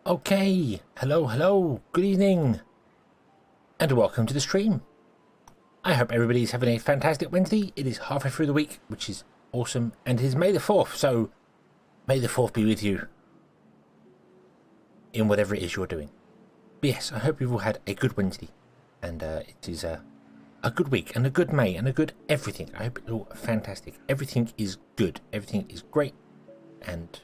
Okay, hello, good evening, and welcome to the stream. I hope everybody's having a fantastic Wednesday. It is halfway through the week, which is awesome, and it is May the 4th, so may the 4th be with you in whatever it is you're doing. But yes, I hope you've all had a good Wednesday, and it is a good week, and a good May, and a good everything. I hope it's all fantastic. Everything is good, everything is great, and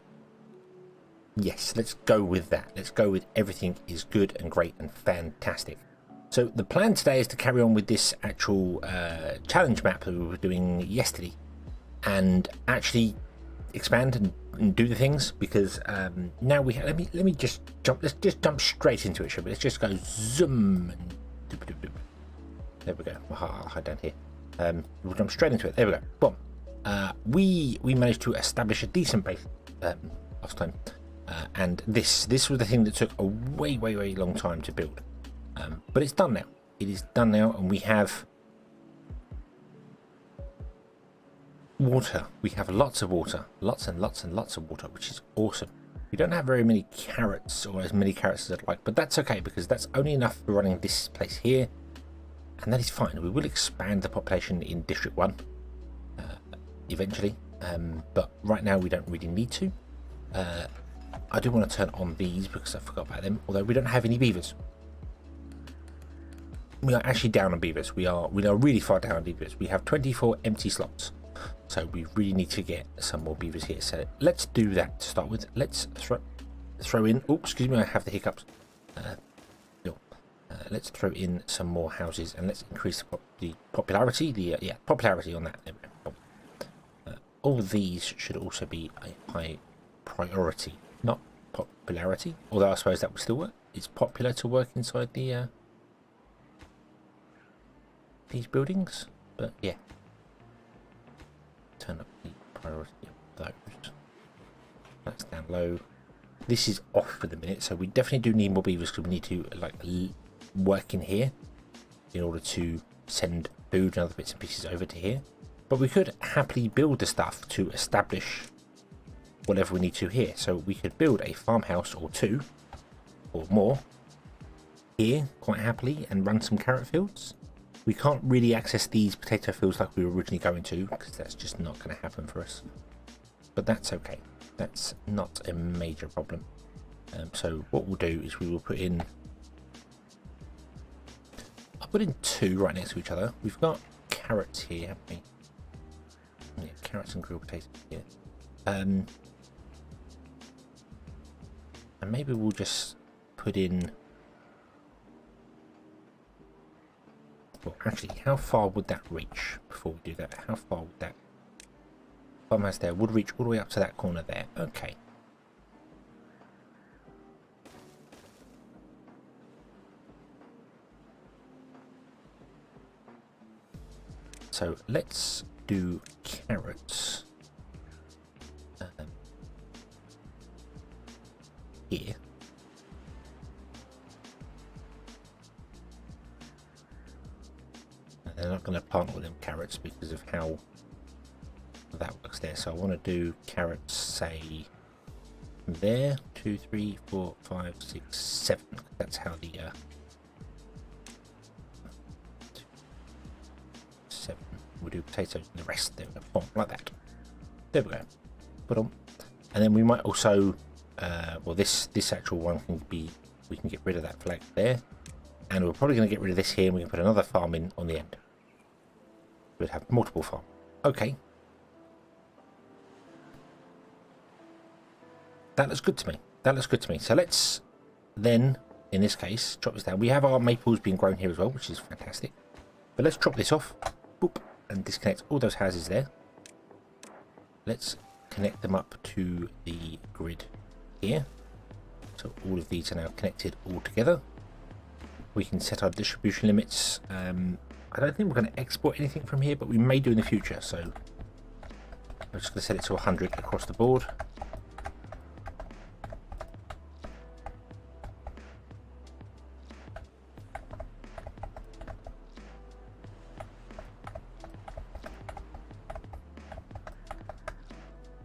Yes, let's go with that. Let's go with everything is good and great and fantastic. So the plan today is to carry on with this actual challenge map that we were doing yesterday, and actually expand and do the things, because now we let me just jump. Let's just jump straight into it, shall we? Let's just go zoom and doop, doop, doop. There we go. I'll hide down here. We'll jump straight into it. There we go. Boom. We managed to establish a decent base last time, and this was the thing that took a way long time to build, but it's done now. It is done now, and we have water. We have lots of water, lots and lots of water, which is awesome. We don't have very many carrots, or as many carrots as I'd like, but that's okay, because that's only enough for running this place here, and that is fine. We will expand the population in District 1 eventually, but right now we don't really need to. I do want to turn on these because I forgot about them, although we don't have any beavers. We are actually down on beavers. We are really far down on beavers. We have 24 empty slots. So we really need to get some more beavers here. So let's do that to start with. Let's throw in. Oh, excuse me, I have the hiccups. Let's throw in some more houses, and let's increase the popularity. Popularity on that. All of these should also be a high priority, not popularity. Although I suppose that would still work. It's popular to work inside the these buildings, but yeah. Turn up the priority of those. That's down low. This is off for the minute, so we definitely do need more beavers, because we need to work in here in order to send food and other bits and pieces over to here. But we could happily build the stuff to establish whatever we need to here. So we could build a farmhouse or two or more here quite happily and run some carrot fields. We can't really access these potato fields like we were originally going to, because that's just not going to happen for us. But that's okay. That's not a major problem. So what we'll do is we will put in... I'll put in two right next to each other. We've got carrots here, haven't we? Yeah, carrots and grilled potatoes here. And maybe we'll just put in... Well, actually, how far would that reach before we do that? How far would that farmhouse there would reach all the way up to that corner there? Okay. So let's do carrots here. They're not going to plant all them carrots because of how that works there. So I want to do carrots, say, there. 2, 3, 4, 5, 6, 7. That's how the 7. We'll do potatoes and the rest. There we go. Like that. There we go. Put on. And then we might also, well, this actual one can be. We can get rid of that flag there, and we're probably going to get rid of this here, and we can put another farm in on the end. We'd have multiple farms. Okay. That looks good to me. That looks good to me. So let's then, in this case, chop this down. We have our maples being grown here as well, which is fantastic. But let's chop this off. Boop. And disconnect all those houses there. Let's connect them up to the grid here. So all of these are now connected all together. We can set our distribution limits. I don't think we're going to export anything from here, but we may do in the future. So I'm just going to set it to 100 across the board.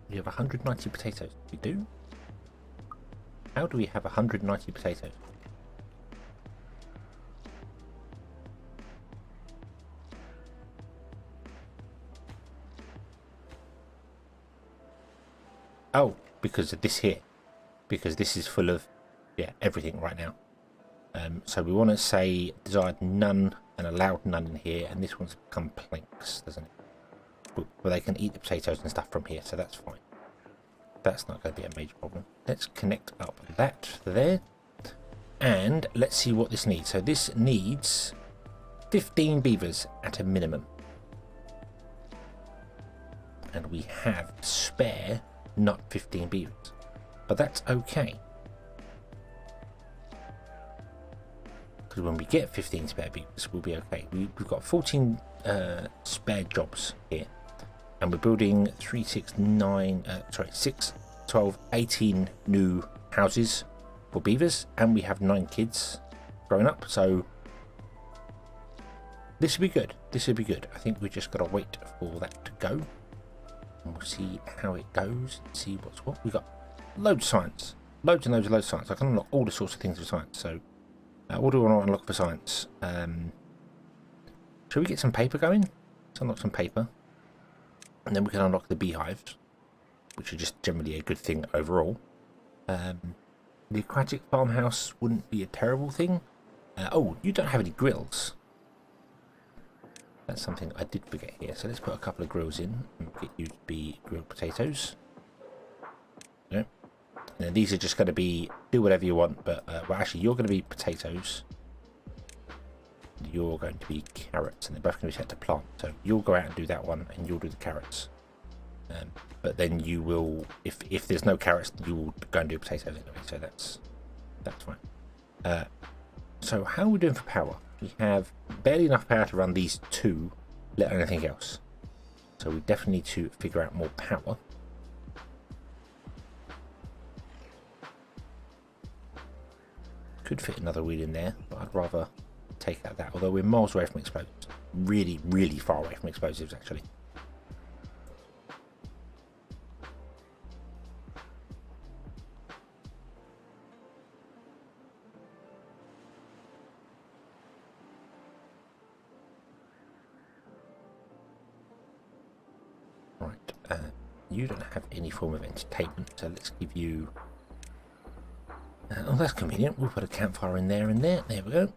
We have 190 potatoes. We do? How do we have 190 potatoes? Oh, because of this here. Because this is full of, yeah, everything right now. So we want to say desired none and allowed none in here, and this one's become planks, doesn't it? But they can eat the potatoes and stuff from here, so that's fine. that's not going to be a major problem. Let's connect up that there. And let's see what this needs. So this needs 15 beavers at a minimum. And we have spare, not 15 beavers. But that's okay. Because when we get 15 spare beavers, we'll be okay. We've got 14 spare jobs here. And we're building 6, 12, 18 new houses for beavers. And we have 9 kids growing up. So this should be good. This should be good. I think we just got to wait for that to go. And we'll see how it goes. See what's what. We've got loads of science. Loads and loads of science. I can unlock all the sorts of things with science. So what do I want to unlock for science? Shall we get some paper going? Let's unlock some paper. And then we can unlock the beehives, which are just generally a good thing overall. The aquatic farmhouse wouldn't be a terrible thing. Oh, you don't have any grills. That's something I did forget here. So let's put a couple of grills in and get you to be grilled potatoes. Yeah. And then these are just going to be, do whatever you want, but well, actually you're going to be potatoes. You're going to be carrots, and they're both going to be set to plant. So you'll go out and do that one, and you'll do the carrots. But then you will, if there's no carrots, you will go and do potatoes anyway. So that's fine. So how are we doing for power? We have barely enough power to run these 2, let alone anything else. So we definitely need to figure out more power. Could fit another wheel in there, but I'd rather take out that. Although we're miles away from explosives, really, really far away from explosives, actually. Right, you don't have any form of entertainment, so let's give you. Oh, that's convenient. We'll put a campfire in there and there. There we go.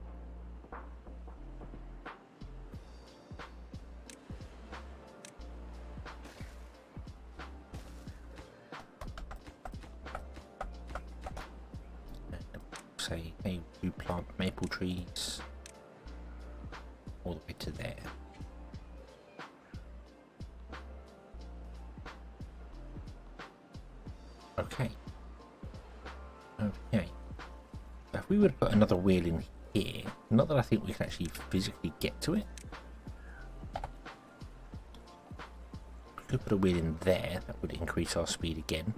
Say, hey, you plant maple trees all the way to there. Okay. Okay. So if we were to put another wheel in here, not that I think we can actually physically get to it. We could put a wheel in there, that would increase our speed again.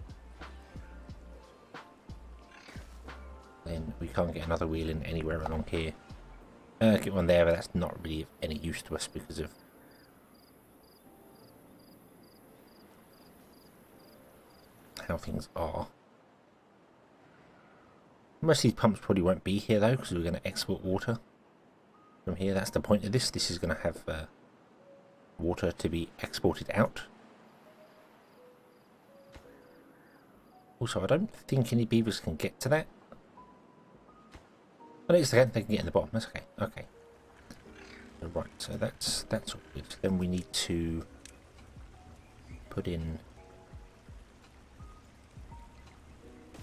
Then we can't get another wheel in anywhere along here. Get one there, but that's not really of any use to us because of how things are. Most of these pumps probably won't be here though, because we're going to export water from here. That's the point of this. This is going to have water to be exported out. Also, I don't think any beavers can get to that. But it's okay, they can get in the bottom. That's okay. Okay. Right, so that's all good. Then we need to put in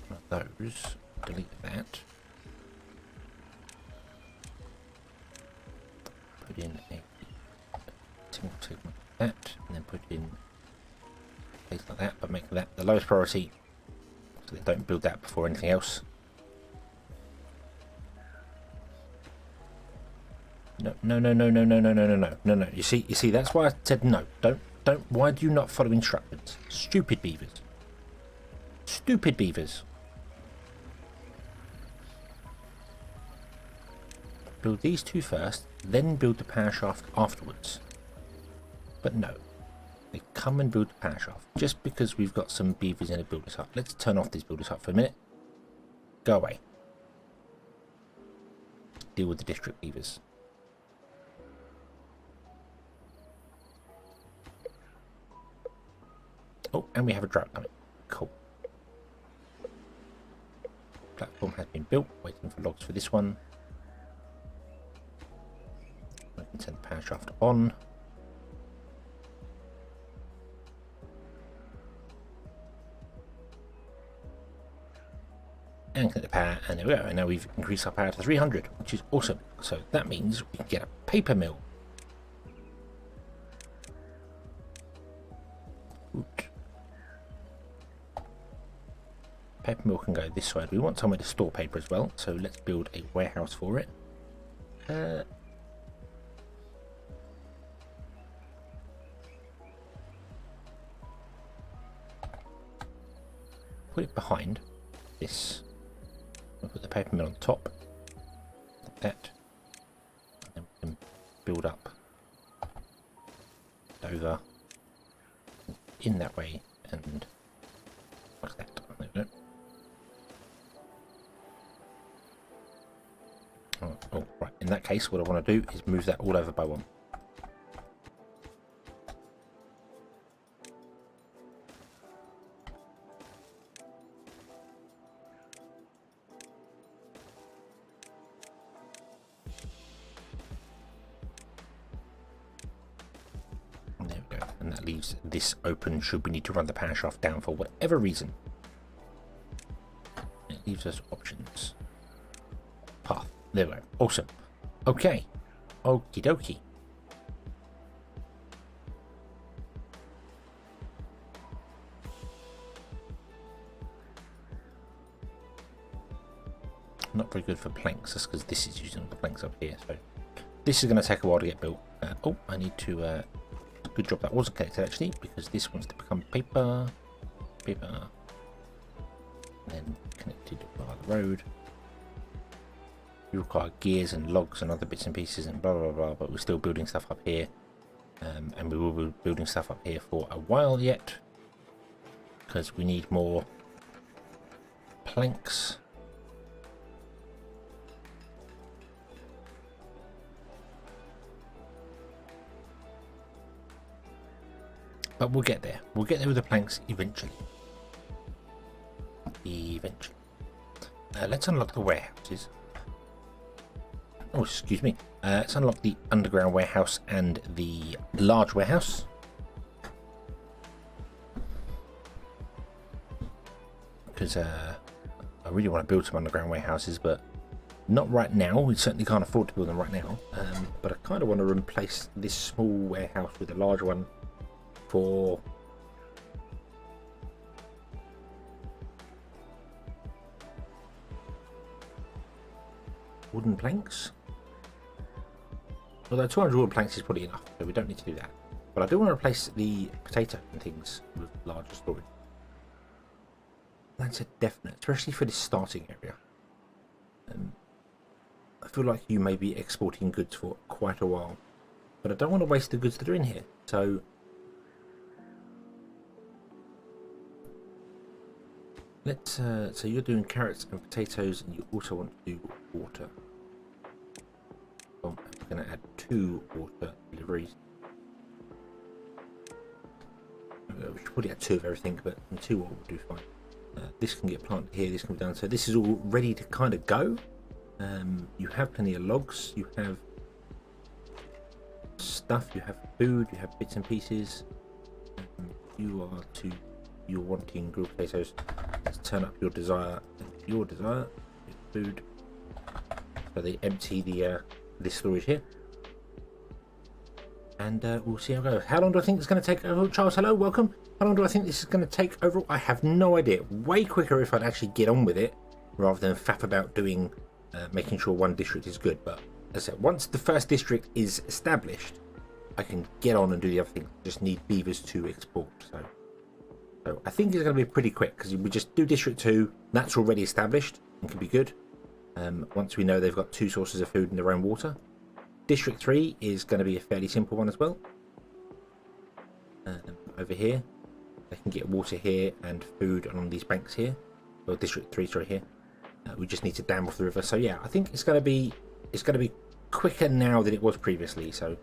one of those. Delete that. Put in a single segment like that, and then put in things like that, but make that the lowest priority, so they don't build that before anything else. No, no, no, no, no, no, no, no, no, no, no, no. You see, that's why I said no. Don't. Why do you not follow instructions? Stupid beavers. Stupid beavers. Build these 2 first, then build the power shaft afterwards. But no, they come and build the power shaft just because we've got some beavers in a builder's hut. Let's turn off this builder's hut for a minute. Go away. Deal with the district beavers. Oh, and we have a drought coming. Cool. Platform has been built, waiting for logs for this one. We can send the power shaft on. and connect the power, and there we go. And now we've increased our power to 300, which is awesome. So that means we can get a paper mill. Oot. Paper mill can go this side. We want somewhere to store paper as well, so let's build a warehouse for it. Put it behind this. We'll put the paper mill on top, like that, and we can build up over in that way, and like that. There we go. Oh, right. In that case, what I want to do is move that all over by one. There we go. And that leaves this open should we need to run the power shaft down for whatever reason. It leaves us options. Path. There we go. Awesome. Okay. Okie dokie. Not very good for planks, just because this is using the planks up here. So this is going to take a while to get built. Oh, I need to... good job that wasn't connected actually, because this wants to become paper. Paper. And then connected by the road. We require gears and logs and other bits and pieces and blah blah blah, but we're still building stuff up here, and we will be building stuff up here for a while yet, because we need more planks. But we'll get there. We'll get there with the planks eventually. Eventually. Let's unlock the warehouses. Oh, excuse me. Let's unlock the underground warehouse and the large warehouse. Because I really want to build some underground warehouses, but not right now. We certainly can't afford to build them right now. But I kind of want to replace this small warehouse with a large one for... wooden planks. Although 200 wooden planks is probably enough, so we don't need to do that. But I do want to replace the potato and things with larger storage. That's a definite, especially for this starting area. I feel like you may be exporting goods for quite a while, but I don't want to waste the goods that are in here. So let's. So you're doing carrots and potatoes, and you also want to do water. Well, I'm going to add 2 water deliveries. We should probably add 2 of everything, but 2 water will do fine. This can get planted here, this can be done. So this is all ready to kind of go. You have plenty of logs, you have stuff, you have food, you have bits and pieces. You're wanting grilled potatoes. Let's turn up your desire and your desire. Food. So they empty the this storage here. And we'll see how it goes. How long do I think it's going to take overall? Charles, hello, welcome. How long do I think this is going to take overall? I have no idea. Way quicker if I'd actually get on with it, rather than faff about doing, making sure one district is good. But as I said, once the first district is established, I can get on and do the other thing. Just need beavers to export. So I think it's going to be pretty quick, because we just do district 2. That's already established and can be good. Once we know they've got 2 sources of food and their own water. District 3 is going to be a fairly simple one as well. Over here, they can get water here and food along these banks here. Well, District 3, sorry, here. We just need to dam off the river. So yeah, I think it's going to be quicker now than it was previously. So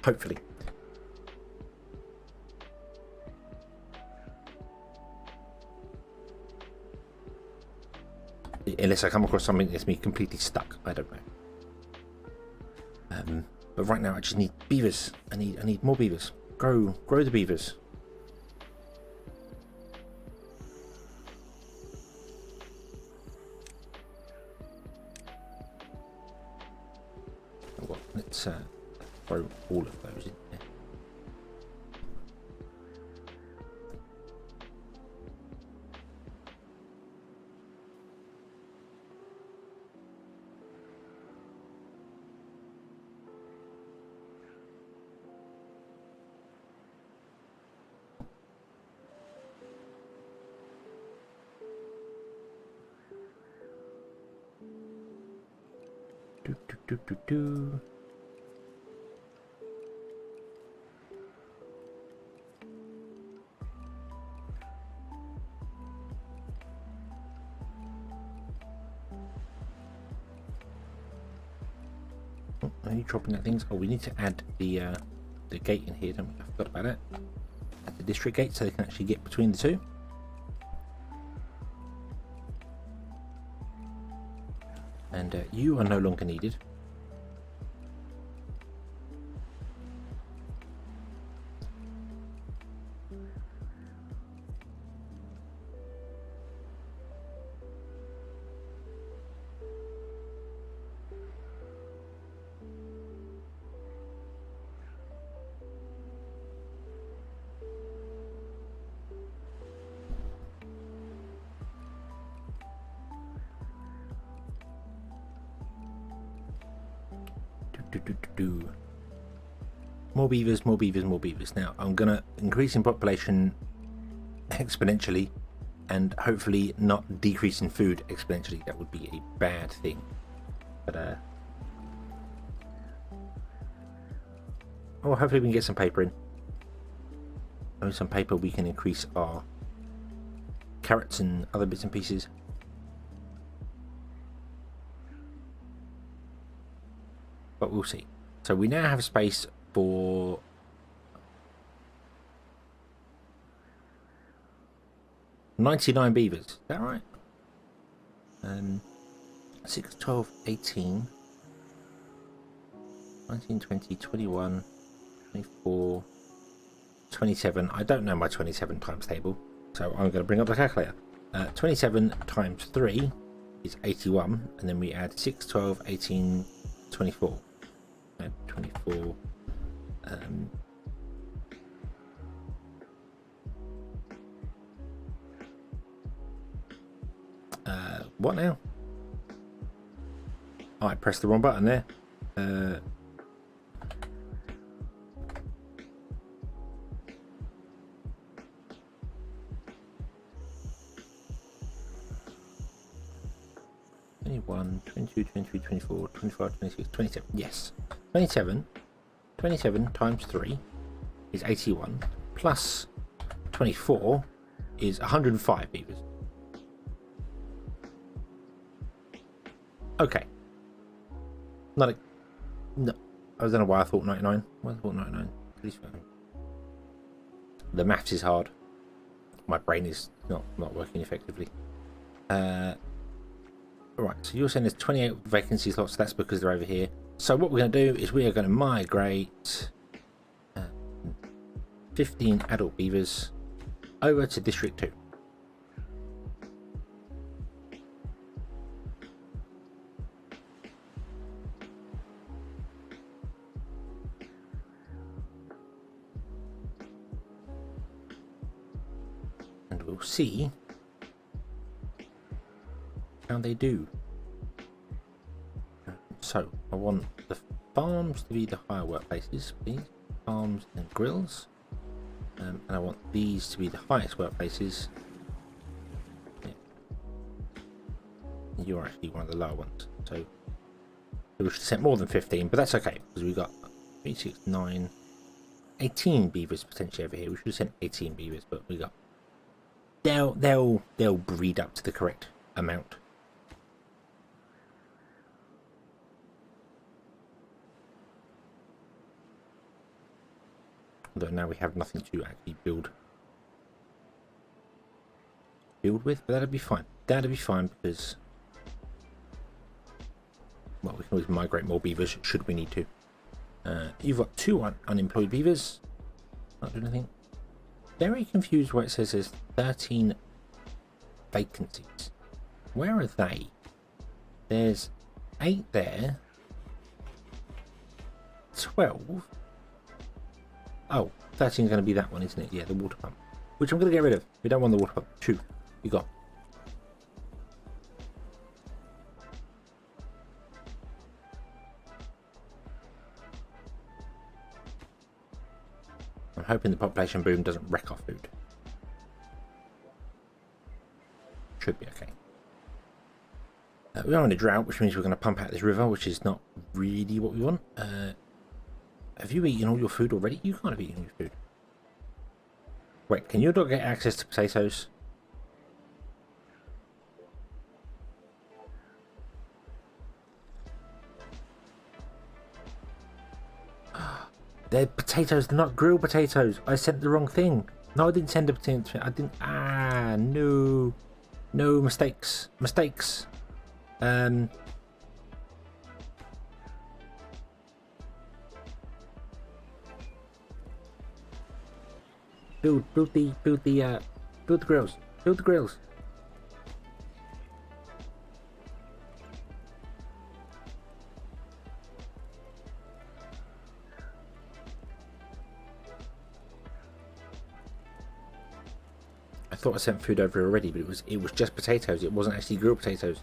hopefully. Unless I come across something that's me completely stuck, I don't know. But right now I just need beavers. I need more beavers. Grow the beavers. let's throw all of those in there. Do. Oh, are you dropping that things? Oh, we need to add the gate in here, don't we? I forgot about it. Add the district gate so they can actually get between the two. And you are no longer needed. More beavers, more beavers, more beavers. Now I'm gonna increase in population exponentially and hopefully not decrease in food exponentially. That would be a bad thing. But oh, hopefully we can get some paper in. With some paper we can increase our carrots and other bits and pieces. But we'll see. So we now have space for 99 beavers. Is that right? 6, 12, 18, 19, 20, 21, 24, 27. I don't know my 27 times table, so I'm going to bring up the calculator. 27 times 3 is 81, and then we add 6, 12, 18, 24. 24. What now? Oh, I pressed the wrong button there. 21, 22, 23, 24, 25, 26, 27. Yes. 27 times 3 is 81. Plus 24 is 105 beavers. Okay. Not a... No. I don't know why I thought 99. Why I thought 99? The maths is hard. My brain is not working effectively. Right, so you're saying there's 28 vacancy slots. That's because they're over here. So what we're going to do is we are going to migrate 15 adult beavers over to District 2. And we'll see how they do. So I want the farms to be the higher workplaces, please. Farms and grills. And I want these to be the highest workplaces. Yeah. You're actually one of the lower ones. So we should set more than 15, but that's okay because we've got 3, 6, 9, 18 beavers potentially over here. We should have sent 18 beavers, but we got they'll breed up to the correct amount. Although now we have nothing to actually build with, but that'll be fine. That'll be fine because, well, we can always migrate more beavers should we need to. You've got 2 unemployed beavers. Not doing anything. Very confused where it says there's 13 vacancies. Where are they? There's 8 there. 12. Oh, 13 is going to be that one, isn't it? Yeah, the water pump. Which I'm going to get rid of. We don't want the water pump. Shoot. You got. I'm hoping the population boom doesn't wreck our food. Should be okay. We are in a drought, which means we're going to pump out this river, which is not really what we want. Have you eaten all your food already? You can't have eaten your food. Wait, can your dog get access to potatoes? They're potatoes, they're not grilled potatoes. I sent the wrong thing. No, I didn't send a potato. I didn't. Ah, no. No, mistakes. Mistakes. Build the grills. Build the grills. I thought I sent food over already, but it was just potatoes. It wasn't actually grilled potatoes.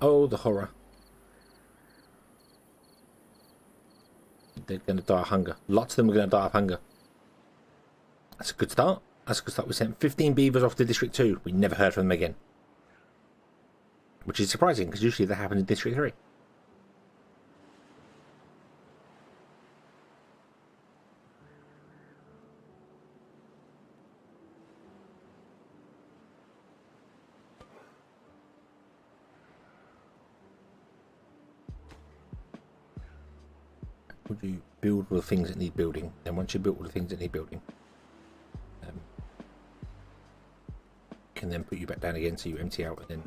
Oh, the horror. They're going to die of hunger. Lots of them are going to die of hunger. That's a good start. That's a good start. We sent 15 beavers off to District 2. We never heard from them again. Which is surprising, because usually that happens in District 3. Would you build all the things that need building? Then once you build all the things that need building, can then put you back down again, so you empty out, and then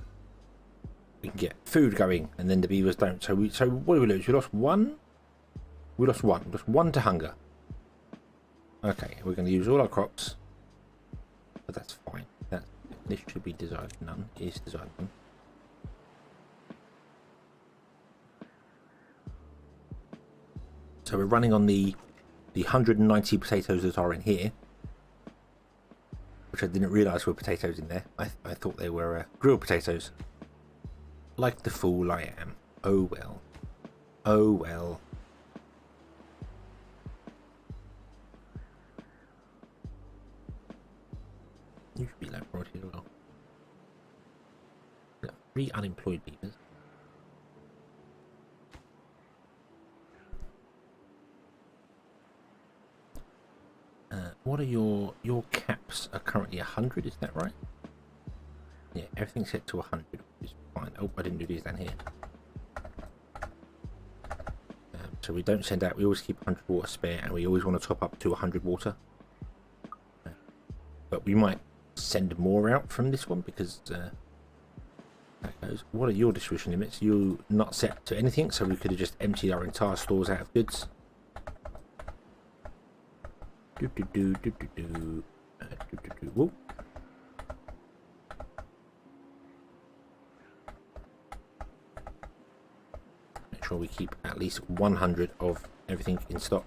we can get food going, and then the beavers don't. So what do we lose? We lost one. We lost one. We lost one to hunger. Okay, we're going to use all our crops, but that's fine. This should be desired none. Is desired none. So we're running on the 190 potatoes that are in here, which I didn't realise were potatoes in there. I thought they were grilled potatoes. Like the fool I am. Oh well. Oh well. You should be low priority as well. 3 unemployed beavers. What are your caps are currently 100, is that right? Yeah, everything's set to 100, which is fine. Oh, I didn't do these down here. So we don't send out, we always keep 100 water spare, and we always want to top up to 100 water. But we might send more out from this one, because that goes. What are your distribution limits? You're not set to anything, so we could have just emptied our entire stores out of goods. Whoa. Make sure we keep at least 100 of everything in stock.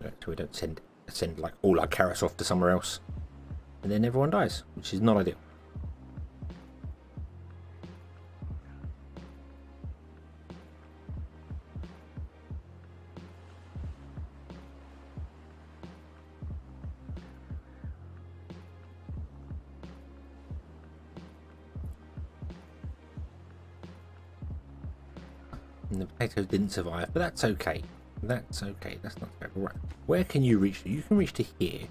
So we don't send like all our carrots off to somewhere else, and then everyone dies, which is not ideal. And the potatoes didn't survive, but that's okay. That's okay. That's not terrible. Right. Where can you reach to? You can reach to here.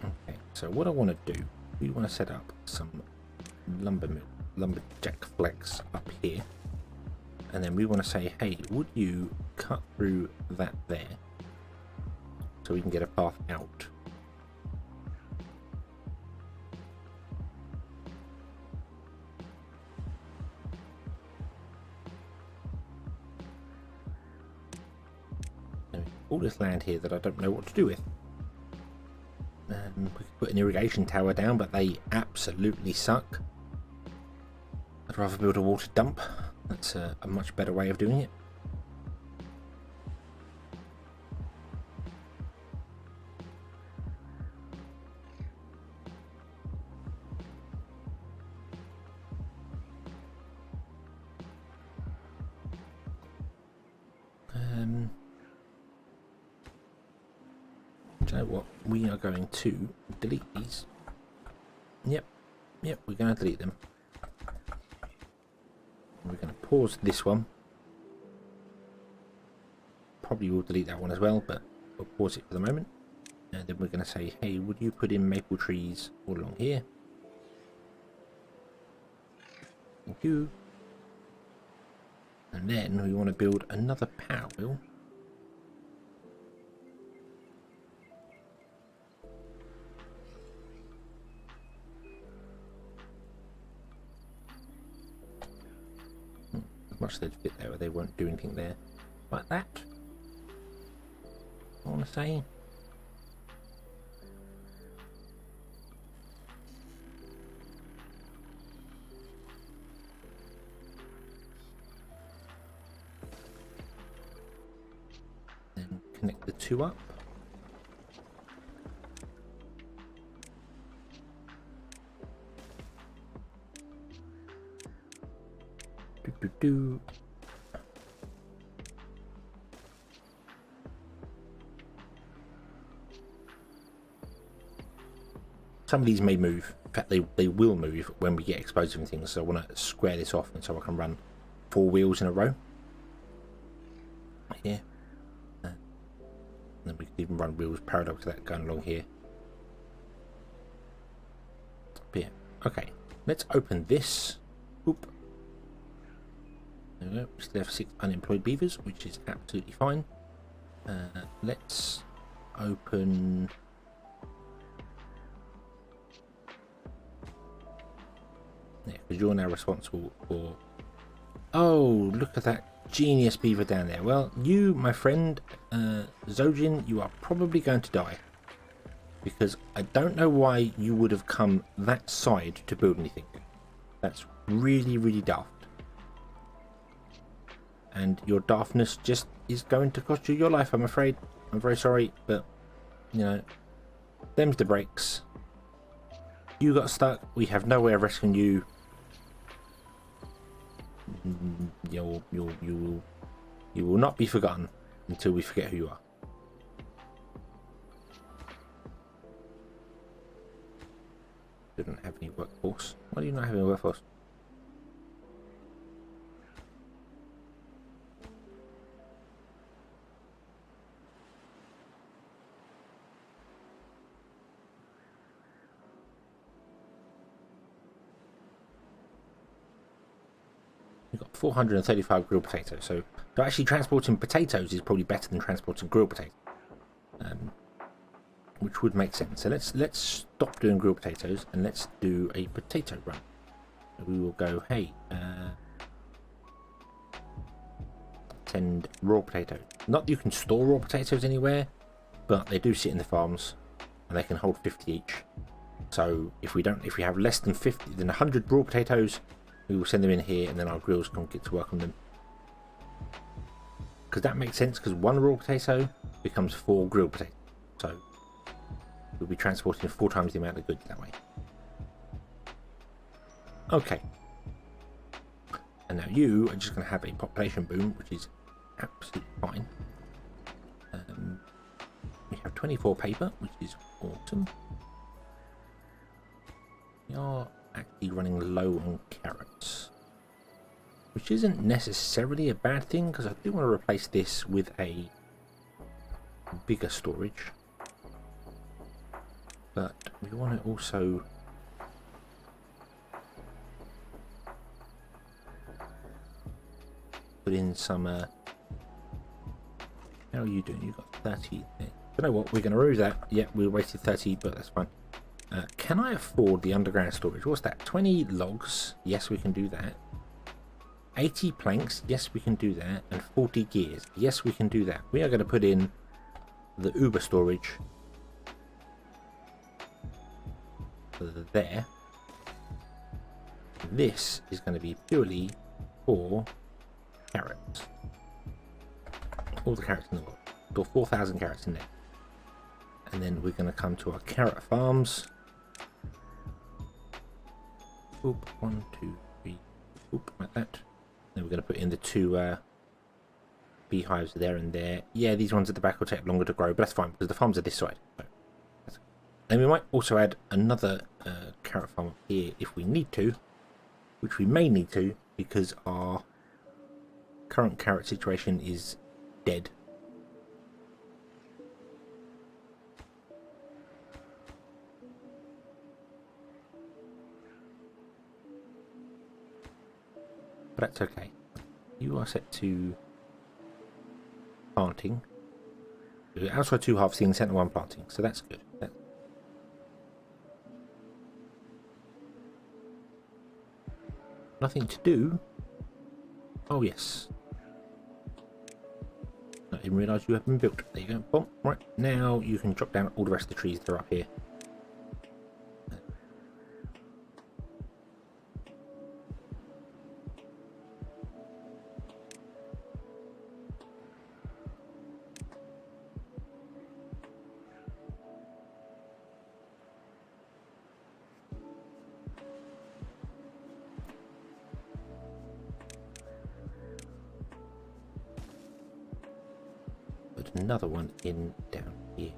Okay. So what I want to do, we want to set up some lumberjack flex up here, and then we want to say, hey, would you cut through that there, so we can get a path out. All this land here that I don't know what to do with. We could put an irrigation tower down, but they absolutely suck. I'd rather build a water dump. That's a much better way of doing it. Do you know what? We are going to delete these. Yep, we're going to delete them. We're going to pause this one. Probably will delete that one as well, but we'll pause it for the moment. And then we're going to say, hey, would you put in maple trees all along here? Thank you. And then we want to build another power wheel. As much as they'd fit there, they won't do anything there like that. I want to say. Then connect the two up. Some of these may move. In fact, they will move when we get exposed and things. So I want to square this off, and so I can run 4 wheels in a row. Here. And then we can even run wheels parallel to that going along here. But yeah. Okay. Let's open this. Oop. There we go. We still have 6 unemployed beavers, which is absolutely fine. Let's open. Yeah, because you're now responsible for. Oh, look at that genius beaver down there. Well, you, my friend, Zojin, you are probably going to die. Because I don't know why you would have come that side to build anything. That's really, really daft. And your daftness just is going to cost you your life, I'm afraid. I'm very sorry, but, you know, them's the breaks. You got stuck. We have no way of rescuing you. You will not be forgotten until we forget who you are. You don't have any workforce. Why do you not have any workforce? We've got 435 grilled potatoes, so actually transporting potatoes is probably better than transporting grilled potatoes, which would make sense. So let's stop doing grilled potatoes and let's do a potato run. So we will go, hey, send raw potatoes. Not that you can store raw potatoes anywhere, but they do sit in the farms and they can hold 50 each. So if we have less than 50, then 100 raw potatoes, we will send them in here, and then our grills can get to work on them. Because that makes sense, because 1 raw potato becomes 4 grilled potatoes. So we'll be transporting 4 times the amount of goods that way. Okay. And now you are just going to have a population boom, which is absolutely fine. We have 24 paper, which is awesome. We are actually running low on carrots, which isn't necessarily a bad thing, because I do want to replace this with a bigger storage, but we want to also put in some how are you doing? You've got 30 there. You know what, we're going to remove that. Yeah, we wasted 30, but that's fine. Can I afford the underground storage? What's that? 20 logs. Yes, we can do that. 80 planks. Yes, we can do that. And 40 gears. Yes, we can do that. We are going to put in the Uber storage there. this is going to be purely for carrots. All the carrots in the world. Got 4,000 carrots in there. And then we're going to come to our carrot farms. Oop, 1, 2, 3. Oop, like that. Then we're going to put in the 2 beehives there and there. Yeah, these ones at the back will take longer to grow, but that's fine because the farms are this side. So and we might also add another carrot farm up here if we need to, which we may need to because our current carrot situation is dead. But that's okay. You are set to planting. Outside 2 harvesting, center 1 planting. So that's good. Nothing to do. Oh yes. I didn't realise you have been built. There you go. Boom. Right, now you can drop down all the rest of the trees that are up here. Another one in down here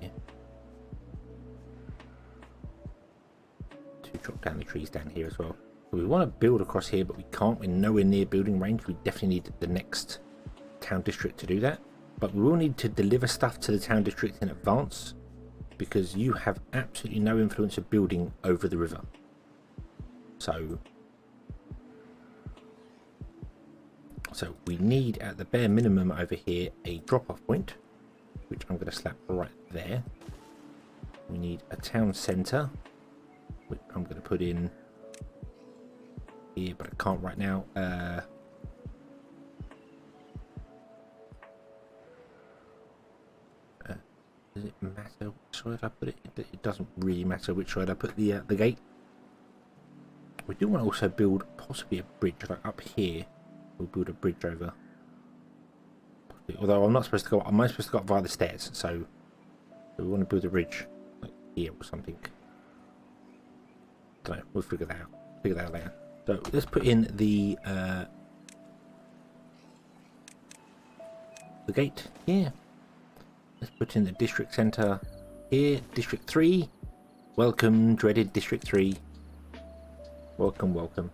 to drop down the trees down here as well. So we want to build across here, but we can't. We're nowhere near building range. We definitely need the next town district to do that, but we will need to deliver stuff to the town district in advance because you have absolutely no influence of building over the river. So we need at the bare minimum over here a drop-off point, which I'm going to slap right there. We need a town centre, which I'm going to put in here, but I can't right now. Does it matter which side I put it? It doesn't really matter which side I put the gate. We do want to also build possibly a bridge, like up here. We'll build a bridge over. Although I'm not supposed to go, am I supposed to go up via the stairs? So we want to build a bridge like here or something. Don't know, we'll figure that out. Later. So let's put in the gate here. Let's put in the district centre here, District 3. Welcome, dreaded District 3. Welcome, welcome.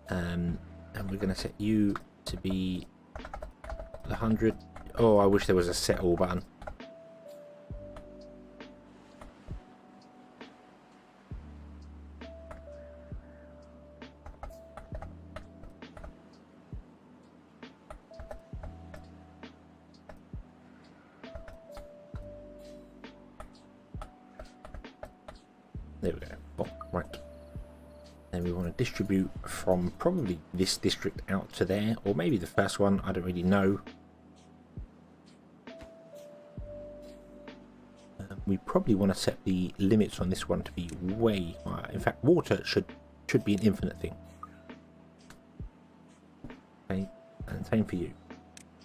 And we're going to set you to be 100. Oh, I wish there was a set all button. There we go. Oh, right. Then we want to distribute from probably this district out to there, or maybe the first one, I don't really know. We probably want to set the limits on this one to be way higher. In fact, water should be an infinite thing. Okay, and same for you.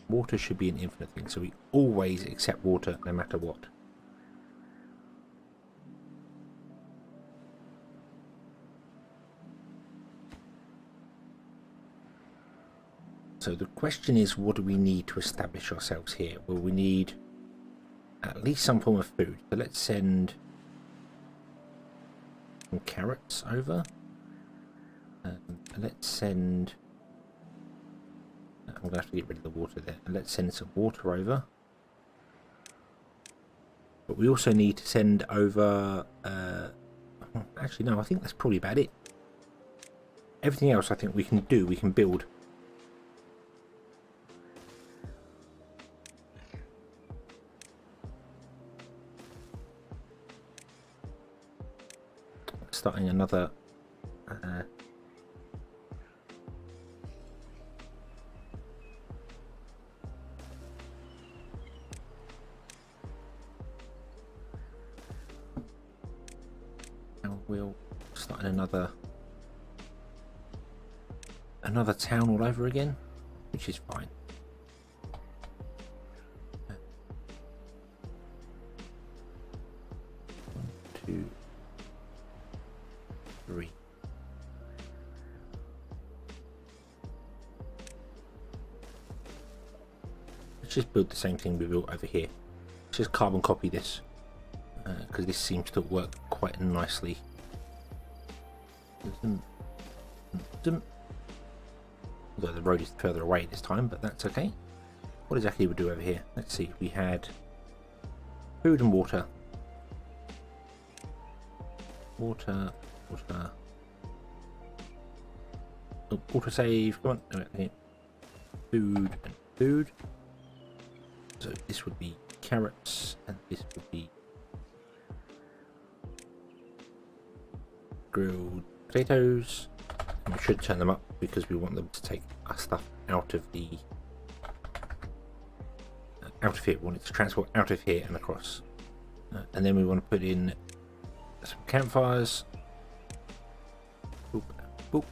Water should be an infinite thing, so we always accept water no matter what. So the question is, what do we need to establish ourselves here? Well, we need at least some form of food. So let's send some carrots over. Let's send... I'm going to have to get rid of the water there. And let's send some water over. But we also need to send over... actually, no, I think that's probably about it. Everything else I think we can do, we can build. Starting another and we'll start another another town all over again, which is fine. 1, 2, 3. Let's just build the same thing we built over here. Let's just carbon copy this, because this seems to work quite nicely. Although the road is further away this time, but that's okay. What exactly do we do over here? Let's see. We had food and water. Water. Oh, auto save. Come on. Okay. Food and food. So this would be carrots, and this would be grilled potatoes. And we should turn them up because we want them to take our stuff out of the out of here. We want it to transport out of here and across. And then we want to put in some campfires. Boop, boop.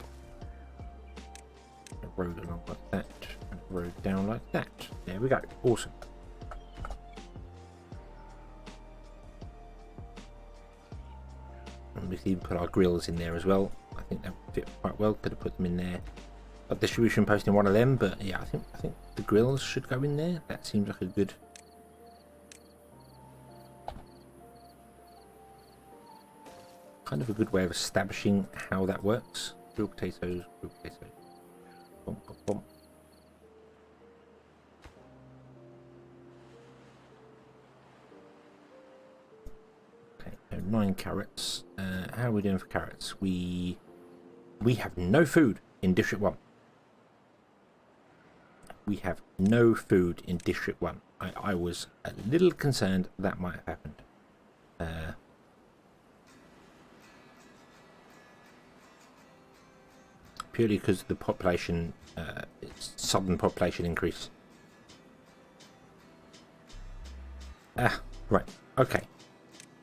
A road along like that, and a road down like that. There we go. Awesome. And we can even put our grills in there as well. I think that would fit quite well. Could have put them in there. Got distribution post in one of them, but yeah, I think the grills should go in there. That seems like a good. Kind of a good way of establishing how that works. Grilled potatoes, grilled potatoes. Bum, bum, bum. Okay, so 9 carrots. How are we doing for carrots? We have no food in District 1. We have no food in District 1. I was a little concerned that might have happened. Purely because of the population, southern population increase. Ah, right. Okay.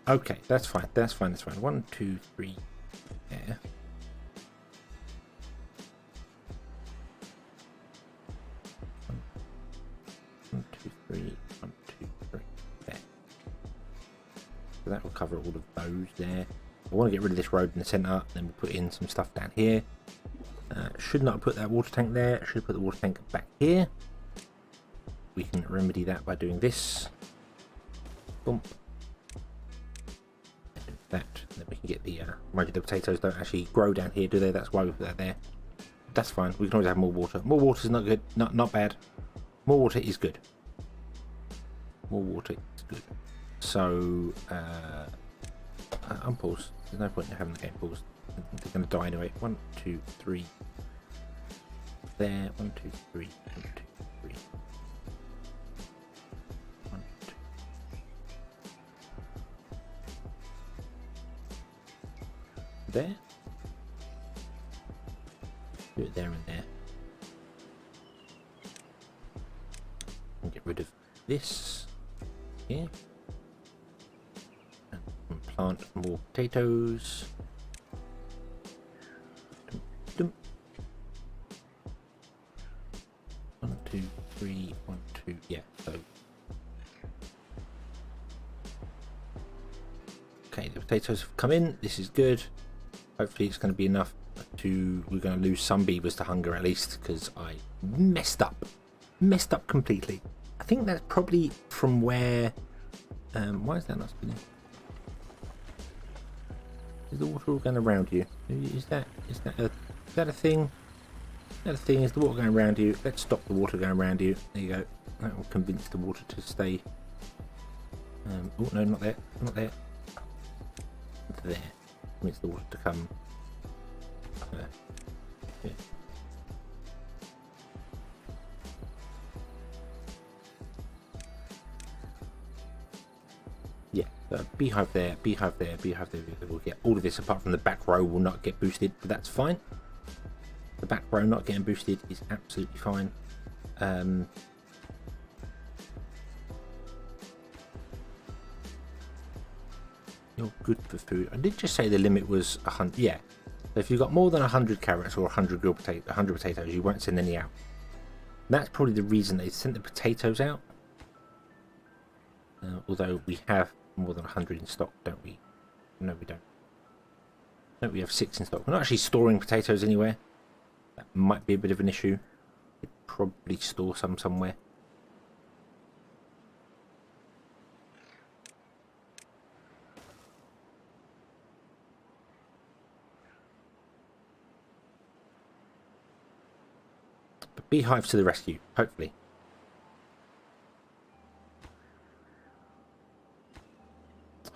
Okay, that's fine. That's fine. That's fine. 1, 2, 3. Yeah. One, two, three. 1, 2, 3. There. So that will cover all of those there. I want to get rid of this road in the centre. Then we'll put in some stuff down here. Should not have put that water tank there. Should have put the water tank back here. We can remedy that by doing this. Bump. And that. And then we can get the mind you, the potatoes don't actually grow down here, do they? That's why we put that there. That's fine. We can always have more water. More water is not good. Not bad. More water is good. More water is good. So unpause. There's no point in having the game paused. They're going to die anyway. 1, 2, 3. There. 1, 2, 3. 1, 2, 3. 1, 2. There. Do it there and there. And get rid of this here. And plant more potatoes. 1, 2, 3, 1, 2, yeah, so. Okay, the potatoes have come in, this is good. Hopefully it's going to be enough to, we're going to lose some beavers to hunger at least, because I messed up completely. I think that's probably from where, why is that not spinning? Is the water all going around you? Is that a thing? The thing is the water going around you. Let's stop the water going around you. There you go. That will convince the water to stay. Oh no, not there. Not there. There. Convince the water to come. Yeah. Yeah. So beehive there. Beehive there. Beehive there. We'll get all of this apart from the back row will not get boosted, but that's fine. The back row not getting boosted is absolutely fine. You're good for food. I did just say the limit was 100. Yeah, So if you've got more than 100 carrots or 100 potatoes, you won't send any out. And that's probably the reason they sent the potatoes out. Although we have more than 100 in stock, don't we? No, we don't. No, we have 6 in stock. We're not actually storing potatoes anywhere. That might be a bit of an issue. We'd probably store some somewhere. But beehives to the rescue, hopefully.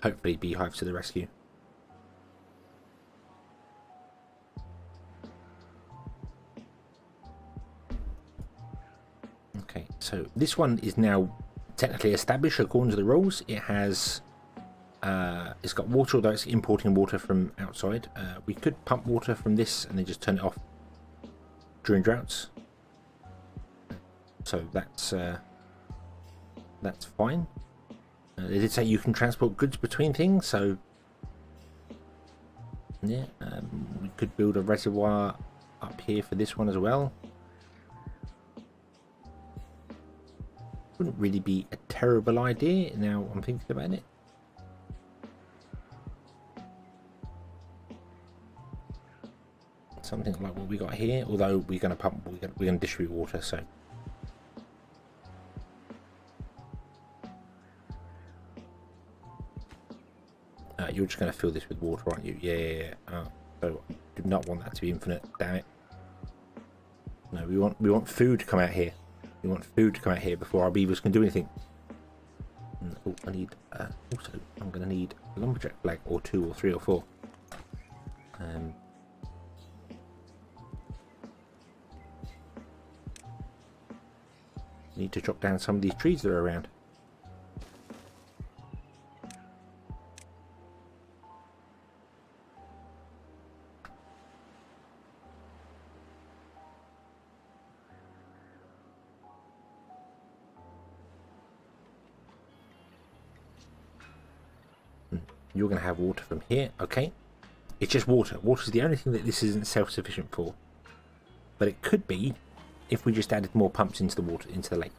Hopefully beehives to the rescue. Okay, so this one is now technically established according to the rules. It has it's got water, although it's importing water from outside. We could pump water from this and then just turn it off during droughts. So that's fine. They did say you can transport goods between things, so yeah, we could build a reservoir up here for this one as well. Wouldn't really be a terrible idea now I'm thinking about it. Something like what we got here, although we're going to pump, we're going to distribute water, so. You're just going to fill this with water, aren't you? Yeah. So I do not want that to be infinite. Damn it. No, we want food to come out here. We want food to come out here before our beavers can do anything. Oh, I need. Also, I'm going to need a lumberjack flag, or 2, or 3, or 4. Need to chop down some of these trees that are around. You're going to have water from here, okay? It's just water. Water's the only thing that this isn't self-sufficient for. But it could be if we just added more pumps into the water, into the lake.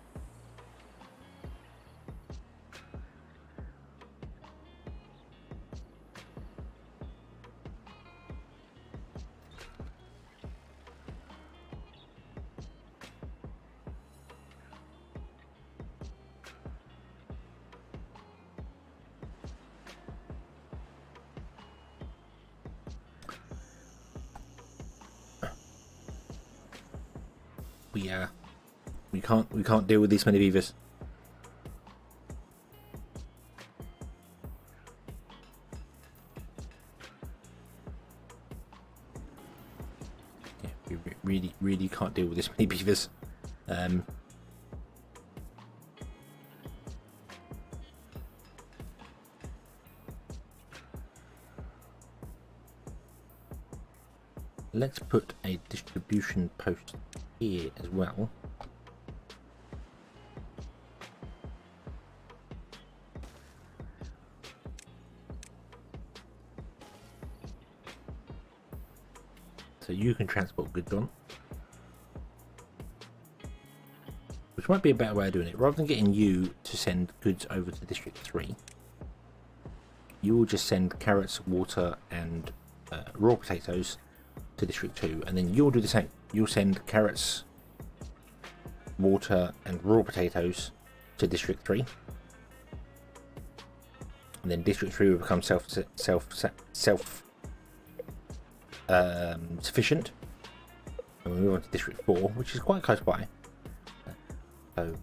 We can't deal with these many beavers. Yeah, we really can't deal with this many beavers. Let's put a distribution post here as well. So you can transport goods on. Which might be a better way of doing it. Rather than getting you to send goods over to District 3, you will just send carrots, water and raw potatoes to District 2, and then you'll do the same. You'll send carrots, water and raw potatoes to District 3. And then District 3 will become sufficient, and we move on to District 4, which is quite close by. So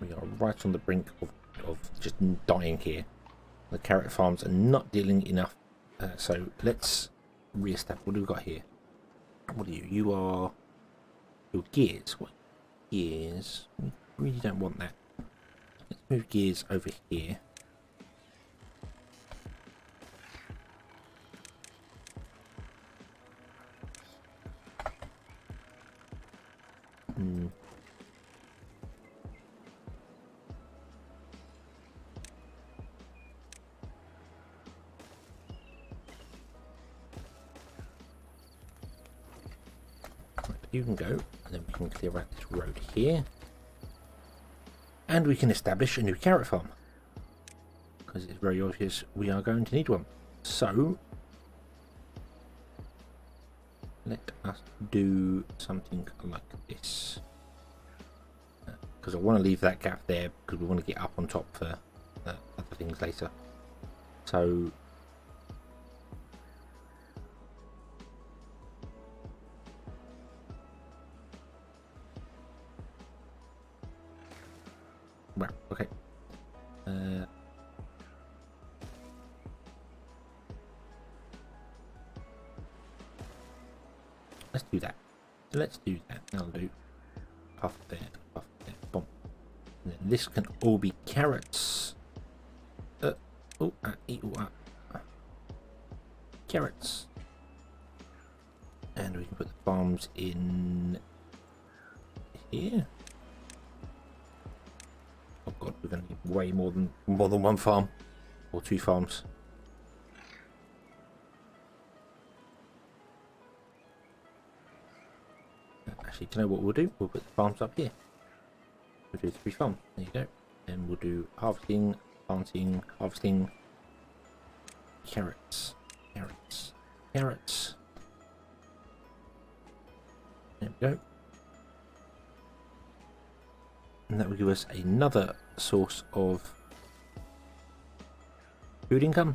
we are right on the brink of just dying here. The carrot farms are not dealing enough, so let's re-establish. What do we got here? What are you? You are your gears. What gears? We really don't want that. Let's move gears over here. You can go, and then we can clear out this road here. And we can establish a new carrot farm. Because it's very obvious we are going to need one. So, let us do something like this. Because I want to leave that gap there because we want to get up on top for other things later. So, right, okay. Let's do that. Let's do that. I'll do puff there, boom. And then this can all be carrots. Carrots. And we can put the farms in here. Oh god, we're going to need way more than one farm or 2 farms. Actually, do you know what we'll do? We'll put the farms up here. We'll do 3 farms. There you go. And we'll do harvesting, planting, harvesting, carrots, carrots, carrots. There we go. And that will give us another source of food income.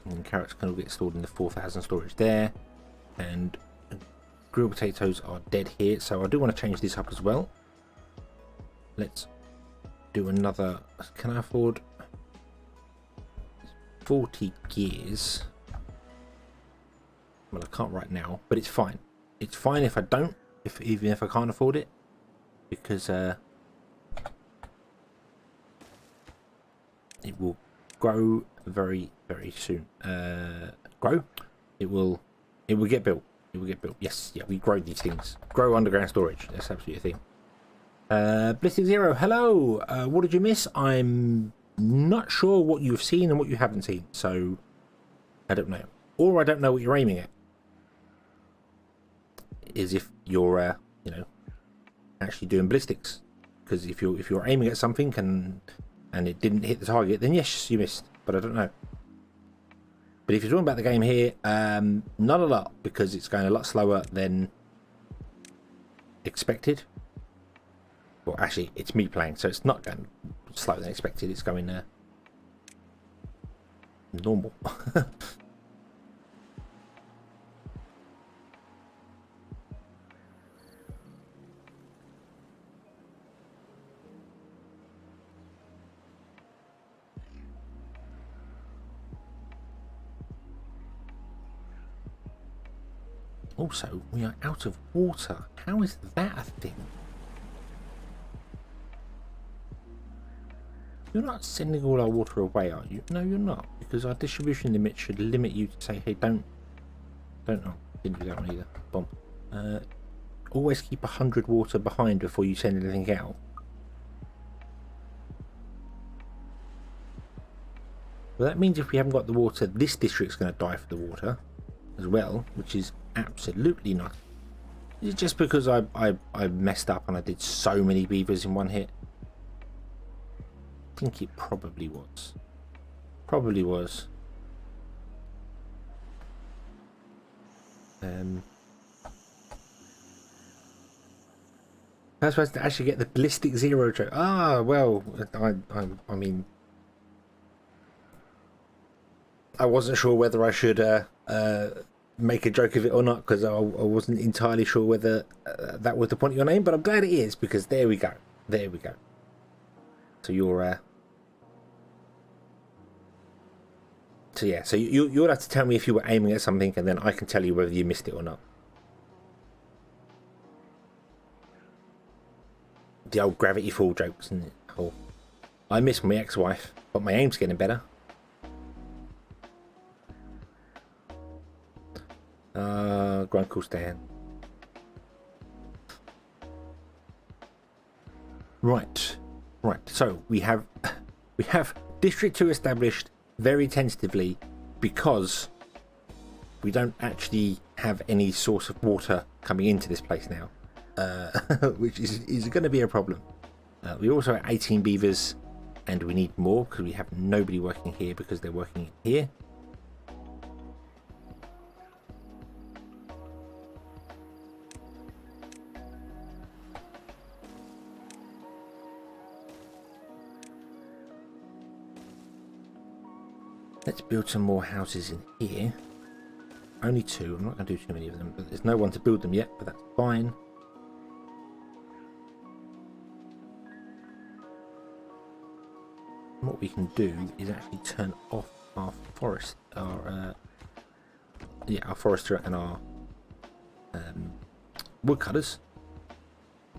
And carrots can all get stored in the 4,000 storage there. And grilled potatoes are dead here, so I do want to change this up as well. Let's do another. Can I afford 40 gears? Well, I can't right now, but it's fine. It's fine if I don't, even if I can't afford it, because it will grow very, very soon. Grow? It will get built. It will get built. Yes, yeah, we grow these things. Grow underground storage. That's absolutely a thing. Blissing Zero, hello. What did you miss? I'm not sure what you've seen and what you haven't seen, so I don't know. Or I don't know what you're aiming at. Is if you're, you know, actually doing ballistics. Because if you're aiming at something and it didn't hit the target, then yes, you missed. But I don't know. But if you're talking about the game here, not a lot, because it's going a lot slower than expected. Well, actually, it's me playing, so it's not going slower than expected. It's going normal. Also, we are out of water. How is that a thing? You're not sending all our water away, are you? No, you're not. Because our distribution limit should limit you to say, hey, don't. Oh, didn't do that one either. Bomb. Always keep 100 water behind before you send anything out. Well, that means if we haven't got the water, this district's going to die for the water as well, which is absolutely not. It's just because I messed up and I did so many beavers in one hit. I think it probably was. Probably was. I was supposed to actually get the ballistic zero joke. Ah, well, I mean, I wasn't sure whether I should make a joke of it or not, because I wasn't entirely sure whether that was the point of your name, but I'm glad it is, because there we go. There we go. So you're so yeah, so you'll have to tell me if you were aiming at something, and then I can tell you whether you missed it or not. The old gravity fall jokes, isn't it? Oh, I miss my ex-wife, but my aim's getting better. Grunkle Stan. Right. So we have District 2 established very tentatively because we don't actually have any source of water coming into this place now, which is going to be a problem. We also have 18 beavers, and we need more because we have nobody working here because they're working here. Let's build some more houses in here. Only 2. I'm not going to do too many of them, but there's no one to build them yet, but that's fine. And what we can do is actually turn off our forest, our forester and our woodcutters,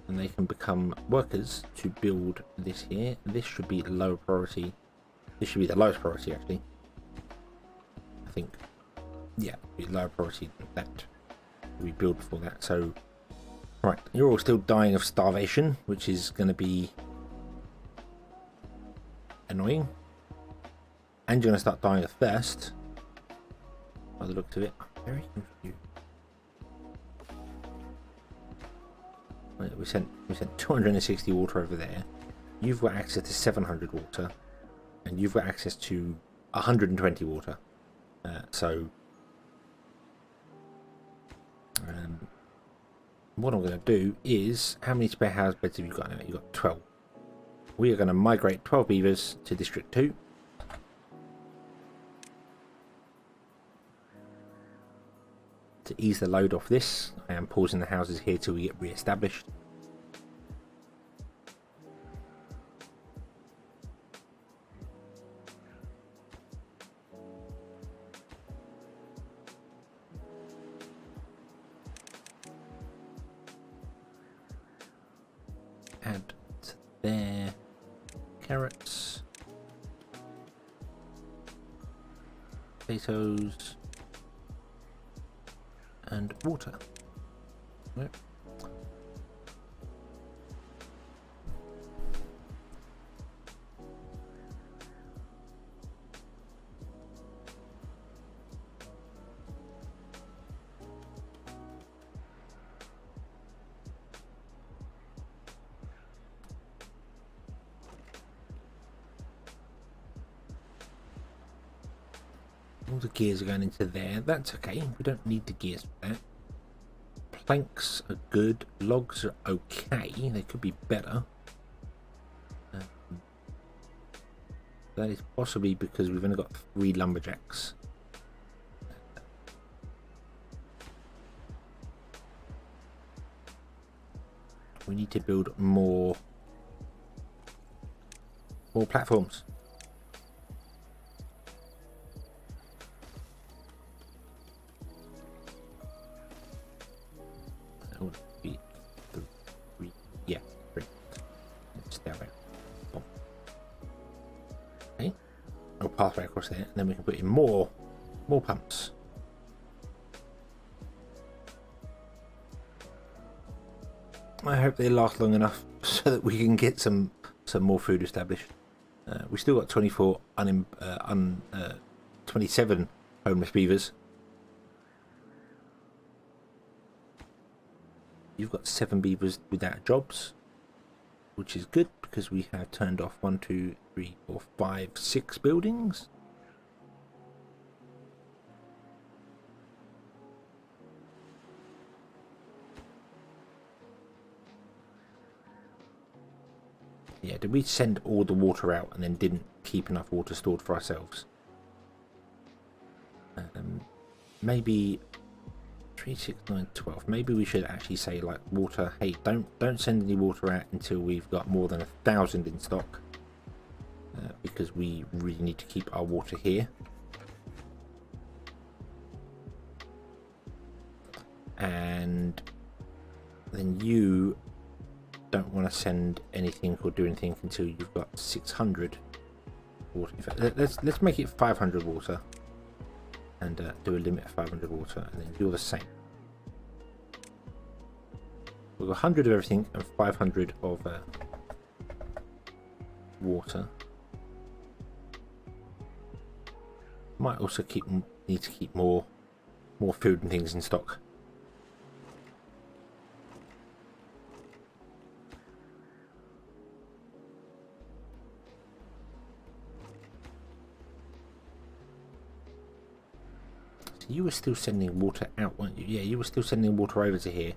and they can become workers to build this here. This should be low priority. This should be the lowest priority, actually. I think, yeah, be lower priority than that. We build before that. So, right, you're all still dying of starvation, which is going to be annoying. And you're going to start dying of thirst. By the look of it, I'm very confused. We sent 260 water over there. You've got access to 700 water, and you've got access to 120 water. So what I'm going to do is, how many spare house beds have you got now? You've got 12. We are going to migrate 12 beavers to District 2. To ease the load off this, I am pausing the houses here till we get re-established. Add to there carrots, potatoes, and water. Yep. All the gears are going into there. That's okay. We don't need the gears for that. Planks are good. Logs are okay. They could be better. That is possibly because we've only got 3 lumberjacks. We need to build more platforms. Pathway across there, and then we can put in more pumps. I hope they last long enough so that we can get some more food established. We still got 27 homeless beavers. You've got 7 beavers without jobs, which is good because we have turned off 1, 2, 3, 4, 5, 6 buildings. Yeah, did we send all the water out and then didn't keep enough water stored for ourselves? Maybe 3, 6, 9, 12. Maybe we should actually say, like, water, hey, don't send any water out until we've got more than 1,000 in stock, because we really need to keep our water here. And then you don't want to send anything or do anything until you've got 600 water. In fact, let's make it 500 water and do a limit of 500 water, and then do the same. We've got 100 of everything and 500 of water. Might also need to keep more food and things in stock. So you were still sending water out, weren't you? Yeah, you were still sending water over to here.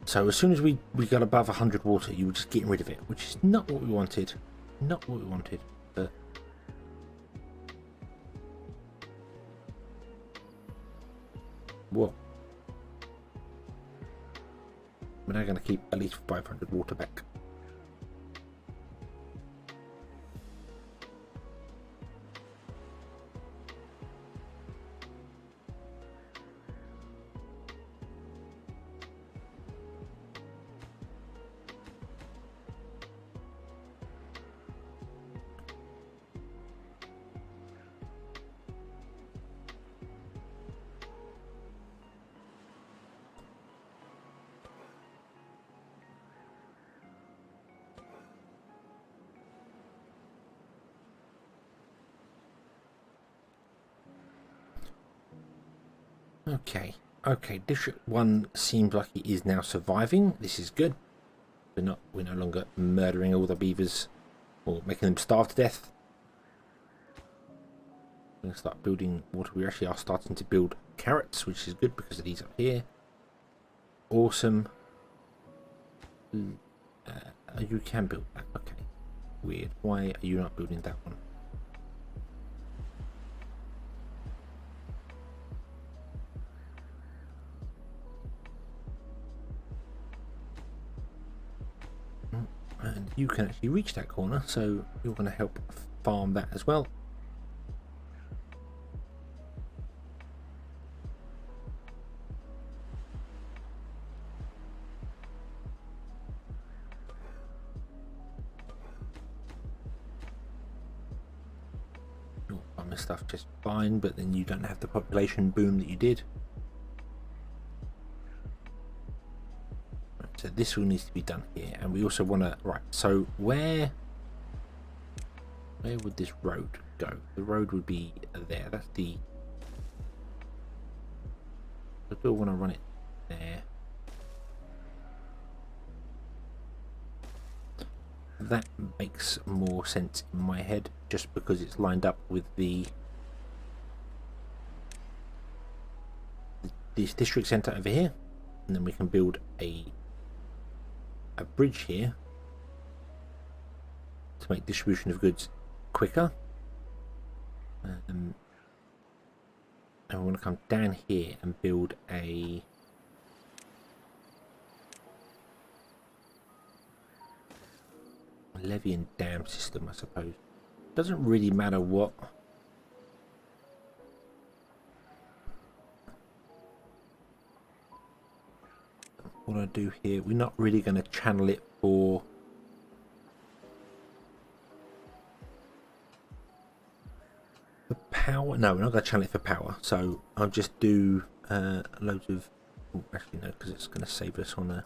So as soon as we got above 100 water, you were just getting rid of it, which is not what we wanted. Not what we wanted. But what? We're now going to keep at least 500 water back. Okay, District 1 seems like it is now surviving. This is good. We're no longer murdering all the beavers or making them starve to death. We're going to start building water. We actually are starting to build carrots, which is good because of these up here. Awesome. You can build that. Okay. Weird. Why are you not building that one? And you can actually reach that corner, so you're going to help farm that as well. You'll farm this stuff just fine, but then you don't have the population boom that you did. So this all needs to be done here, and we also want to, right, so where would this road go? The road would be there. That's the, I do want to run it there. That makes more sense in my head, just because it's lined up with this district center over here, and then we can build a bridge here to make distribution of goods quicker. And we want to come down here and build a levee and dam system, I suppose. Doesn't really matter what. What I do here, we're not really going to channel it for power. No, we're not going to channel it for power. So I'll just do loads of. Oh, actually, no, because it's going to save us on a.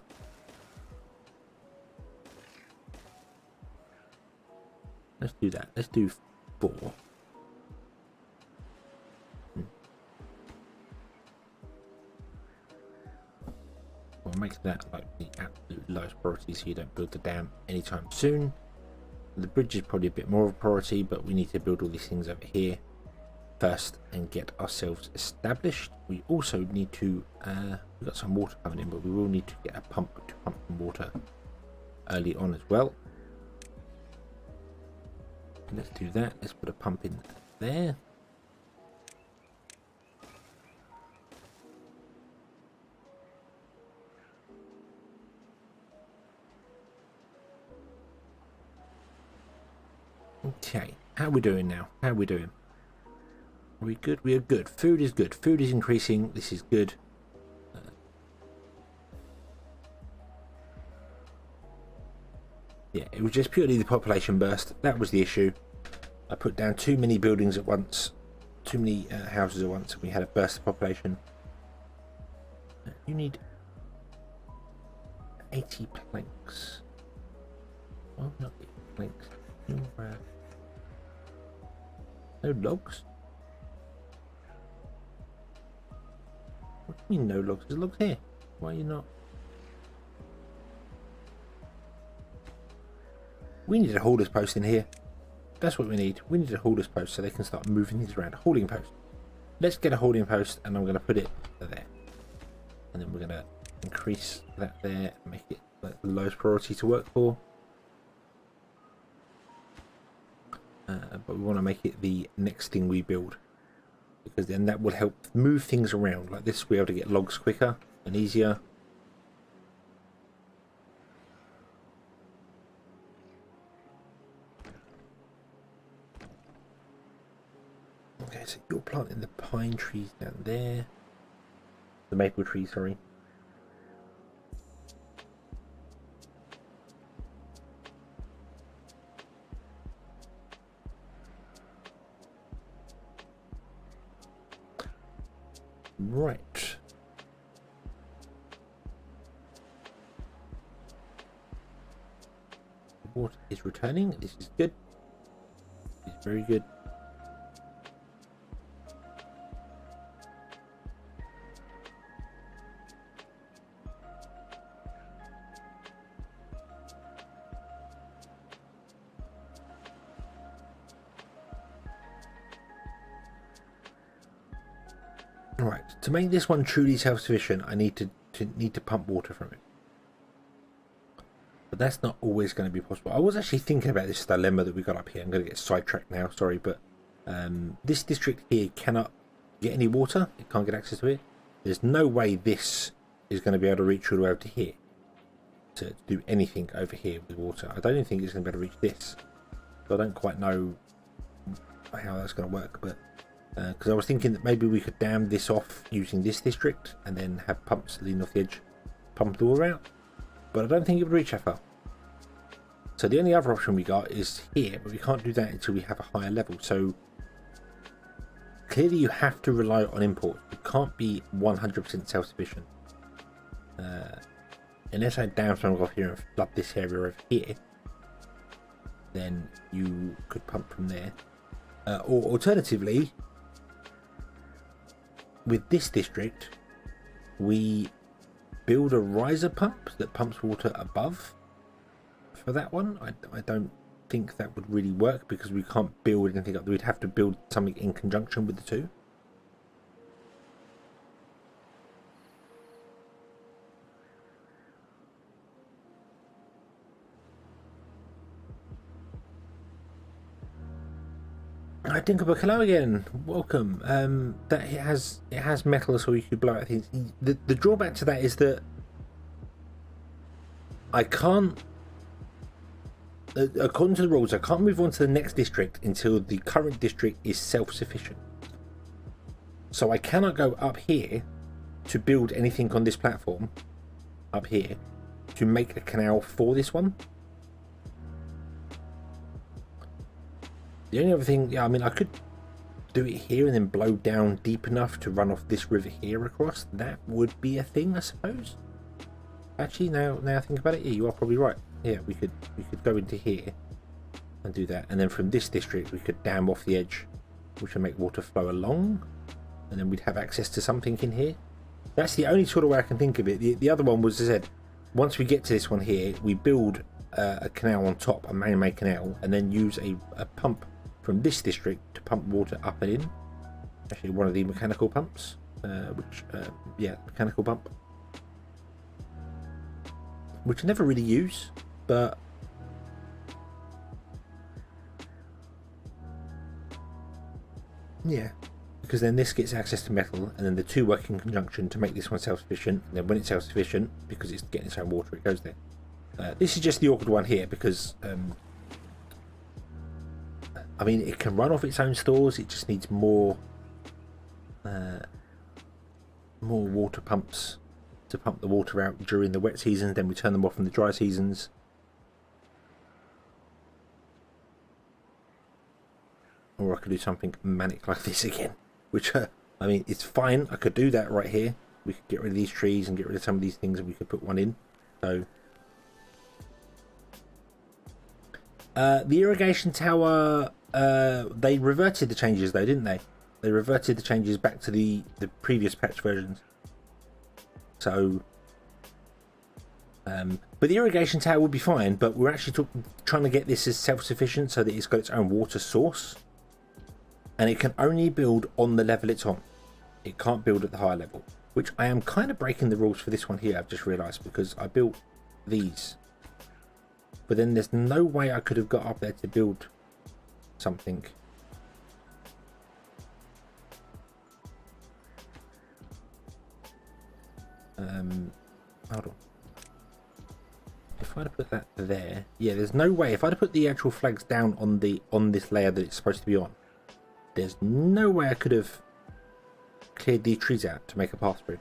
Let's do that. Let's do 4. We'll make that like the absolute lowest priority, so you don't build the dam anytime soon. The bridge is probably a bit more of a priority, but we need to build all these things over here first and get ourselves established. We also need to we've got some water coming in, but we will need to get a pump to pump some water early on as well. Let's do that. Let's put a pump in there. Okay, how are we doing now? How are we doing? Are we good? We are good. Food is good. Food is increasing. This is good. Yeah, it was just purely the population burst. That was the issue. I put down too many buildings at once, too many houses at once, and we had a burst of population. You need 80 planks. Well, not 80 planks. No logs? What do you mean no logs? There's logs here. Why are you not? We need a hauler's post in here. That's what we need. We need a hauler's post so they can start moving these around. Hauling post. Let's get a hauling post and I'm going to put it there. And then we're going to increase that there and make it like the lowest priority to work for. But we want to make it the next thing we build, because then that will help move things around. Like this, we're able to get logs quicker and easier. Okay, so you're planting the pine trees down there. The maple trees, sorry. Right. The water is returning. This is good. It's very good. Right, to make this one truly self-sufficient, I need to pump water from it. But that's not always going to be possible. I was actually thinking about this dilemma that we got up here. I'm going to get sidetracked now, sorry, but this district here cannot get any water. It can't get access to it. There's no way this is going to be able to reach all the way over to here to do anything over here with water. I don't even think it's going to be able to reach this. So I don't quite know how that's going to work, but because I was thinking that maybe we could dam this off using this district and then have pumps leaning off the edge, pump the water out, but I don't think it would reach that far. So the only other option we got is here, but we can't do that until we have a higher level. So clearly you have to rely on imports. You can't be 100% self-sufficient. Unless I dam something off here and flood this area over here, then you could pump from there. Or alternatively, with this district, we build a riser pump that pumps water above for that one. I don't think that would really work because we can't build anything up. We'd have to build something in conjunction with the two. I think about hello again, welcome. That it has metal, so you could blow out things. The drawback to that is that I can't, according to the rules, I can't move on to the next district until the current district is self-sufficient. So I cannot go up here to build anything on this platform up here to make a canal for this one. The only other thing, yeah, I mean, I could do it here and then blow down deep enough to run off this river here across. That would be a thing, I suppose. Actually, now I think about it, yeah, you are probably right. Yeah, we could go into here and do that, and then from this district we could dam off the edge, which would make water flow along, and then we'd have access to something in here. That's the only sort of way I can think of it. The other one was, as I said, once we get to this one here, we build a canal on top, a man-made canal, and then use a pump from this district to pump water up and in. Actually, one of the mechanical pumps, mechanical pump, which I never really use, but yeah, because then this gets access to metal, and then the two work in conjunction to make this one self-sufficient. And then when it's self-sufficient, because it's getting its own water, it goes there. This is just the awkward one here because I mean, it can run off its own stores. It just needs more water pumps to pump the water out during the wet seasons. Then we turn them off in the dry seasons. Or I could do something manic like this again, which I mean, it's fine. I could do that right here. We could get rid of these trees and get rid of some of these things, and we could put one in. So The irrigation tower, they reverted the changes though, didn't they? They reverted the changes back to the previous patch versions. So, but the irrigation tower would be fine, but we're actually trying to get this as self-sufficient so that it's got its own water source. And it can only build on the level it's on. It can't build at the higher level, which I am kind of breaking the rules for this one here, I've just realised, because I built these. But then there's no way I could have got up there to build something. Hold on. If I'd put that there, yeah, there's no way. If I'd put the actual flags down on this layer that it's supposed to be on, there's no way I could have cleared these trees out to make a path through.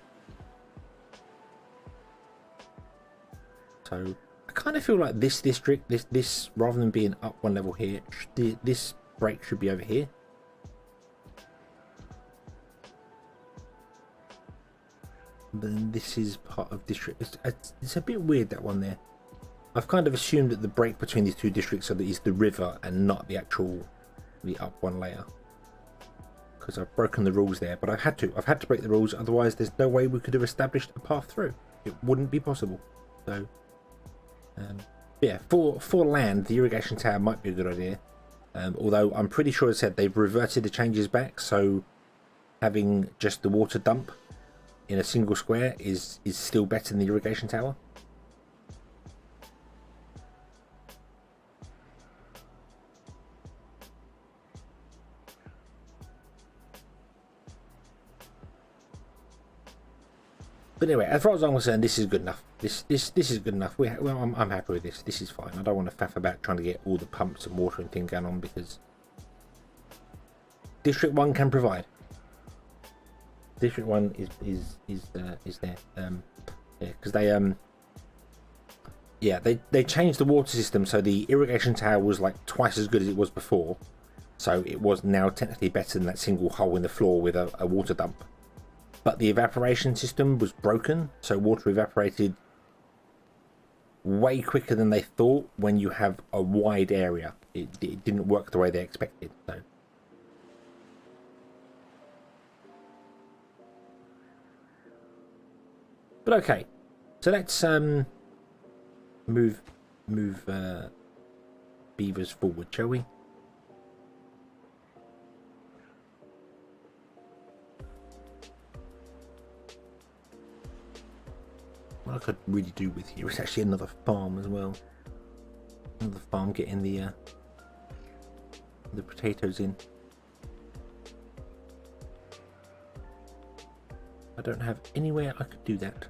So I kind of feel like this district, this rather than being up one level here, this break should be over here. But then this is part of district. It's a bit weird, that one there. I've kind of assumed that the break between these two districts is the river and not the up one layer. Because I've broken the rules there, but I've had to break the rules, otherwise there's no way we could have established a path through. It wouldn't be possible. So yeah, for land, the irrigation tower might be a good idea. Although I'm pretty sure I said they've reverted the changes back, so having just the water dump in a single square is still better than the irrigation tower. But anyway, as far as I'm concerned, this is good enough. This is good enough. I'm happy with this. This is fine. I don't want to faff about trying to get all the pumps and water and things going on, because District 1 can provide. District 1 is there. Yeah, because they changed the water system, so the irrigation tower was like twice as good as it was before. So it was now technically better than that single hole in the floor with a water dump. But the evaporation system was broken, so water evaporated way quicker than they thought when you have a wide area. It didn't work the way they expected. So. But okay, so let's move beavers forward, shall we? What I could really do with here is actually another farm as well. Another farm getting the potatoes in. I don't have anywhere I could do that.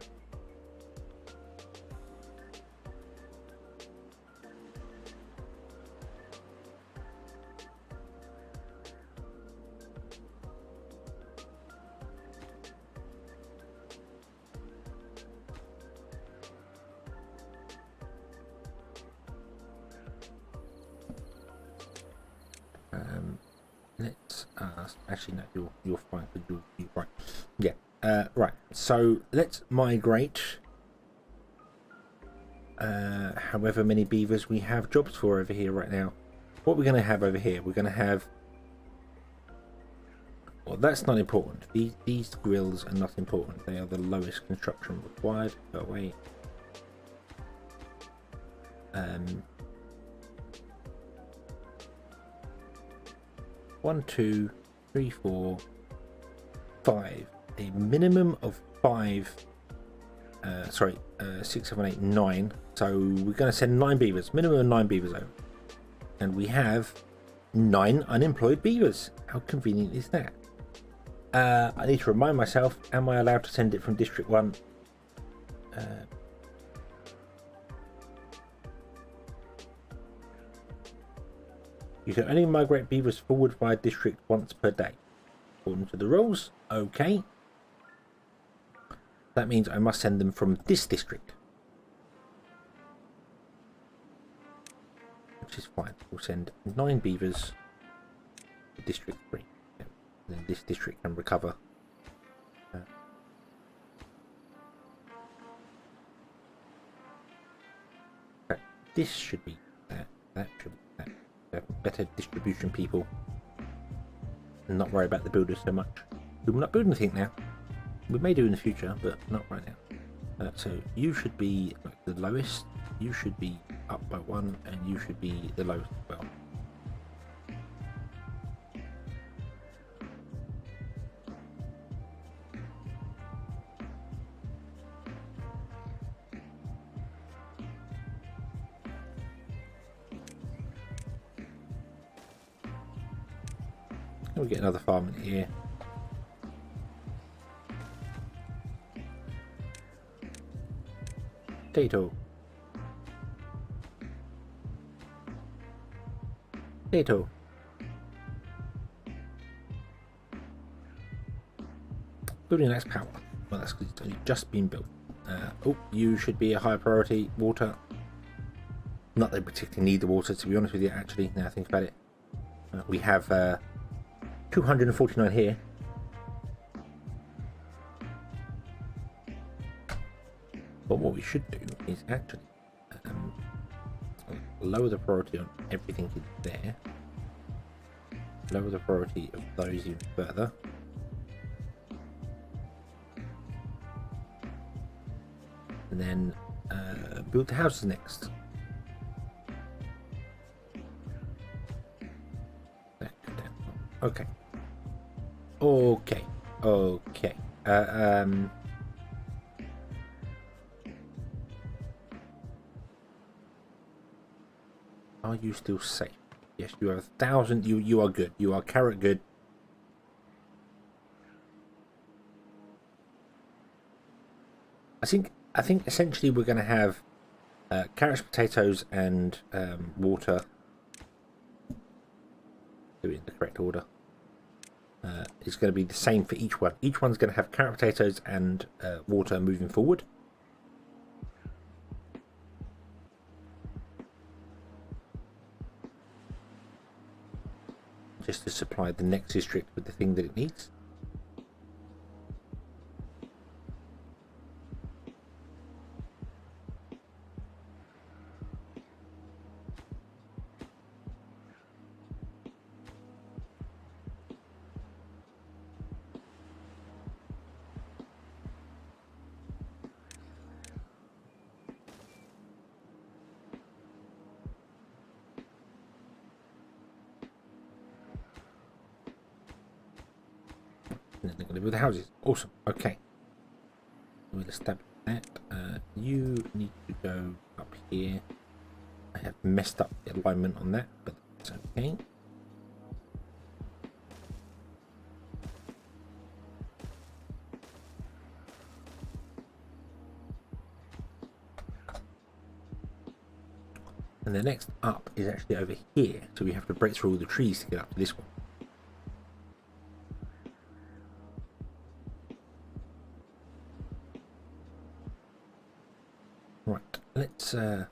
Let's actually no, you're fine. You're right. Yeah. Right. So let's migrate. However many beavers we have jobs for over here right now. What we're going to have over here, we're going to have. Well, that's not important. These grills are not important. They are the lowest construction required. Go away. 1, 2, 3, 4, 5. A minimum of 5. 6, 7, 8, 9. So we're going to send 9 beavers. Minimum of 9 beavers over. And we have 9 unemployed beavers. How convenient is that? I need to remind myself, am I allowed to send it from District 1? You can only migrate beavers forward via district once per day. According to the rules, okay. That means I must send them from this district. Which is fine. We'll send 9 beavers to District 3. Yeah. And then this district can recover. Okay. This should be that. That should be better distribution people and not worry about the builders so much. We will not build anything now. We may do in the future, but not right now. So you should be like the lowest, you should be up by 1, and you should be the lowest as well. We'll get another farm in here. Potato. Potato. Building next power. Well, that's because it's only just been built. Oh, you should be a higher priority. Water. Not that we particularly need the water, to be honest with you, actually, now I think about it. We have 249 here. But what we should do is actually lower the priority on everything in there. Lower the priority of those even further. And then build the houses next. Okay. Okay. Okay. Are you still safe? Yes, you are 1,000. You are good. You are carrot good. I think essentially we're going to have carrots, potatoes, and water. Do it in the correct order. It's going to be the same for each one. Each one's going to have carrot, potatoes, and water moving forward. Just to supply the next district with the thing that it needs. And then they're going to build the houses. Awesome. Okay. We'll establish that. You need to go up here. I have messed up the alignment on that, but that's okay. And the next up is actually over here, so we have to break through all the trees to get up to this one. Right, let's oh,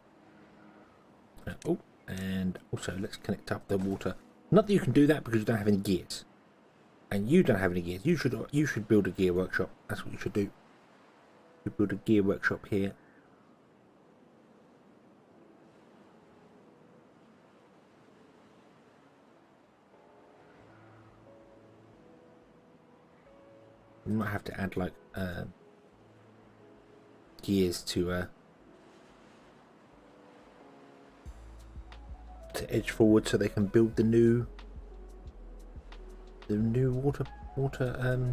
and also let's connect up the water. Not that you can do that because you don't have any gears, and you don't have any gears. You should build a gear workshop. That's what you should do. You build a gear workshop here. You might have to add like gears to edge forward so they can build the new water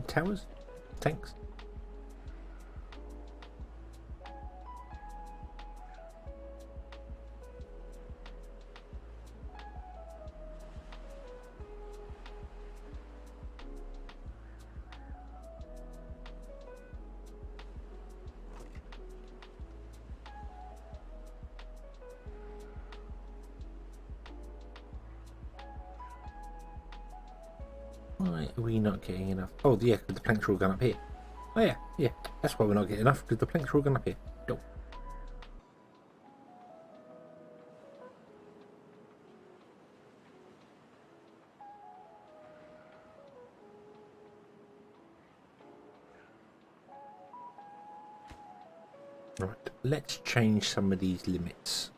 towers, tanks. Why are we not getting enough? Oh, yeah, because the planks are all gone up here. Oh, yeah, yeah. That's why we're not getting enough, because the planks are all gone up here. Dope. Right, let's change some of these limits.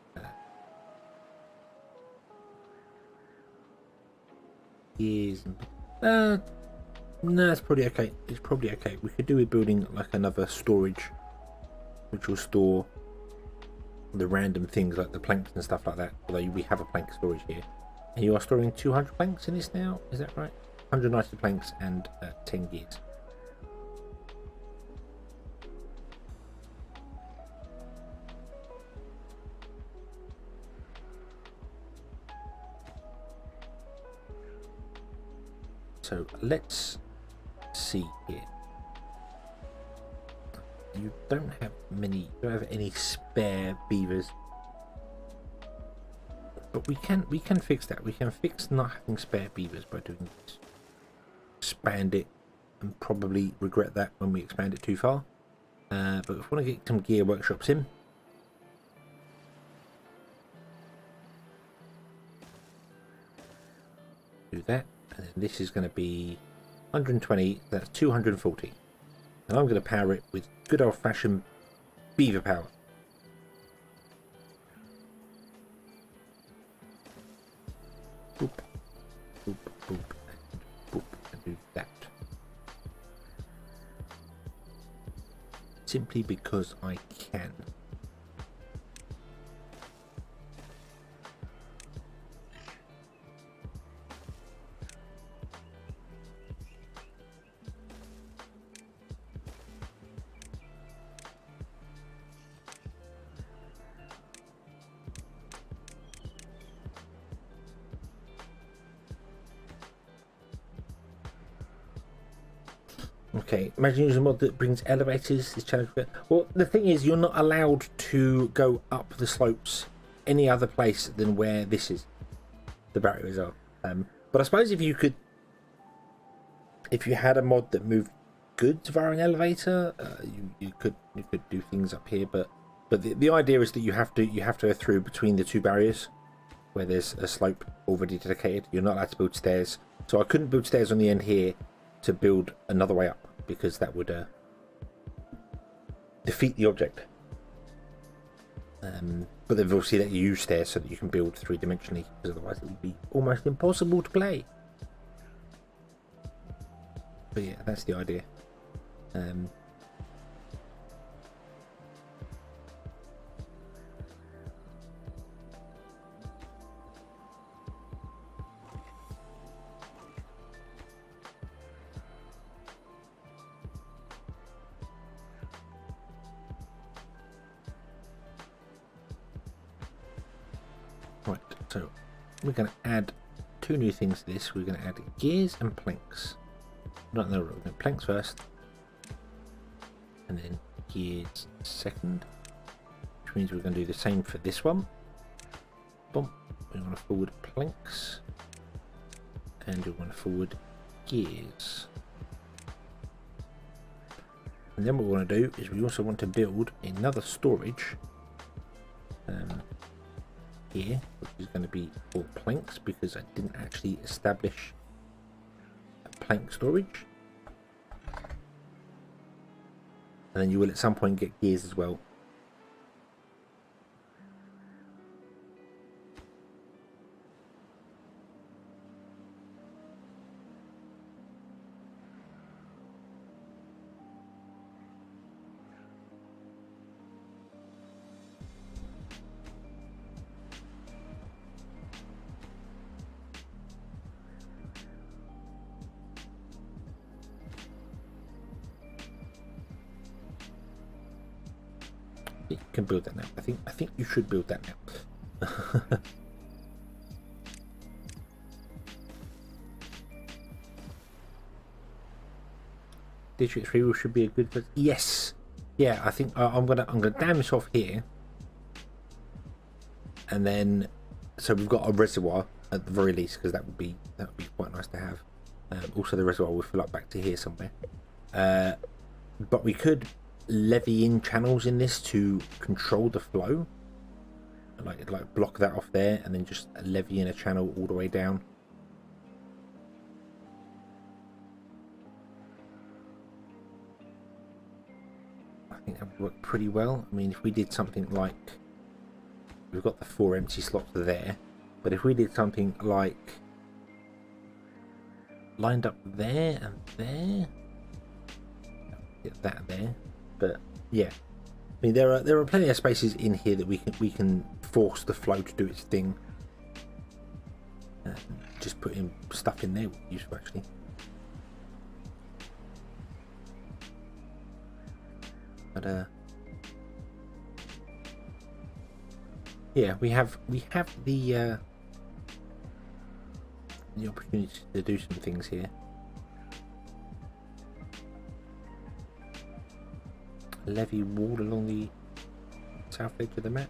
gears. And, no, it's probably okay. It's probably okay. We could do with building like another storage, which will store the random things like the planks and stuff like that. Although we have a plank storage here, and you are storing 200 planks in this now. Is that right? 190 planks and 10 gears. So let's see here. You don't have many. You don't have any spare beavers, but we can fix that. We can fix not having spare beavers by doing this. Expand it, and probably regret that when we expand it too far. But if we want to get some gear workshops in, do that. And then this is going to be 120, that's 240. And I'm going to power it with good old-fashioned beaver power. Boop, boop, boop, and boop, and do that. Simply because I can. Okay, imagine using a mod that brings elevators. This challenge. Well, the thing is, you're not allowed to go up the slopes any other place than where this is. The barriers are. But I suppose if you had a mod that moved goods via an elevator, you could do things up here. But the idea is that you have to go through between the two barriers where there's a slope already dedicated. You're not allowed to build stairs. So I couldn't build stairs on the end here to build another way up, because that would defeat the object. But they've obviously let you use stairs so that you can build three-dimensionally, because otherwise it would be almost impossible to play. But yeah, that's the idea. Right, so we're going to add two new things to this. We're going to add gears and planks. Not no, we're going to planks first, and then gears second, which means we're going to do the same for this one. Boom. We're going to forward planks, and we're going to forward gears. And then what we want to do is we also want to build another storage here, which is going to be for planks, because I didn't actually establish a plank storage. And then you will at some point get gears as well. You can build that now. I think you should build that now. District 3 should be a good place. Yes. Yeah, I think I'm gonna dam this off here. And then so we've got a reservoir at the very least, because that would be quite nice to have. Also the reservoir will fill up back to here somewhere. But we could levy in channels in this to control the flow, like block that off there, and then just levy in a channel all the way down. I think that would work pretty well. I mean, if we did something like, we've got the 4 empty slots there, but if we did something like lined up there and there. Get that there, but yeah, I mean there are plenty of spaces in here that we can force the flow to do its thing. Just putting stuff in there would be useful actually. But yeah, we have the opportunity to do some things here. Levee wall along the south edge of the map.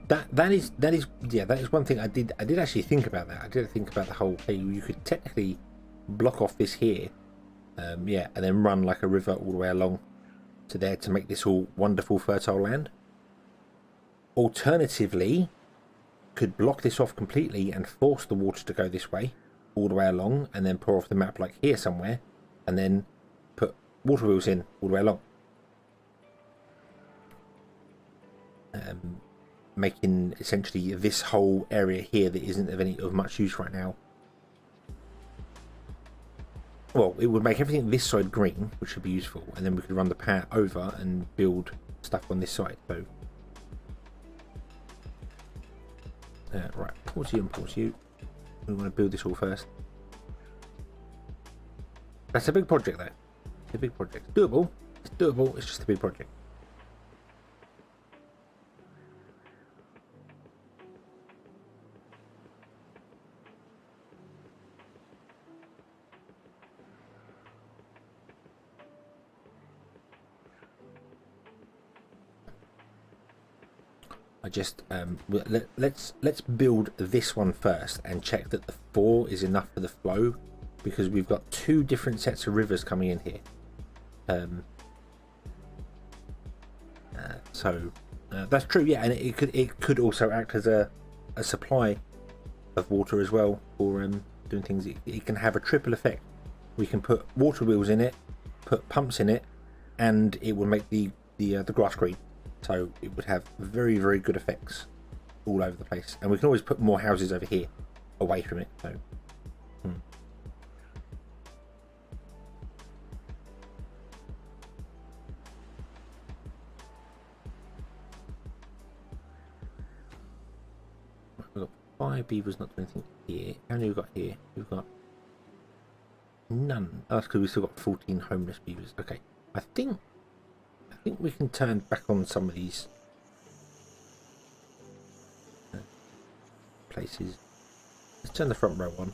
That is one thing I did actually think about that. I did think about the whole, hey, you could technically block off this here, yeah, and then run like a river all the way along to there to make this all wonderful fertile land. Alternatively, could block this off completely and force the water to go this way all the way along, and then pour off the map like here somewhere, and then put water wheels in all the way along, making essentially this whole area here that isn't of much use right now. Well, it would make everything this side green, which would be useful, and then we could run the power over and build stuff on this side. So right, pause you and pause you. We want to build this all first. That's a big project though. It's a big project. It's doable. It's doable. It's just a big project. I just let's build this one first and check that the 4 is enough for the flow, because we've got 2 different sets of rivers coming in here. So that's true, yeah, and it could also act as a supply of water as well for doing things. It can have a triple effect. We can put water wheels in it, put pumps in it, and it will make the grass green. So it would have very, very good effects all over the place. And we can always put more houses over here away from it. So we've got 5 beavers not doing anything here. How many have we got here? We've got none. Oh, that's because we've still got 14 homeless beavers. Okay, I think we can turn back on some of these places. Let's turn the front row on.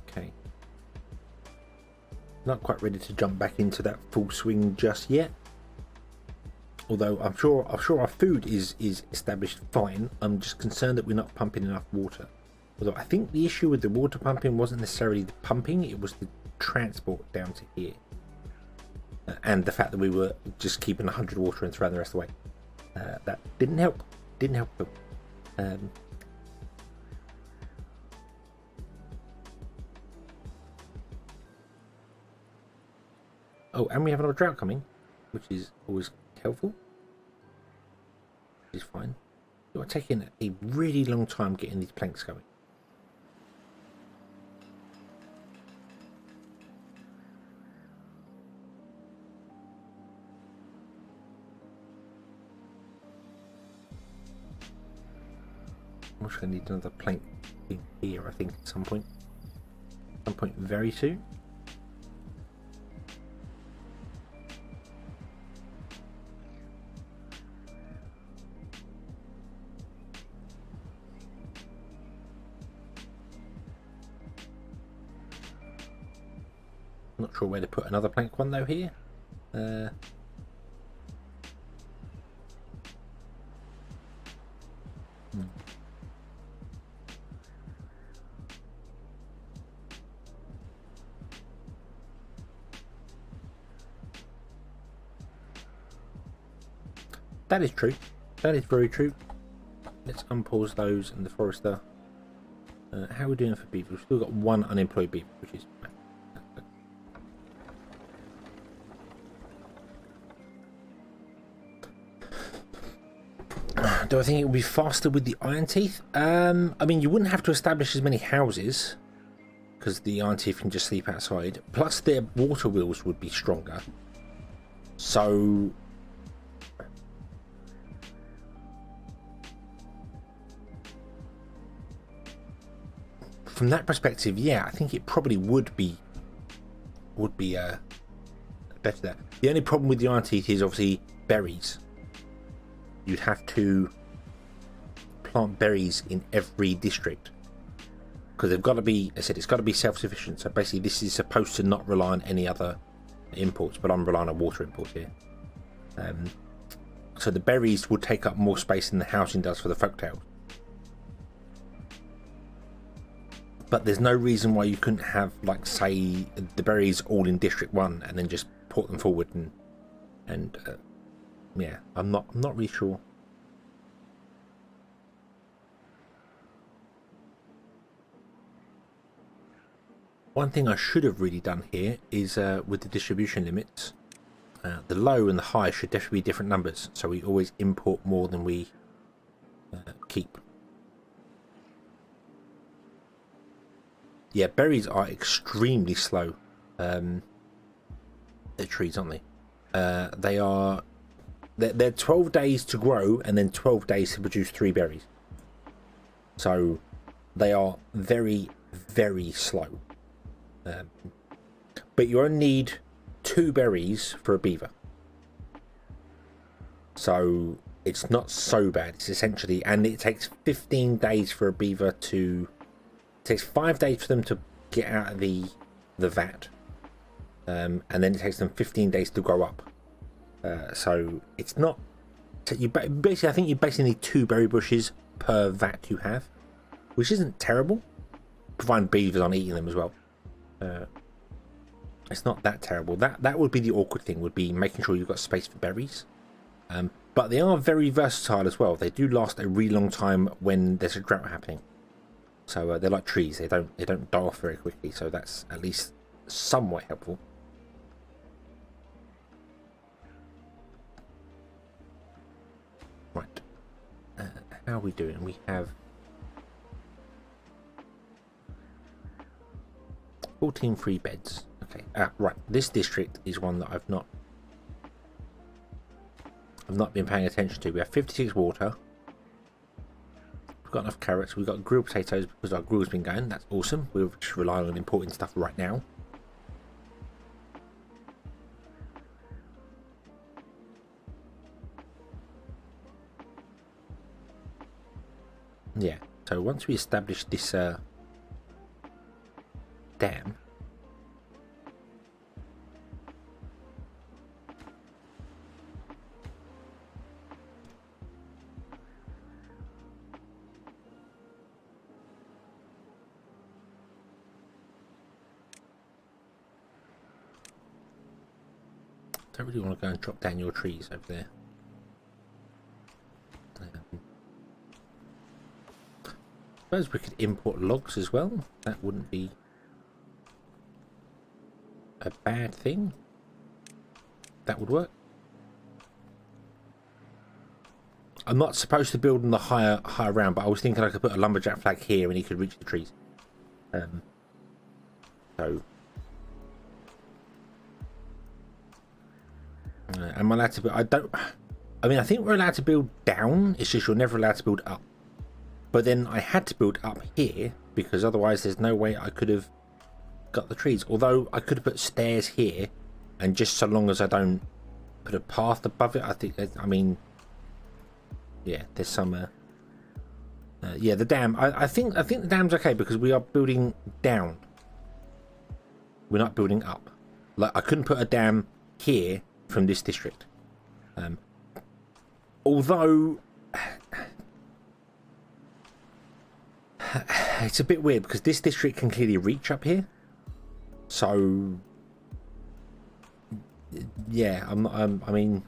Okay. Not quite ready to jump back into that full swing just yet. Although I'm sure our food is established fine. I'm just concerned that we're not pumping enough water. Although I think the issue with the water pumping wasn't necessarily the pumping, it was the transport down to here. And the fact that we were just keeping 100 water and throwing the rest away. That didn't help. Didn't help at all. Oh, and we have another drought coming, which is always helpful. Which is fine. You're taking a really long time getting these planks going. I'm just going to need another plank in here, I think, at some point. Some point very soon. Not sure where to put another plank one though here. That is true. That is very true. Let's unpause those and the forester. How are we doing for beavers? We've still got 1 unemployed beaver, which is okay. Do I think it would be faster with the iron teeth? I mean, you wouldn't have to establish as many houses because the iron teeth can just sleep outside. Plus, their water wheels would be stronger. So, from that perspective, yeah, I think it probably would be better there. The only problem with the iron teeth is obviously berries. You'd have to plant berries in every district because they've got to be, I said, it's got to be self-sufficient. So basically this is supposed to not rely on any other imports, but I'm relying on water imports here. So the berries would take up more space than the housing does for the folktales. But there's no reason why you couldn't have, like, say, the berries all in District 1 and then just port them forward and yeah, I'm not really sure. One thing I should have really done here is with the distribution limits, the low and the high should definitely be different numbers, so we always import more than we keep. Yeah, berries are extremely slow. They're trees, aren't they? They're 12 days to grow and then 12 days to produce 3 berries. So they are very, very slow. But you only need 2 berries for a beaver. So it's not so bad. It's essentially, and it takes 15 days for a beaver to, it takes 5 days for them to get out of the vat. And then it takes them 15 days to grow up. So it's not, so you basically, I think you basically need 2 berry bushes per vat you have, which isn't terrible, providing beavers aren't eating them as well. It's not that terrible. That would be the awkward thing, would be making sure you've got space for berries. But they are very versatile as well. They do last a really long time when there's a drought happening. So they're like trees. They don't die off very quickly. So that's at least somewhat helpful. Right. How are we doing? We have 14 free beds. Okay. Right. This district is one that I've not been paying attention to. We have 56 water. We've got enough carrots. We've got grilled potatoes because our grill's been going. That's awesome. We're just relying on importing stuff right now. Yeah. So once we establish this dam, don't really want to go and chop down your trees over there. I suppose we could import logs as well. That wouldn't be a bad thing. That would work. I'm not supposed to build on the higher round, but I was thinking I could put a lumberjack flag here and he could reach the trees. So am I allowed to build? I mean, I think we're allowed to build down. It's just you're never allowed to build up. But then I had to build up here because otherwise there's no way I could have got the trees. Although I could have put stairs here, and just so long as I don't put a path above it, I think. I mean, yeah, there's some. Yeah, the dam. I think the dam's okay because we are building down. We're not building up. Like I couldn't put a dam here from this district. Although it's a bit weird because this district can clearly reach up here. So yeah, I mean,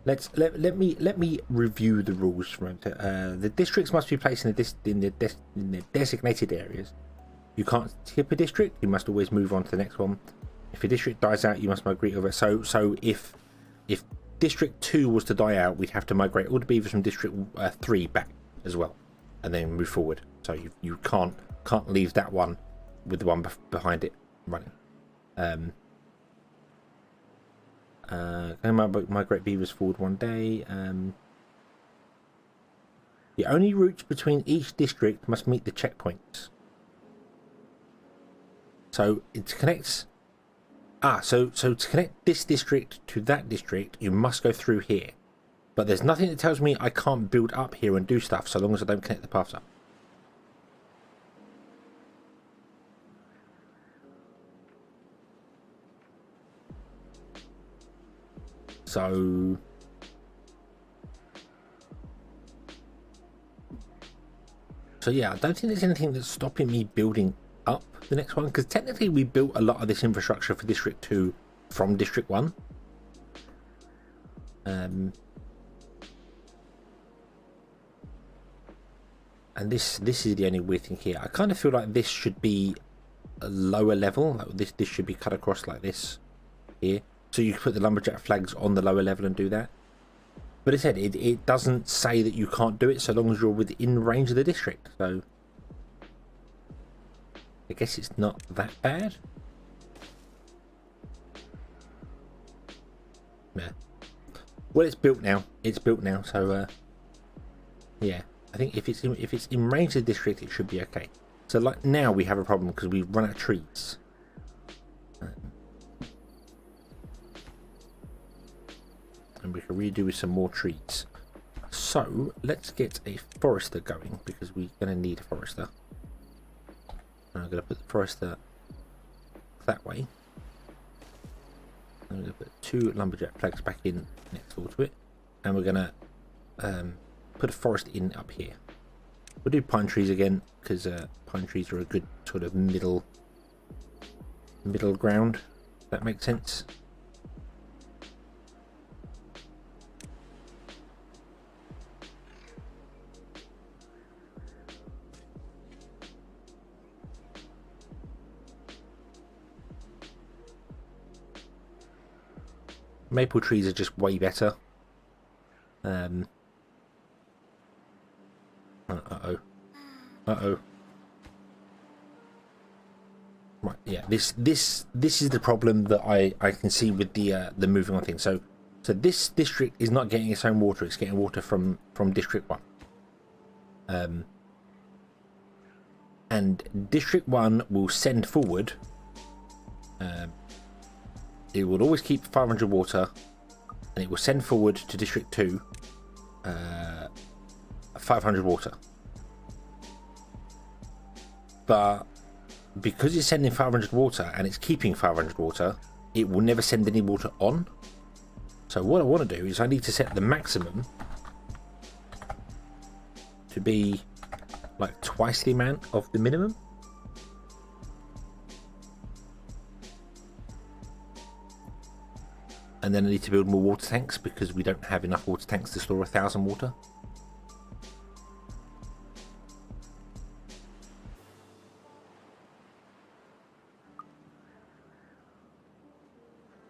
let me review the rules from the districts must be placed in the designated areas. You can't skip a district. You must always move on to the next one. If a district dies out, you must migrate over. So if District 2 was to die out, we'd have to migrate all the beavers from District 3 back as well, and then move forward. So you can't leave that one with the one behind it running. Can I migrate beavers forward one day? The only routes between each district must meet the checkpoints. So it connects. So to connect this district to that district, you must go through here. But there's nothing that tells me I can't build up here and do stuff so long as I don't connect the paths up. So yeah, I don't think there's anything that's stopping me building up the next one, because technically we built a lot of this infrastructure for District 2 from District 1. And this is the only weird thing here. I kind of feel like this should be a lower level. Like this should be cut across like this here. So you can put the lumberjack flags on the lower level and do that. But as I said, it doesn't say that you can't do it so long as you're within range of the district. So I guess it's not that bad. Yeah. Well, it's built now. It's built now. So yeah, I think if it's in range of the district, it should be okay. So like now we have a problem because we've run out of trees. And we can redo with some more trees. So let's get a forester going, because we're going to need a forester. And I'm going to put the forester that way. I'm going to put 2 lumberjack flags back in next door to it, and we're going to put a forest in up here. We'll do pine trees again, because pine trees are a good sort of middle ground. If that makes sense. Maple trees are just way better. Uh-oh. Right, yeah. This is the problem that I can see with the moving on thing. So this district is not getting its own water. It's getting water from District 1. And District 1 will send forward. It will always keep 500 water, and it will send forward to District 2 500 water. But because it's sending 500 water and it's keeping 500 water, it will never send any water on. So what I want to do is I need to set the maximum to be like twice the amount of the minimum. And then I need to build more water tanks, because we don't have enough water tanks to store 1,000 water.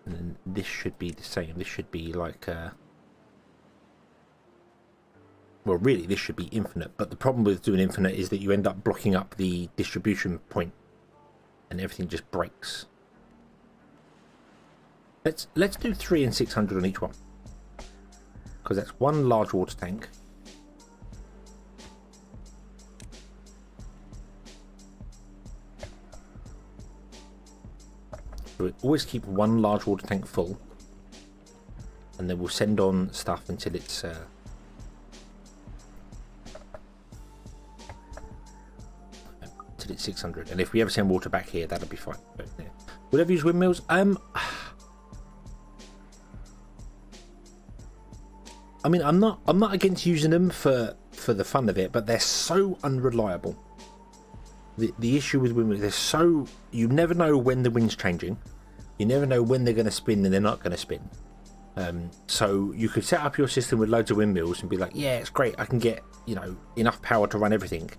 And then this should be the same. This should be like well, really this should be infinite, but the problem with doing infinite is that you end up blocking up the distribution point and everything just breaks. Let's do 3 and 600 on each one, because that's one large water tank. So we always keep one large water tank full, and then we'll send on stuff until it's 600. And if we ever send water back here, that'll be fine. But, yeah. Would I ever use windmills? I mean, I'm not against using them for the fun of it, but they're so unreliable. The issue with windmills, they're so, you never know when the wind's changing. You never know when they're going to spin and they're not going to spin. So you could set up your system with loads of windmills and be like, yeah, it's great, I can get, you know, enough power to run everything.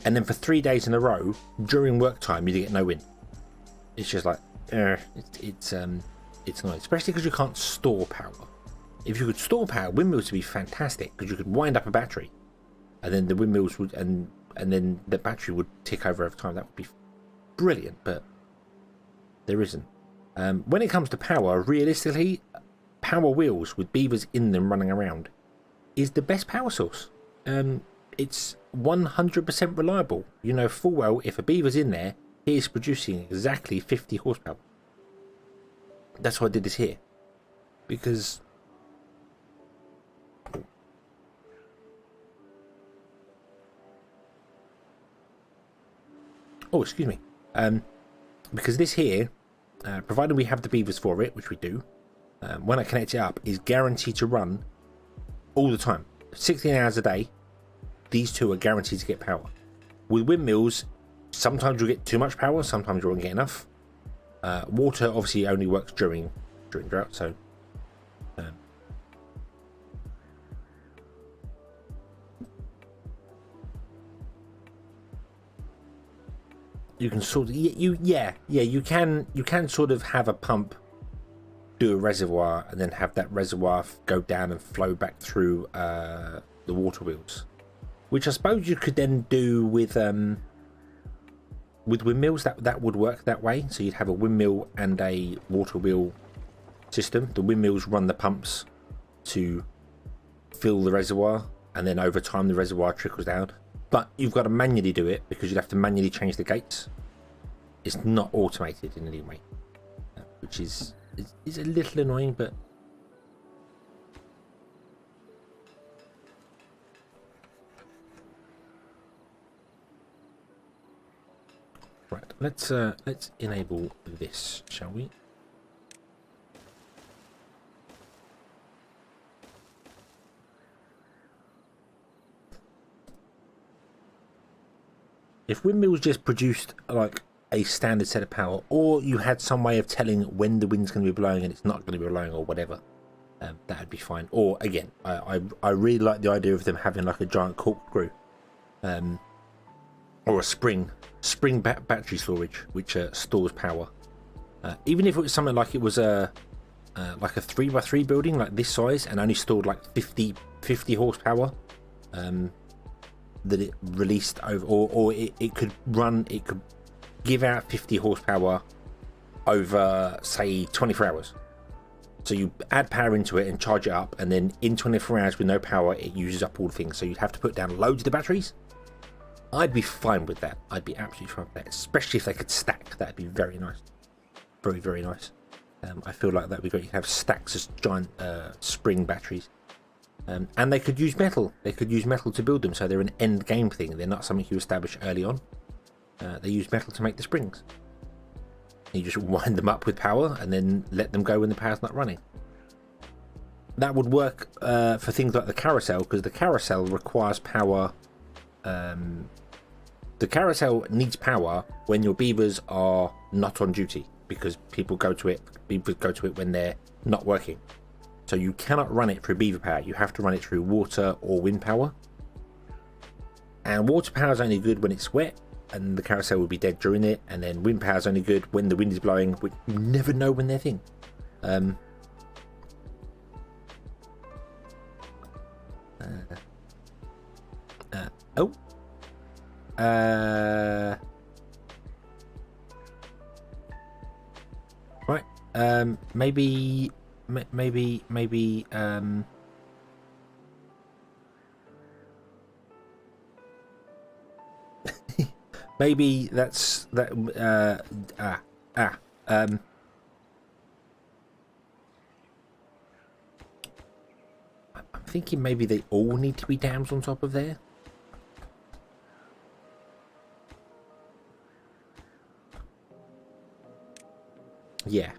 And then for 3 days in a row, during work time, you get no wind. It's just like, it's annoying, especially because you can't store power. If you could store power, windmills would be fantastic because you could wind up a battery, and then the windmills would, and then the battery would tick over time. That would be brilliant, but there isn't. When it comes to power, realistically, power wheels with beavers in them running around is the best power source. It's 100% reliable. You know full well if a beaver's in there, he is producing exactly 50 horsepower. That's why I did this here, because excuse me, because this here, provided we have the beavers for it, which we do, when I connect it up, is guaranteed to run all the time, 16 hours a day. These two are guaranteed to get power. With windmills, sometimes you'll get too much power, sometimes you won't get enough. Water obviously only works during drought, so you can sort of you can sort of have a pump do a reservoir and then have that reservoir go down and flow back through the water wheels, which I suppose you could then do with windmills. That would work that way. So you'd have a windmill and a water wheel system. The windmills run the pumps to fill the reservoir, and then over time the reservoir trickles down. But you've got to manually do it because you'd have to manually change the gates. It's not automated in any way, which is a little annoying, but right. Let's enable this, shall we? If windmills just produced like a standard set of power, or you had some way of telling when the wind's going to be blowing and it's not going to be blowing or whatever, that would be fine. Or again, I really like the idea of them having like a giant corkscrew, or a spring battery storage which stores power. Even if it was something like it was a 3x3 building like this size and only stored like 50 horsepower. That it released over, or it could give out 50 horsepower over, say, 24 hours. So you add power into it and charge it up, and then in 24 hours with no power, it uses up all the things. So you'd have to put down loads of the batteries. I'd be fine with that. I'd be absolutely fine with that, especially if they could stack. That'd be very nice. Very, very nice. I feel like that'd be great. You'd have stacks of giant spring batteries. And they could use metal. They could use metal to build them, so they're an end game thing. They're not something you establish early on. They use metal to make the springs. You just wind them up with power and then let them go when the power's not running. That would work for things like the carousel, because the carousel requires power. The carousel needs power when your beavers are not on duty, because people go to it. Beavers go to it when they're not working. So you cannot run it through beaver power. You have to run it through water or wind power. And water power is only good when it's wet, and the carousel will be dead during it. And then wind power is only good when the wind is blowing, which you never know when they're thing. Right. Maybe maybe that's that. I'm thinking maybe they all need to be dams on top of there. Yeah.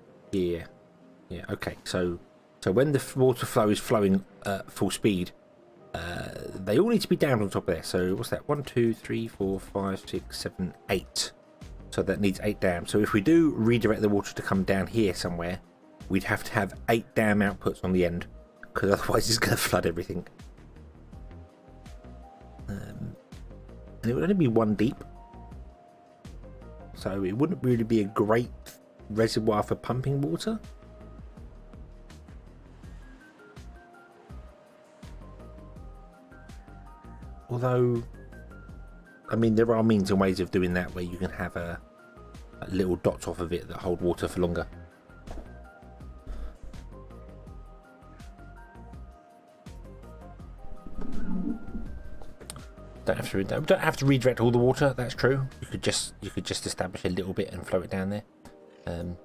Okay, so when the water flow is flowing full speed, they all need to be dammed on top of there. So what's that? 1, 2, 3, 4, 5, 6, 7, 8. So that needs 8 dams. So if we do redirect the water to come down here somewhere, we'd have to have 8 dam outputs on the end, because otherwise it's going to flood everything. And it would only be 1 deep, so it wouldn't really be a great reservoir for pumping water. Although, I mean, there are means and ways of doing that where you can have a little dots off of it that hold water for longer. Don't have to redirect all the water. That's true. You could just establish a little bit and flow it down there, and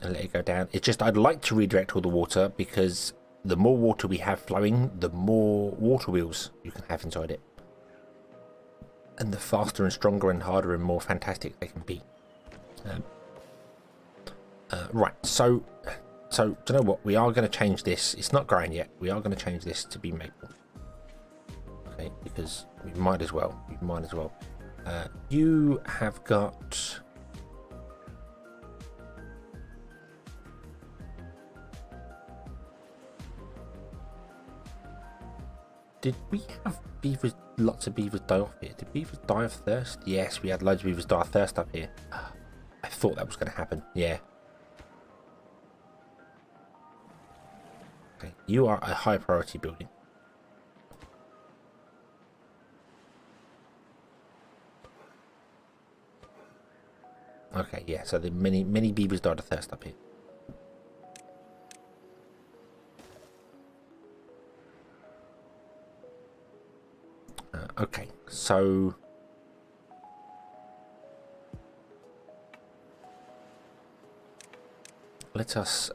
let it go down. It's just I'd like to redirect all the water because the more water we have flowing, the more water wheels you can have inside it, and the faster and stronger and harder and more fantastic they can be. Right. So do you know what? We are going to change this. It's not grown yet. We are going to change this to be maple. Okay, because we might as well. You have got... Did we have beavers, lots of beavers die off here? Did beavers die of thirst? Yes, we had loads of beavers die of thirst up here. I thought that was going to happen, yeah. Okay, you are a high priority building. Okay, yeah, so the many beavers died of thirst up here. Okay, so let us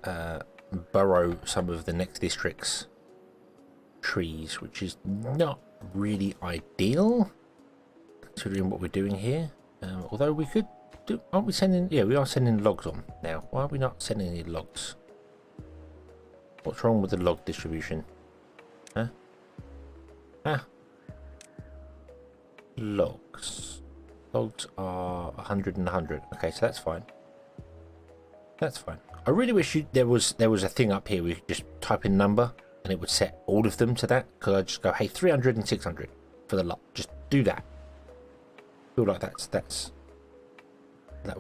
burrow some of the next district's trees, which is not really ideal considering what we're doing here. Although we could do, aren't we sending? Yeah, we are sending logs on now. Why are we not sending any logs? What's wrong with the log distribution? Huh? Ah. Logs are 100 and 100. Okay, so that's fine. That's fine. I really wish there was a thing up here we could just type in number and it would set all of them to that. Because I'd just go, hey, 300 and 600 for the lot. Just do that. I feel like that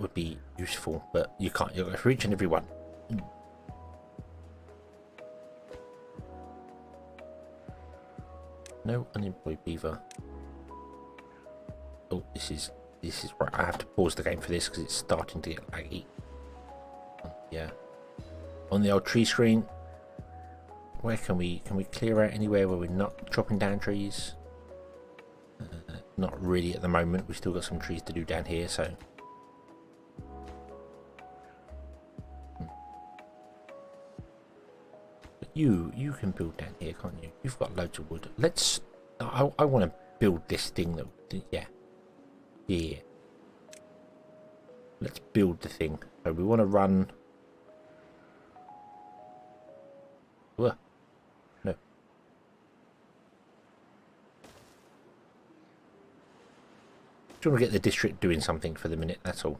would be useful, but you can't. You're for each and every one. No unemployed beaver. Oh, this is right. I have to pause the game for this because it's starting to get laggy. Yeah. On the old tree screen, where can we clear out anywhere where we're not chopping down trees? Not really at the moment. We've still got some trees to do down here, so. But you can build down here, can't you? You've got loads of wood. Let's. I want to build this thing that. Yeah. Yeah. Let's build the thing. So we want to run. Whoa. No. Just want to get the district doing something for the minute, that's all.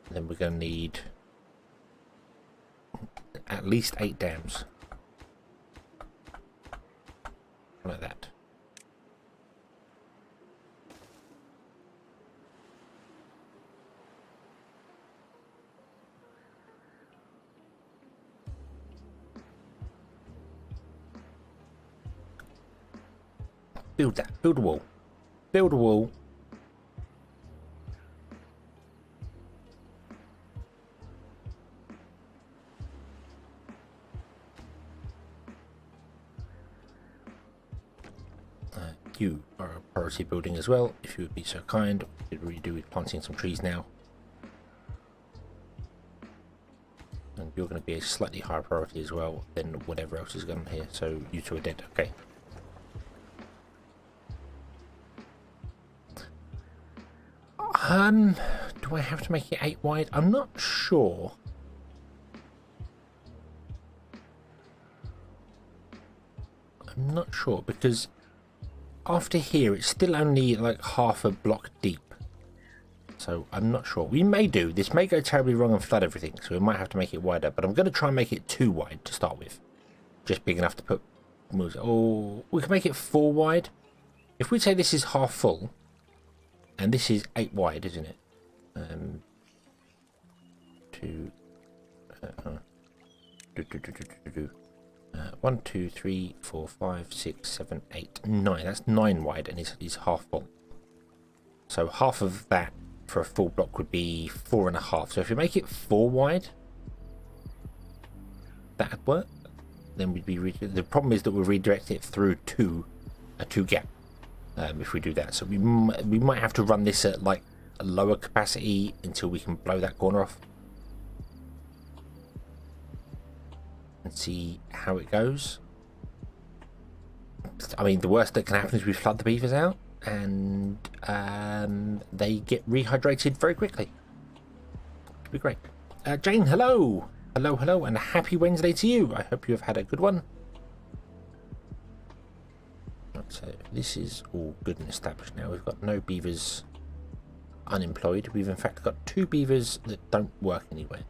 Then we're going to need at least 8 dams. Like that. Build that. Build a wall. Build a wall. You are a priority building as well, if you would be so kind. What we could really do with planting some trees now. And you're going to be a slightly higher priority as well than whatever else is going on here. So you two are dead. Okay. Do I have to make it 8 wide? I'm not sure. I'm not sure because after here it's still only like half a block deep. So I'm not sure. We may do. This may go terribly wrong and flood everything, so we might have to make it wider. But I'm going to try and make it 2 wide to start with. Just big enough to put... Oh, we can make it 4 wide. If we say this is half full, and this is 8 wide, isn't it? 2... 1, 2, 3, 4, 5, 6, 7, 8, 9. That's 9 wide and is half full. So half of that for a full block would be 4.5. So if you make it 4 wide, that'd work. Then we'd be the problem is that we'll redirect it through a 2 gap if we do that. So we might have to run this at like a lower capacity until we can blow that corner off and see how it goes. I mean, the worst that can happen is we flood the beavers out and they get rehydrated very quickly. It'd be great. Jane, hello. Hello, and a happy Wednesday to you. I hope you have had a good one. Right, so this is all good and established now. We've got no beavers unemployed. We've in fact got 2 beavers that don't work anywhere.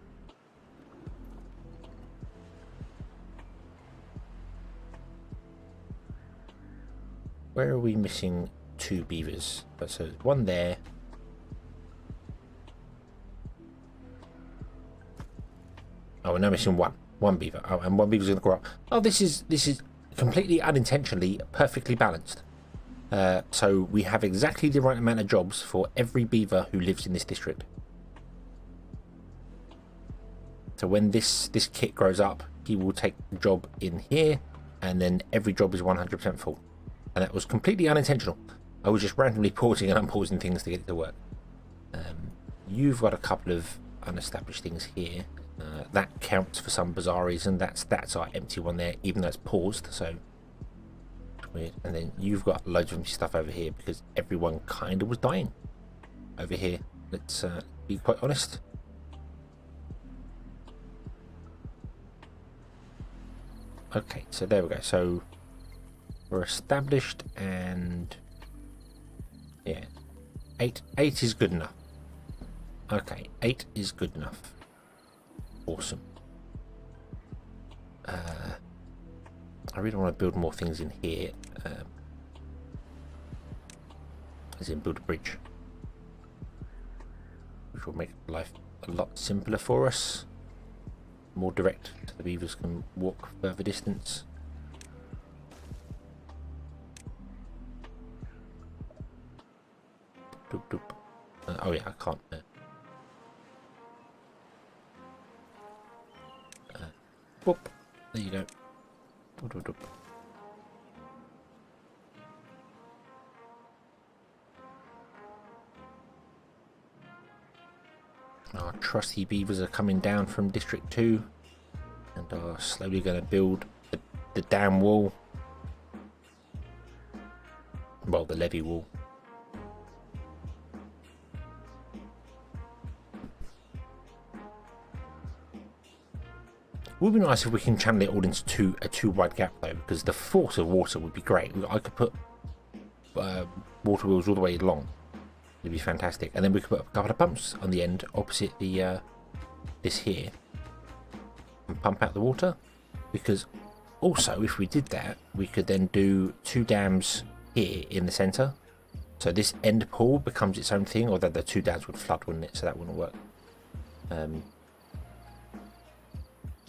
Where are we missing 2 beavers? So there's one there. Oh, we're now missing one beaver. Oh, and one beaver's going to grow up. Oh, this is completely unintentionally perfectly balanced. So we have exactly the right amount of jobs for every beaver who lives in this district. So when this kit grows up, he will take the job in here, and then every job is 100% full. And that was completely unintentional. I was just randomly pausing and unpausing things to get it to work. You've got a couple of unestablished things here. That counts for some bizarre reason. That's our empty one there, even though it's paused. So weird. And then you've got loads of empty stuff over here because everyone kind of was dying over here. Let's be quite honest. Okay, so there we go. So we're established, and yeah, 8 is good enough. Okay, 8 is good enough. Awesome. I really want to build more things in here, as in build a bridge, which will make life a lot simpler for us, more direct, so the beavers can walk further distance. Doop, doop. Oh yeah, I can't. Whoop. There you go. Doop, doop, doop. Our trusty beavers are coming down from District 2 and are slowly going to build the dam wall. Well, the levee wall. It would be nice if we can channel it all into a 2 wide gap though, because the force of water would be great. I could put water wheels all the way along. It'd be fantastic, and then we could put a couple of pumps on the end opposite the this here and pump out the water. Because also, if we did that, we could then do 2 dams here in the centre. So this end pool becomes its own thing, although the 2 dams would flood, wouldn't it? So that wouldn't work.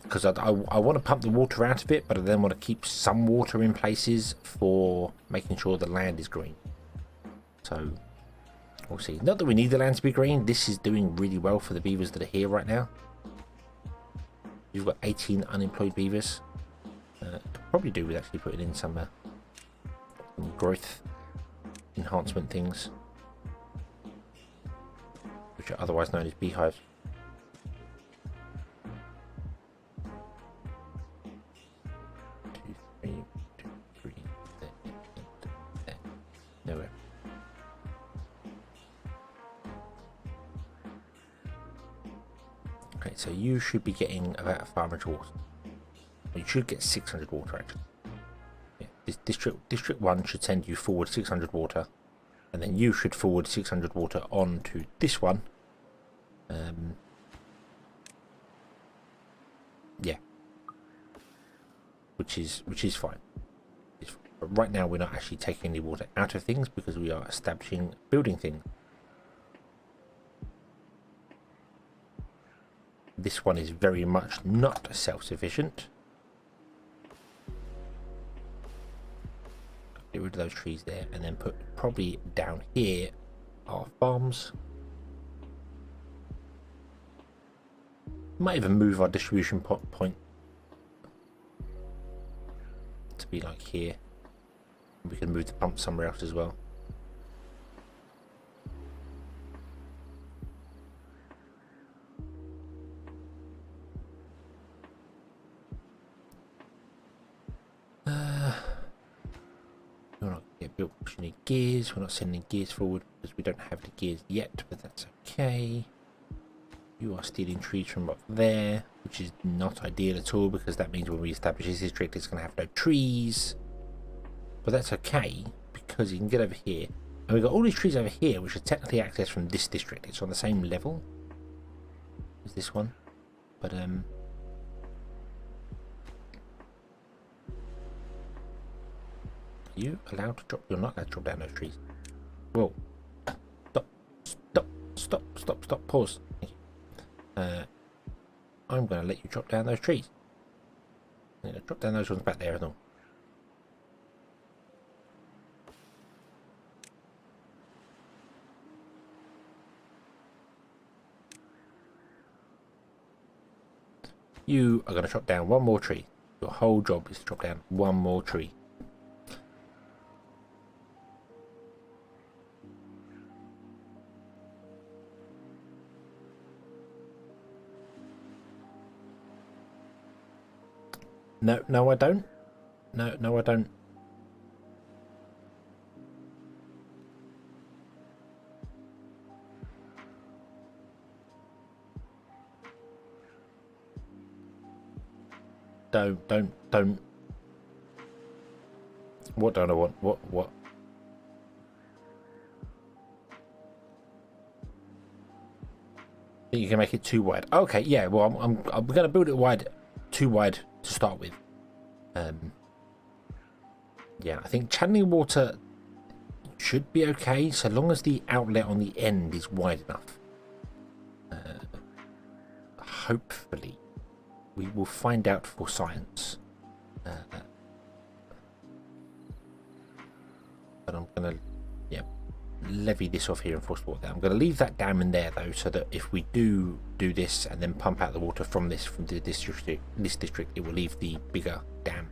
Because I want to pump the water out of it, but I then want to keep some water in places for making sure the land is green. So we'll see. Not that we need the land to be green. This is doing really well for the beavers that are here right now. You've got 18 unemployed beavers. Could probably do with actually putting in some growth enhancement things, which are otherwise known as beehives. So you should be getting about 500 water. You should get 600 water actually. Yeah, this district 1 should send you forward 600 water, and then you should forward 600 water on to this one. Yeah, which is fine. But right now we're not actually taking any water out of things because we are establishing building things. This one is very much not self-sufficient. Get rid of those trees there, and then put probably down here our farms. Might even move our distribution point to be like here. We can move the pump somewhere else as well. We're not get built because we need gears. We're not sending gears forward because we don't have the gears yet, but that's okay. You are stealing trees from up there, which is not ideal at all because that means when we establish this district it's going to have no trees. But that's okay because you can get over here. And we've got all these trees over here which are technically accessed from this district. It's on the same level as this one. But you allowed to drop? You're not allowed to drop down those trees. Whoa. Stop. Pause. I'm going to let you drop down those trees. Drop down those ones back there as well. You are going to chop down one more tree. Your whole job is to chop down one more tree. No, I don't. No, I don't. Don't. What don't I want? What? You can make it too wide. Okay, yeah. Well, I'm going to build it wide, too wide to start with. Yeah, I think channeling water should be okay so long as the outlet on the end is wide enough. Hopefully, we will find out for science. But I'm gonna, levy this off here and force water. I'm gonna leave that dam in there though, so that if we do this and then pump out the water from this district, it will leave the bigger dam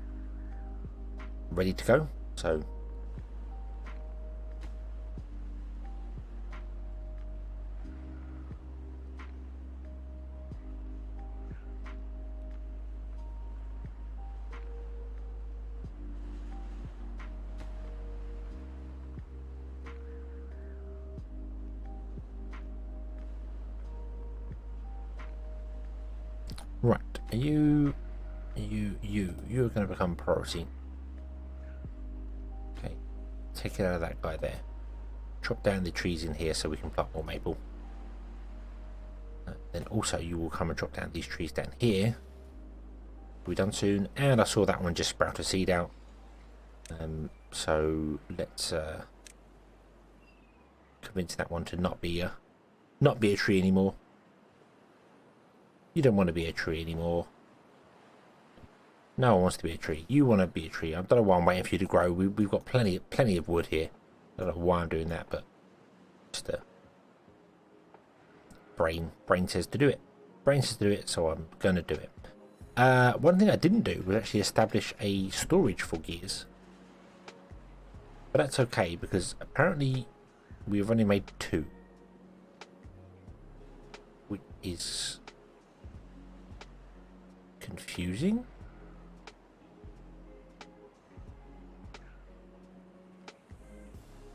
ready to go. So right, you're going to become priority. Okay, take it out of that guy there. Chop down the trees in here so we can plant more maple. Then also you will come and chop down these trees down here. We're done soon. And I saw that one just sprout a seed out. So let's convince that one to not be a tree anymore. You don't want to be a tree anymore. No one wants to be a tree. You want to be a tree. I don't know why I'm waiting for you to grow. We've got plenty of wood here. I don't know why I'm doing that, but just brain says to do it. Brain says to do it, so I'm going to do it. One thing I didn't do was actually establish a storage for gears. But that's okay, because apparently we've only made 2. Which is confusing.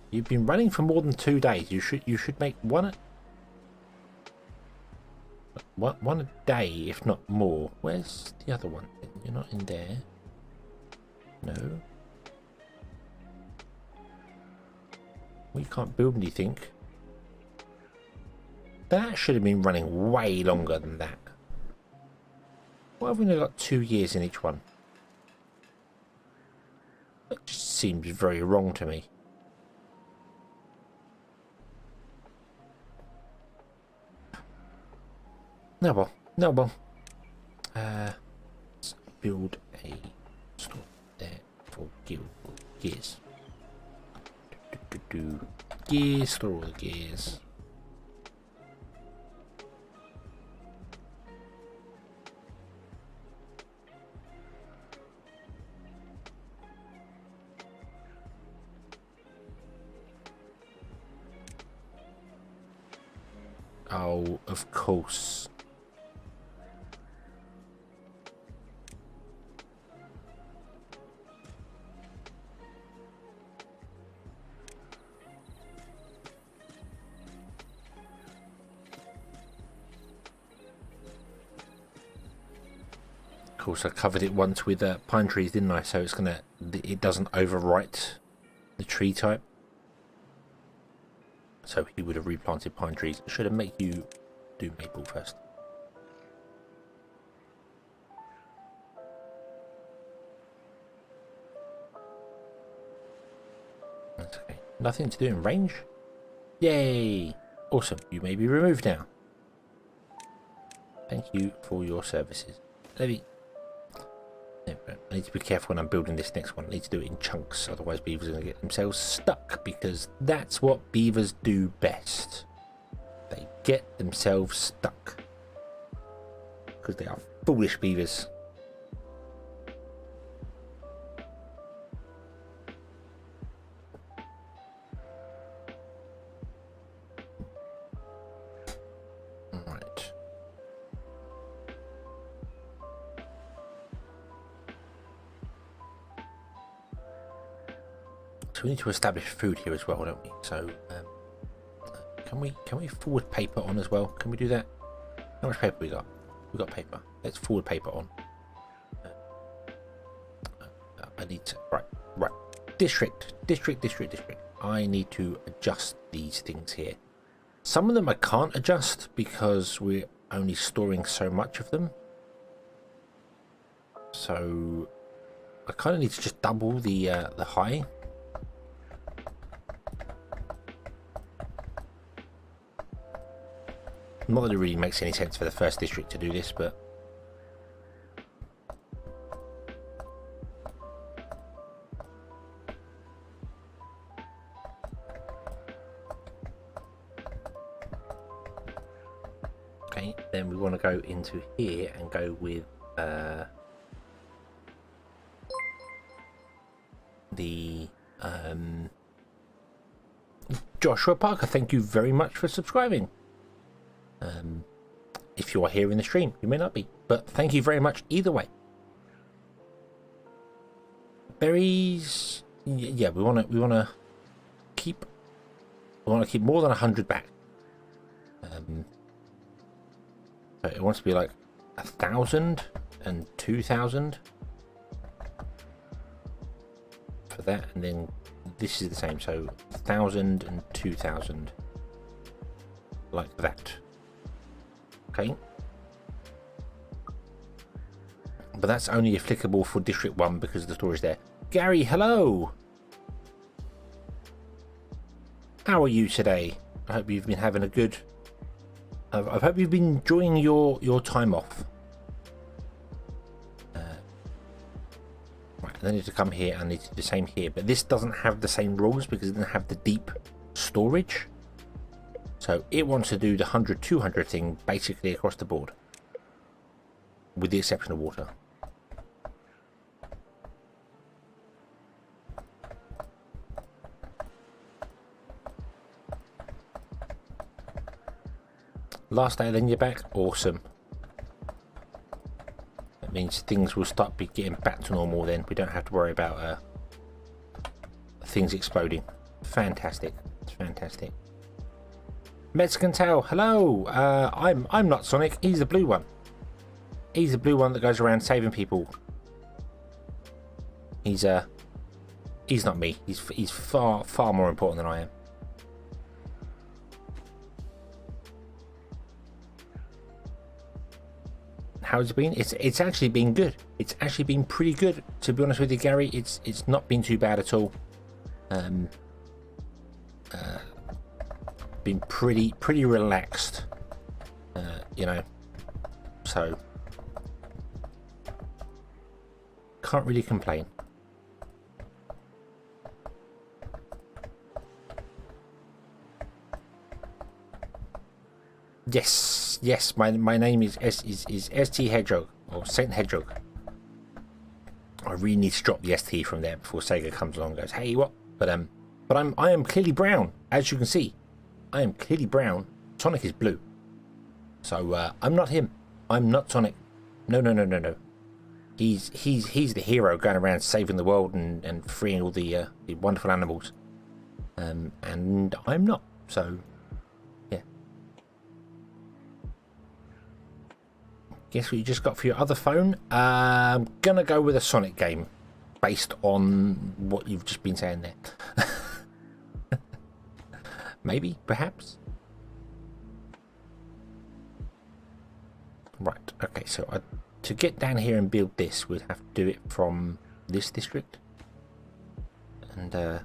You've been running for more than 2 days. You should make one a day, if not more. Where's the other one? You're not in there. No. We can't build anything. That should have been running way longer than that. Why have we only got 2 years in each one? That just seems very wrong to me. No, well. Let's build a store there for gears. Gears, store all the gears. Oh, of course. Of course, I covered it once with pine trees, didn't I? So it doesn't overwrite the tree type. So he would have replanted pine trees. Should have made you do maple first. That's okay. Nothing to do in range. Yay! Awesome. You may be removed now. Thank you for your services. Levy. I need to be careful when I'm building this next one. I need to do it in chunks, otherwise beavers are going to get themselves stuck, because that's what beavers do best. They get themselves stuck. Because they are foolish beavers. Right. So we need to establish food here as well, don't we? So can we forward paper on as well? Can we do that? How much paper we got? We got paper. Let's forward paper on. I need to right. District. I need to adjust these things here. Some of them I can't adjust because we're only storing so much of them. So I kind of need to just double the high. Not that it really makes any sense for the first district to do this, but okay, then we want to go into here and go with the Joshua Parker. Thank you very much for subscribing. If you are here in the stream, you may not be, but thank you very much either way. Berries, yeah, we want to keep more than 100 back. So it wants to be like 1,000 and 2,000 for that, and then this is the same, so 1,000 and 2,000 like that. Okay, but that's only applicable for District 1 because the storage there. Gary, hello! How are you today? I hope you've been having a good... I hope you've been enjoying your time off. Right, I need to come here and I need to do the same here, but this doesn't have the same rules because it doesn't have the deep storage. So it wants to do the 100, 200 thing basically across the board, with the exception of water. Last day then you're back. Awesome. That means things will start getting back to normal then. We don't have to worry about things exploding. Fantastic. It's fantastic. Mexican Tail, hello. I'm not Sonic. He's the blue one. He's the blue one that goes around saving people. He's not me. He's far more important than I am. How's it been? It's actually been good. It's actually been pretty good, to be honest with you, Gary. It's not been too bad at all. Been pretty relaxed, you know, so can't really complain. Yes, yes. My name is ST Hedgehog or Saint Hedgehog. I really need to drop the ST from there before Sega comes along and goes, "Hey, what?" But I am clearly brown, as you can see. I am clearly brown. Sonic is blue. So I'm not him. I'm not Sonic. No, no, no, no, no. He's the hero going around saving the world and freeing all the wonderful animals. And I'm not. So yeah. Guess what you just got for your other phone? I'm gonna go with a Sonic game, based on what you've just been saying there. Maybe, perhaps. Right. Okay. So to get down here and build this, we'd have to do it from this district. And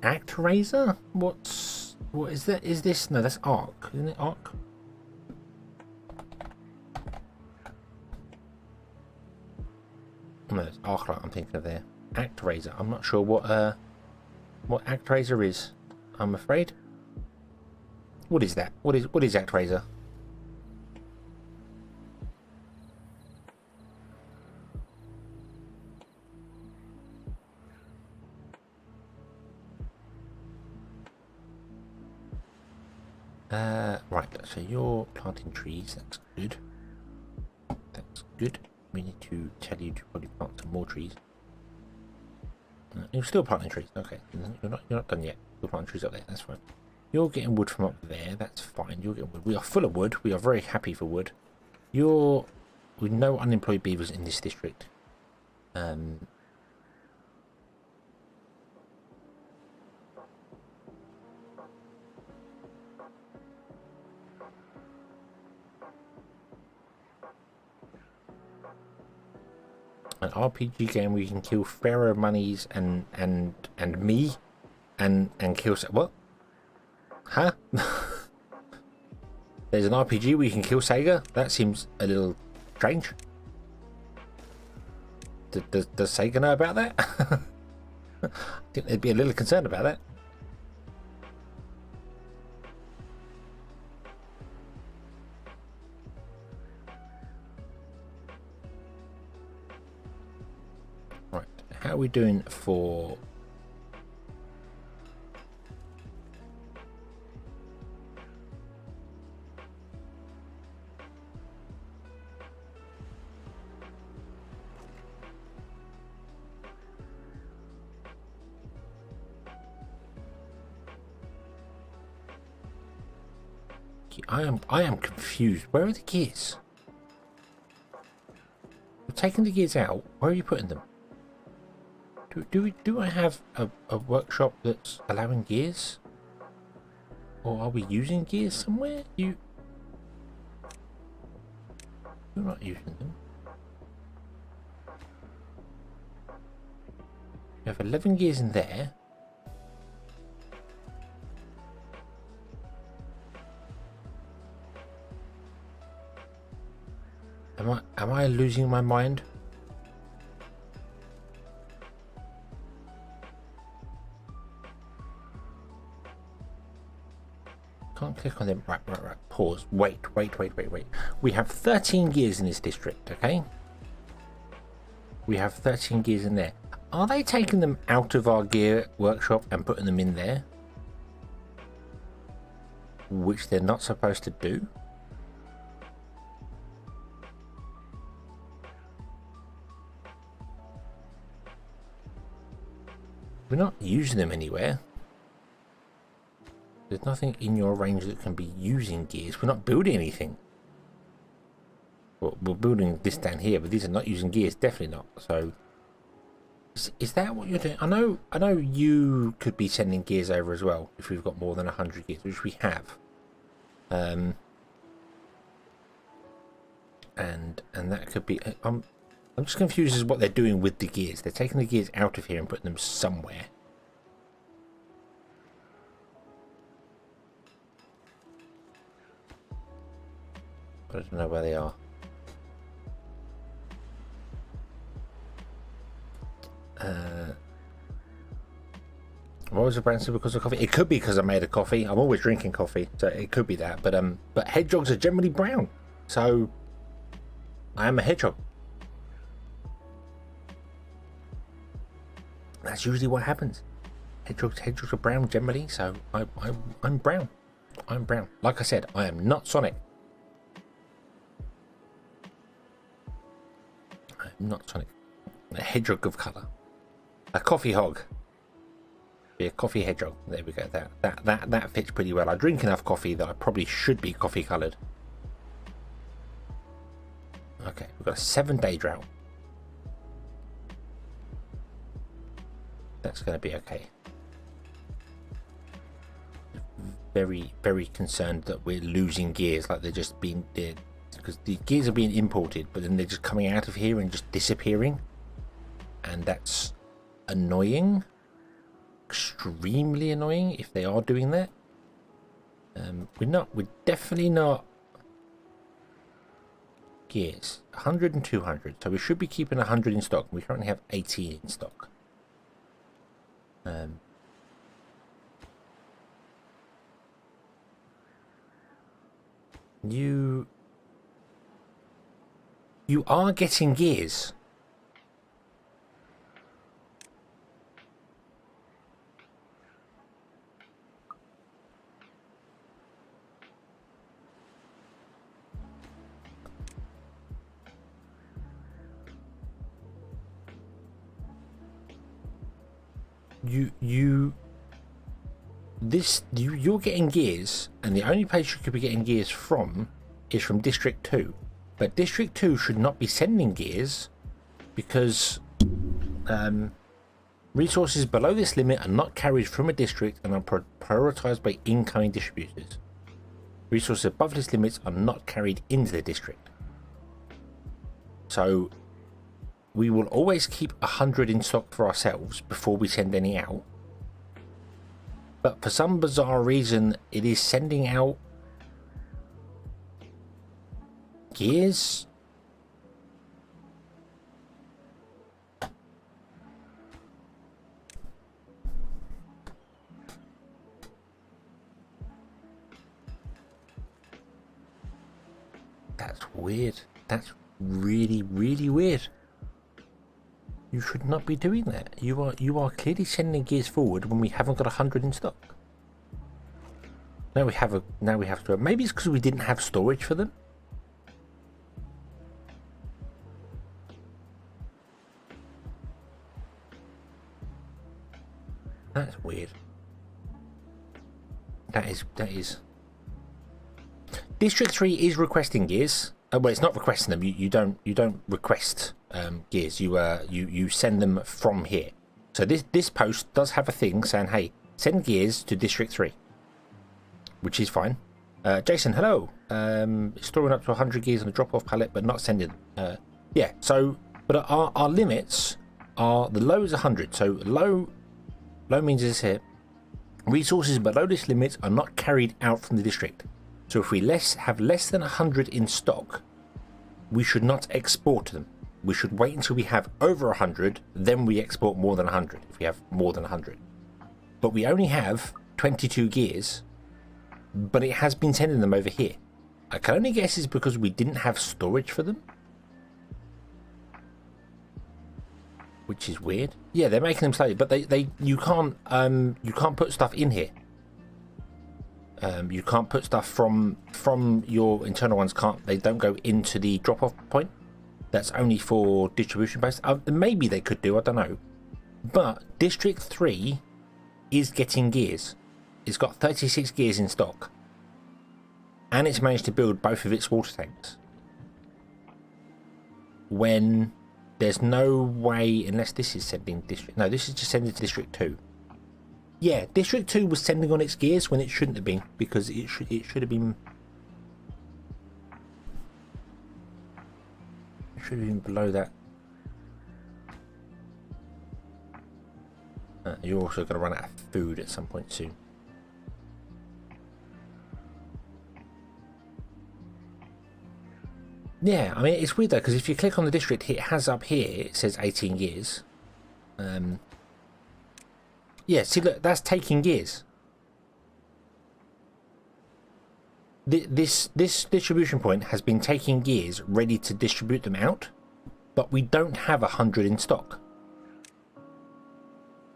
ActRaiser? What is that? Is this? No, that's Arc, isn't it? Arc. No, it's Arc I'm thinking of there. ActRaiser. I'm not sure what ActRaiser is. I'm afraid. What is that? What is ActRaiser? Right, so you're planting trees, that's good. That's good. We need to tell you to probably plant some more trees. You're still planting trees, okay. You're not done yet. You're planting trees up there, that's fine. You're getting wood from up there, that's fine. You're getting wood. We are full of wood, we are very happy for wood. You're with no unemployed beavers in this district. An RPG game where you can kill Pharaoh monies and me and kill what? Huh? There's an RPG where you can kill Sega? That seems a little strange. Does Sega know about that? I think they'd be a little concerned about that. Right, how are we doing for... I am confused. Where are the gears? We're taking the gears out. Where are you putting them? Do I have a workshop that's allowing gears? Or are we using gears somewhere? You're not using them. You have 11 gears in there. Am I losing my mind? Can't click on them. Right. Pause. Wait. We have 13 gears in this district, okay? We have 13 gears in there. Are they taking them out of our gear workshop and putting them in there? Which they're not supposed to do? We're not using them anywhere. There's nothing in your range that can be using gears. We're not building anything. Well, we're building this down here, but these are not using gears. Definitely not. So, is that what you're doing? I know you could be sending gears over as well if we've got more than 100 gears, which we have. And that could be. I'm just confused as what they're doing with the gears. They're taking the gears out of here and putting them somewhere. But I don't know where they are. Why was the brown still because of coffee? It could be because I made a coffee. I'm always drinking coffee, so it could be that. But hedgehogs are generally brown, so I am a hedgehog. That's usually what happens. Hedgehogs are brown generally, so I'm brown. I'm brown. Like I said, I am not Sonic. I'm not Sonic. A hedgehog of colour. A coffee hog. Be a coffee hedgehog. There we go. That fits pretty well. I drink enough coffee that I probably should be coffee coloured. Okay, we've got a 7-day drought. That's going to be okay. Very, very concerned that we're losing gears, like they're just being dead, because the gears are being imported, but then they're just coming out of here and just disappearing, and that's annoying. Extremely annoying if they are doing that. We're definitely not gears. 100 and 200, so we should be keeping 100 in stock. We currently have 18 in stock. You are getting gears. You're getting gears, and the only place you could be getting gears from is from District 2. But District 2 should not be sending gears because resources below this limit are not carried from a district and are prioritized by incoming distributors. Resources above this limit are not carried into the district. So we will always keep 100 in stock for ourselves before we send any out. But for some bizarre reason, it is sending out gears. That's weird. That's really, really weird. You should not be doing that. You are clearly sending gears forward when we haven't got 100 in stock. Now we have to. Maybe it's because we didn't have storage for them. That's weird. That is. District 3 is requesting gears. Well, it's not requesting them. You don't request gears. You send them from here. So this post does have a thing saying, hey, send gears to District 3, which is fine. Jason, hello. Storing up to 100 gears on a drop-off pallet, but not sending. Yeah. So, but our limits are, the low is 100. So low means this here. Resources below this limit are not carried out from the district. So if we have less than 100 in stock, we should not export them. We should wait until we have over 100, then we export more than 100, if we have more than 100. But we only have 22 gears, but it has been sending them over here. I can only guess it's because we didn't have storage for them. Which is weird. Yeah, they're making them slowly, but you can't put stuff in here. You can't put stuff from your internal ones. They don't go into the drop-off point. That's only for distribution posts. Maybe they could do, I don't know. But District 3 is getting gears. It's got 36 gears in stock, and it's managed to build both of its water tanks. When there's no way, unless this is sending district. No, this is just sending to District 2. Yeah, District 2 was sending on its gears when it shouldn't have been, because it should have been. It should have been below that. You're also going to run out of food at some point soon. Yeah, I mean, it's weird though, because if you click on the district, it has up here, it says 18 years. Yeah, see, look, that's taking gears. This distribution point has been taking gears ready to distribute them out, but we don't have 100 in stock.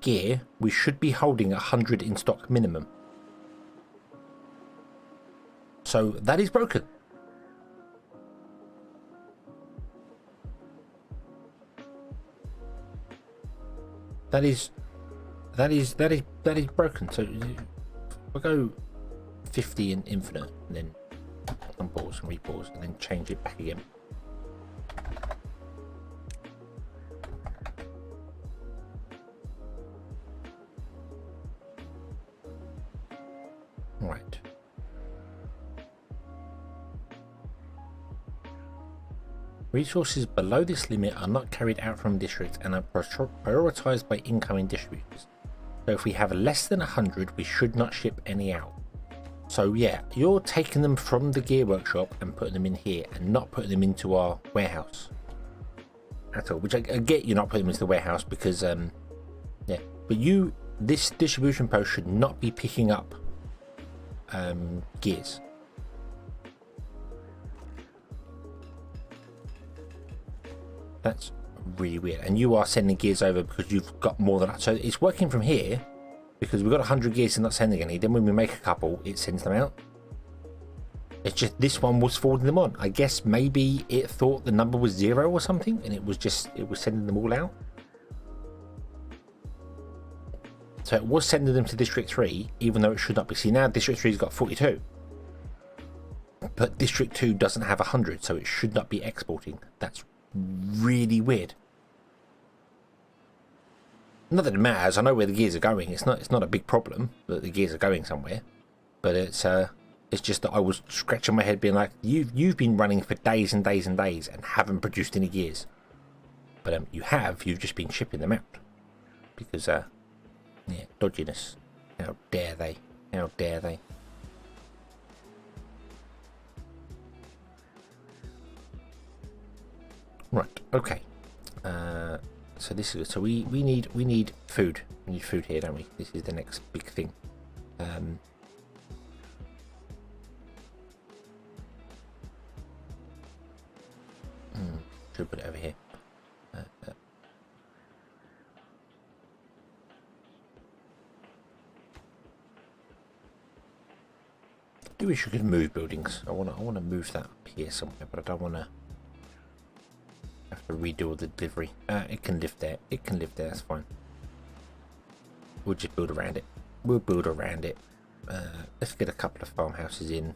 Gear, we should be holding 100 in stock minimum. So that is broken. That is broken. So we'll go 50 in infinite and then unpause and repause and then change it back again. Right. Resources below this limit are not carried out from districts and are prioritized by incoming distributors. So if we have less than 100, we should not ship any out. So yeah, you're taking them from the gear workshop and putting them in here and not putting them into our warehouse at all. Which I get, you're not putting them into the warehouse because yeah, but this distribution post should not be picking up gears. That's really weird. And you are sending gears over because you've got more than that. So it's working from here because we've got 100 gears and not sending any. Then when we make a couple, it sends them out. It's just this one was forwarding them on. I guess maybe it thought the number was 0 or something, and it was sending them all out. So it was sending them to District 3, even though it should not be. See, now District 3's got 42. But District 2 doesn't have 100, so it should not be exporting. That's really weird. Not that it matters. I know where the gears are going. It's not a big problem that the gears are going somewhere. But it's just that I was scratching my head, being like, you've been running for days and days and days and haven't produced any gears. But you've just been shipping them out because yeah, dodginess. How dare they? How dare they? Right. Okay. So this is we need food. We need food here, don't we? This is the next big thing. Should put it over here. I do wish you could move buildings. I wanna move that up here somewhere, but I don't wanna have to redo all the delivery. It can live there. It can live there. That's fine. We'll just build around it. We'll build around it. Let's get a couple of farmhouses in.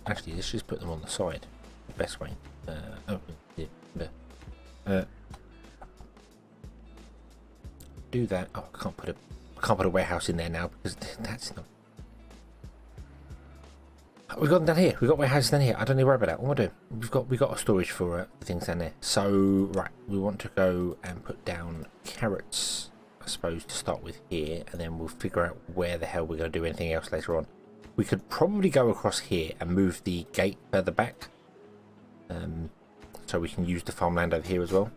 Actually, let's just put them on the side. The best way. Do that. Oh, I can't put a warehouse in there now because that's not. We've got them down here. We've got warehouses down here. I don't need to worry about that. What am I doing? We've got a storage for things down there. So right, we want to go and put down carrots, I suppose, to start with here, and then we'll figure out where the hell we're going to do anything else later on. We could probably go across here and move the gate further back, so we can use the farmland over here as well.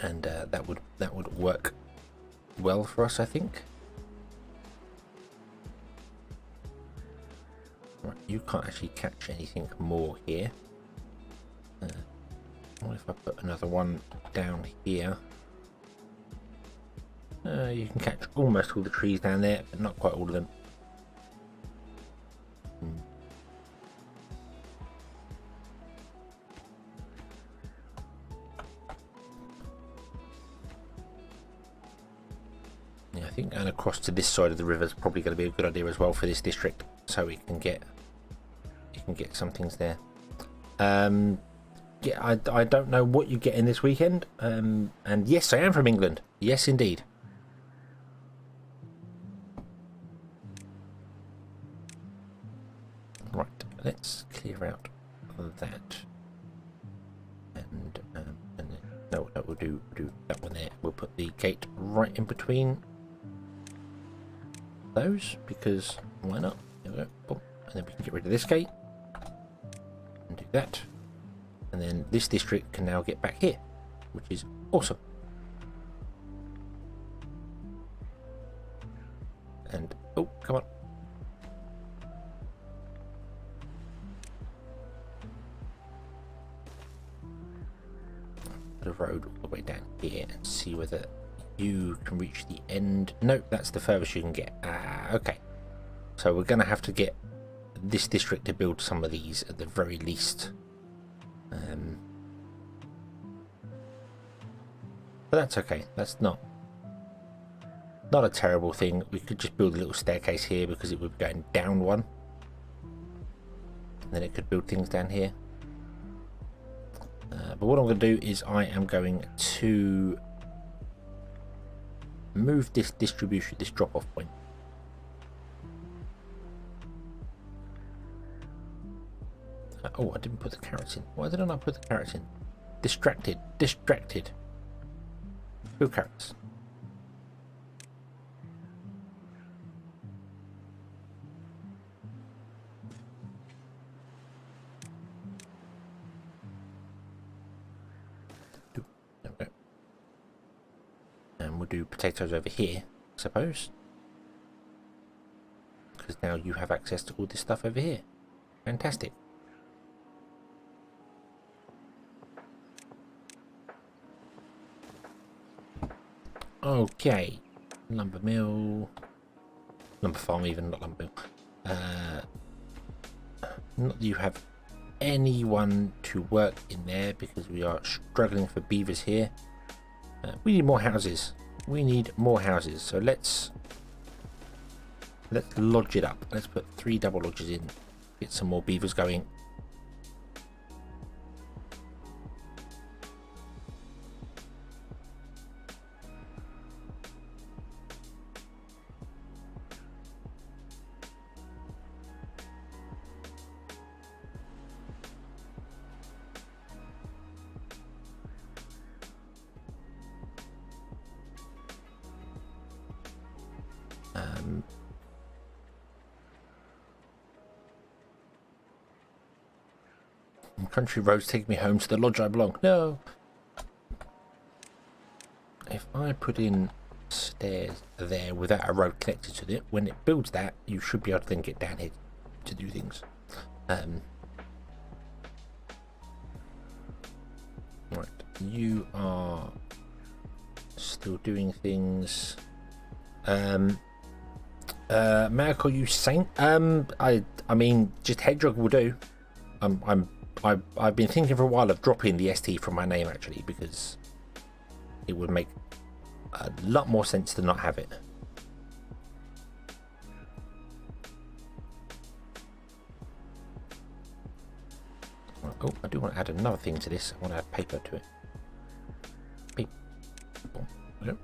And that would work well for us, I think. Right, you can't actually catch anything more here. What if I put another one down here? You can catch almost all the trees down there, but not quite all of them. Yeah, I think going across to this side of the river is probably going to be a good idea as well for this district, so we can get some things there. Yeah, I don't know what you get in this weekend. And yes, I am from England. Yes, indeed. Right, let's clear out that, and then, no, we'll do that one there. We'll put the gate right in between. those, because why not? There we go. Boom. And then we can get rid of this gate and do that, and then this district can now get back here, which is awesome. And oh, come on. Put a road all the way down here and see whether you can reach the end. Nope, that's the furthest you can get. Okay. So we're going to have to get this district to build some of these at the very least. But that's okay. That's not a terrible thing. We could just build a little staircase here because it would be going down one. And then it could build things down here. But what I'm going to do is I am going to move this distribution, this drop-off point. Oh, I didn't put the carrots in. Why did I not put the carrots in? Distracted. Build carrots. Okay. And we'll do potatoes over here, I suppose. Because now you have access to all this stuff over here. Fantastic. Okay, lumber mill, lumber farm even, not lumber mill. Not that you have anyone to work in there because we are struggling for beavers here. We need more houses. So let's lodge it up. Let's put 3 double lodges in, get some more beavers going. Country roads take me home to the lodge I belong. No. If I put in stairs there without a road connected to it, when it builds that, you should be able to then get down here to do things. Right, you are still doing things. May I call you Saint? I mean, just Hedgehog will do. I've been thinking for a while of dropping the ST from my name actually, because it would make a lot more sense to not have it. Oh, I do want to add another thing to this. I want to add paper to it. Paper. Yep.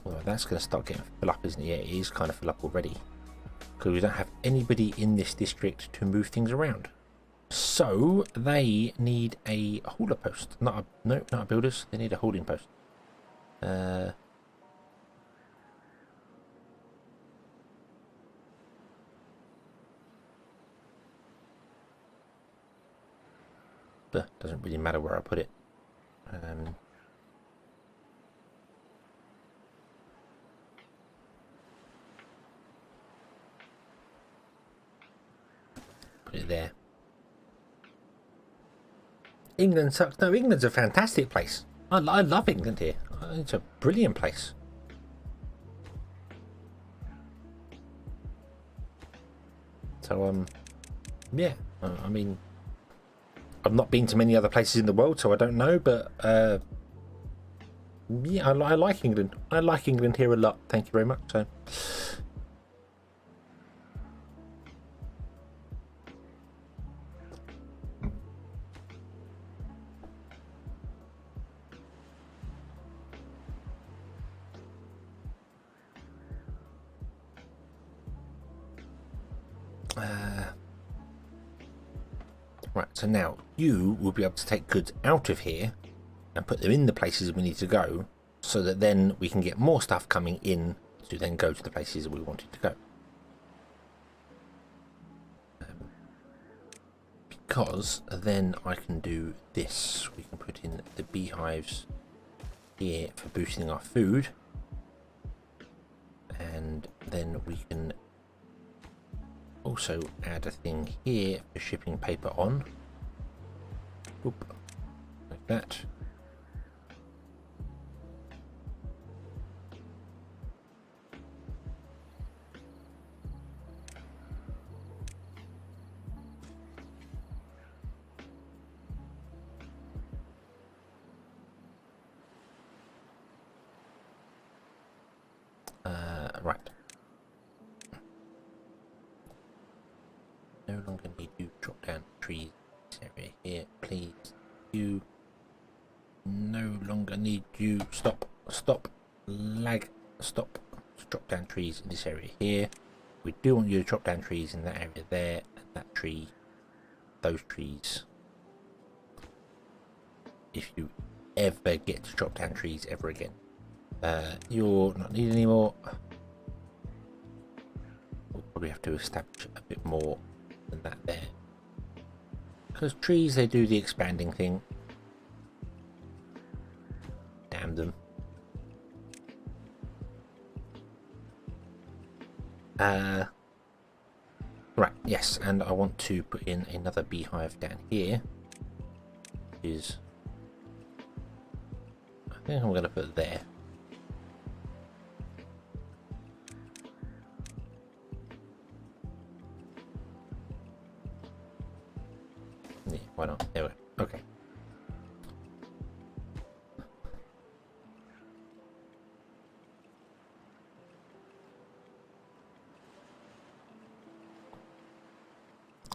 Well, that's going to start getting full up, isn't it? Yeah, it is kind of full up already. Because we don't have anybody in this district to move things around. So they need a hauler post. Not a builders. They need a holding post. But doesn't really matter where I put it. Put it there. England sucks. No, England's a fantastic place. I love England here. It's a brilliant place. So, yeah. I mean, I've not been to many other places in the world, so I don't know. But yeah, I like England. I like England here a lot. Thank you very much. So. Right, so now you will be able to take goods out of here and put them in the places we need to go, so that then we can get more stuff coming in to then go to the places we wanted to go. Because then I can do this. We can put in the beehives here for boosting our food. And then we can also add a thing here for shipping paper on. Oop, like that. Right. No longer need you drop down trees in this area here, please. You no longer need you. Stop, lag, stop. Drop down trees in this area here. We do want you to drop down trees in that area there, and that tree, those trees. If you ever get to drop down trees ever again. You're not needed anymore. We'll probably have to establish a bit more than that there. Because trees, they do the expanding thing. Damn them. Right, yes, and I want to put in another beehive down here. Is I think I'm going to put it there. Yeah, why not? There we go. Okay.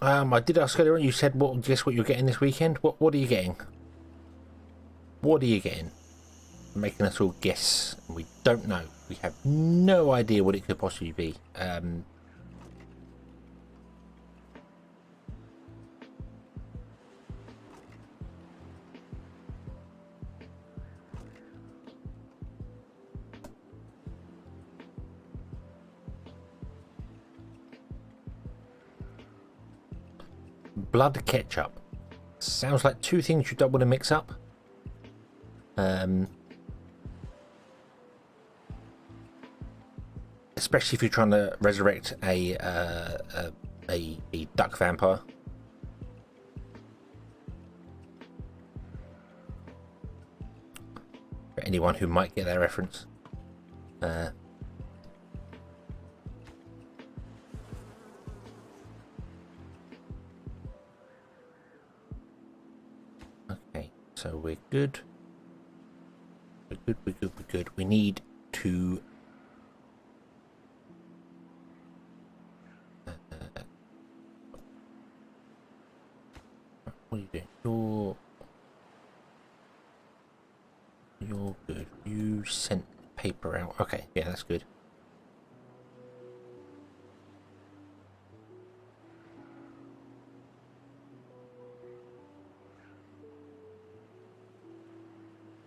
I did ask earlier on, you said, guess what you're getting this weekend? What are you getting? What are you getting? Making us all guess. We don't know. We have no idea what it could possibly be. Blood ketchup. Sounds like two things you don't want to mix up. Especially if you're trying to resurrect a duck vampire. For anyone who might get that reference. Okay, so we're good. We're good. We need to what are you doing? You're good. You sent paper out. Okay, yeah, that's good.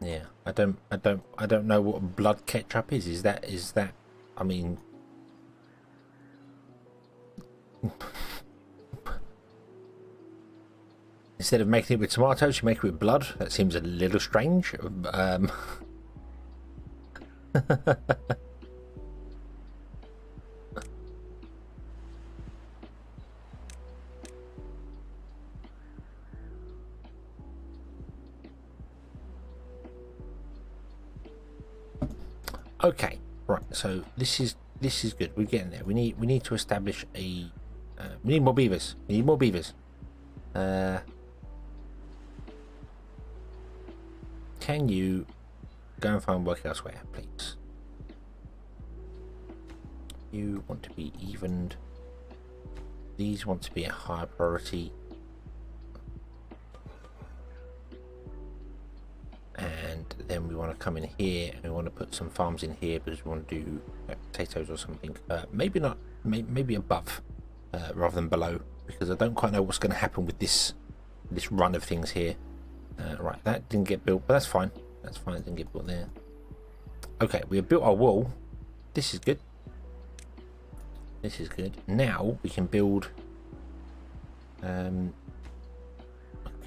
Yeah, I don't know what blood ketchup is. Is that I mean instead of making it with tomatoes, you make it with blood? That seems a little strange. Okay, right. So this is good. We're getting there. We need to establish a. We need more beavers. We need more beavers. Can you go and find work elsewhere, please? You want to be evened. These want to be a higher priority. And then we want to come in here and we want to put some farms in here because we want to do potatoes or something. Maybe not, maybe above rather than below, because I don't quite know what's going to happen with this run of things here. Right, that didn't get built, but that's fine. That's fine, it didn't get built there. Okay, we have built our wall. This is good. This is good. Now we can build. Get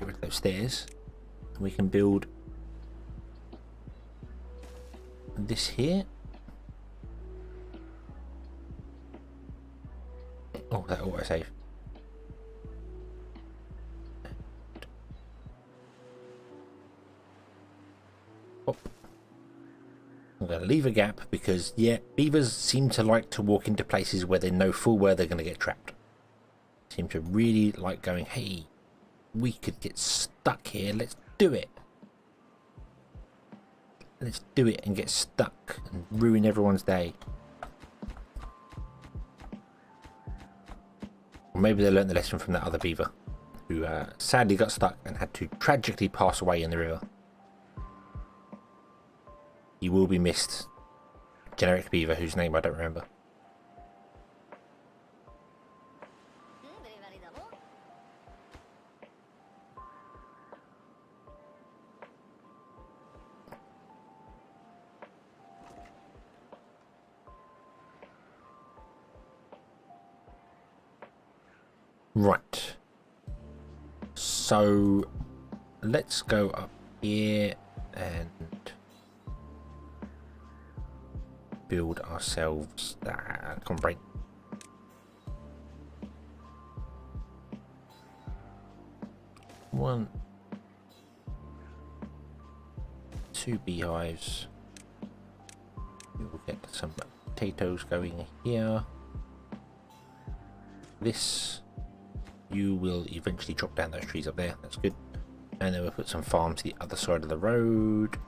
rid of those stairs. We can build this here. Oh, that autosave. Oh. I'm going to leave a gap because, yeah, beavers seem to like to walk into places where they know full well they're going to get trapped. Seem to really like going, hey, we could get stuck here, let's do it. Let's do it and get stuck and ruin everyone's day. Or maybe they learnt the lesson from that other beaver who sadly got stuck and had to tragically pass away in the river. You will be missed. Generic beaver whose name I don't remember. Right. So let's go up here and build ourselves that break. One, two beehives. We will get some potatoes going here. This, you will eventually chop down those trees up there. That's good. And then we'll put some farm to the other side of the road.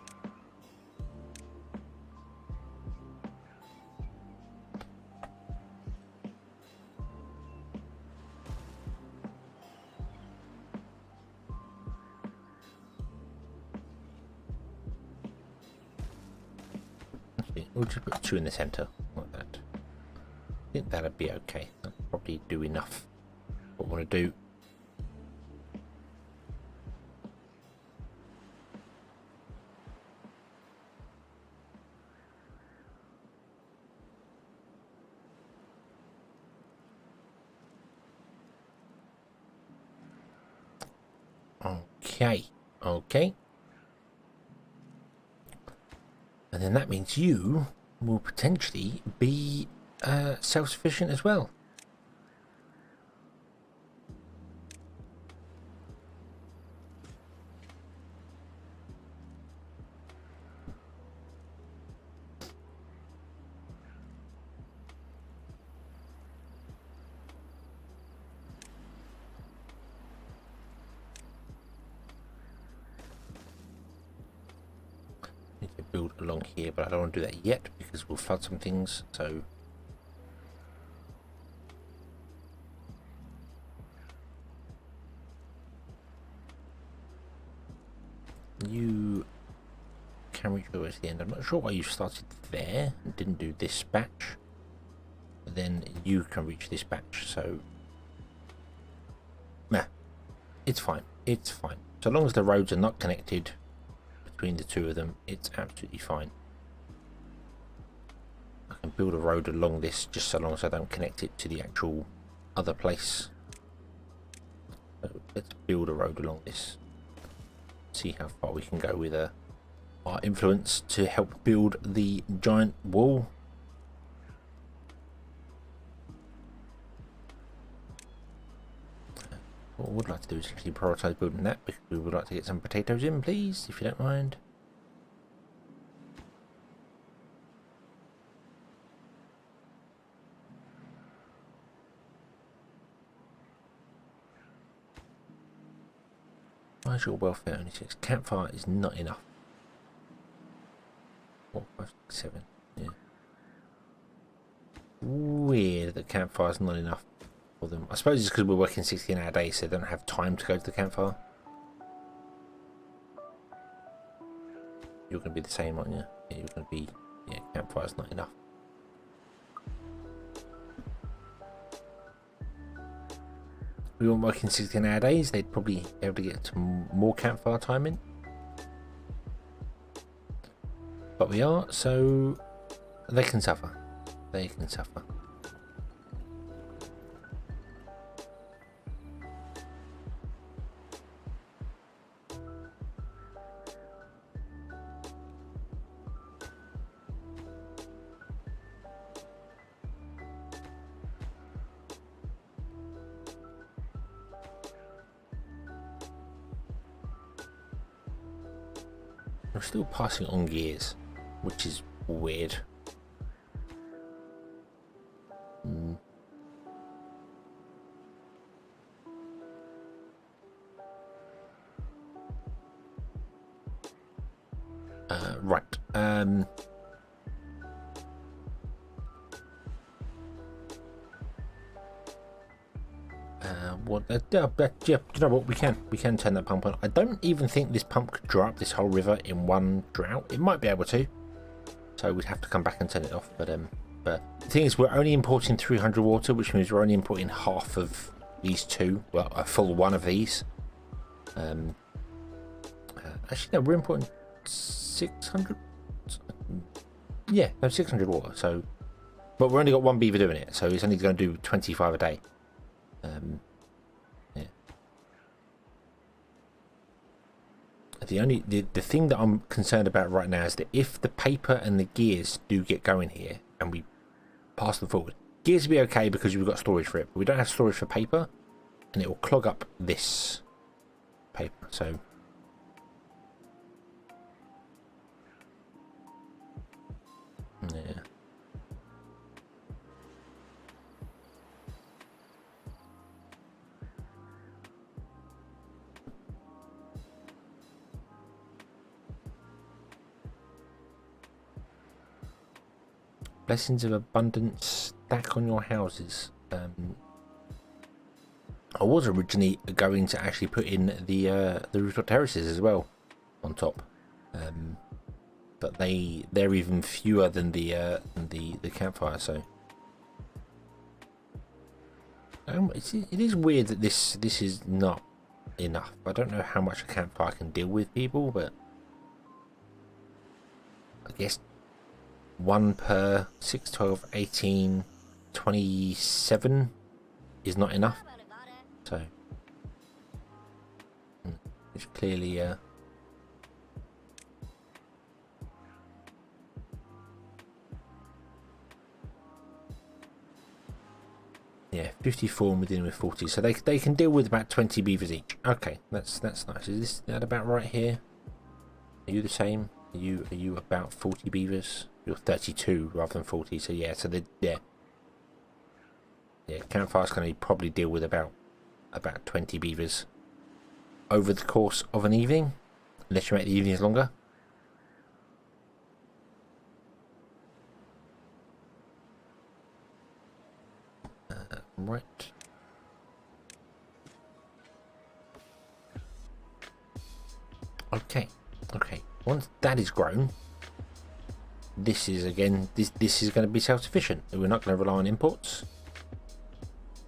We'll just put two in the centre, like that. I think that'd be okay. That'll probably do enough. What I want to do. Okay, okay. And then that means you will potentially be self-sufficient as well. Build along here, but I don't want to do that yet because we'll flood some things. So you can reach the way to the end. I'm not sure why you started there and didn't do this batch, but then you can reach this batch. So nah, it's fine. It's fine. So long as the roads are not connected between the two of them, it's absolutely fine. I can build a road along this just so long as I don't connect it to the actual other place. So let's build a road along this. See how far we can go with our influence to help build the giant wall. What we would like to do is actually prioritise building that because we would like to get some potatoes in, please, if you don't mind. Why is your welfare only 6? Campfire is not enough. 4, 5, 6, 7. Yeah. Weird that campfire is not enough for them. I suppose it's because we're working 16-hour days, so they don't have time to go to the campfire. You're going to be the same, aren't you? Yeah, you're going to be. Yeah, campfire's not enough. If we weren't working 16-hour days, they'd probably be able to get some more campfire time in. But we are, so they can suffer. they can suffer. I'm still passing on gears, which is weird. Right. Yeah, you know what? We can turn that pump on. I don't even think this pump could dry up this whole river in one drought. It might be able to, so we'd have to come back and turn it off. But the thing is, we're only importing 300 water, which means we're only importing half of these two. Well, a full one of these. Actually, no, we're importing 600. Yeah, no, 600 water. So, but we've only got one beaver doing it, so it's only going to do 25 a day. Yeah. The thing that I'm concerned about right now is that if the paper and the gears do get going here and we pass them forward, gears will be okay because we've got storage for it, but we don't have storage for paper, and it will clog up this paper. So. Yeah. Blessings of abundance stack on your houses. I was originally going to actually put in the rooftop terraces as well on top, but they're even fewer than the campfire. So it is weird that this is not enough. I don't know how much a campfire can deal with people, but I guess 1 per 6, 12, 18, 27 is not enough. So it's clearly yeah, 54 and we're dealing with 40, so they can deal with about 20 beavers each. Okay, that's nice. Is that about right here? Are you the same? Are you about 40 beavers? You're 32 rather than 40, so yeah, so yeah, campfires can probably deal with about 20 beavers over the course of an evening, unless you make the evenings longer. Right. Okay. Once that is grown, this is again this is going to be self-sufficient. We're not going to rely on imports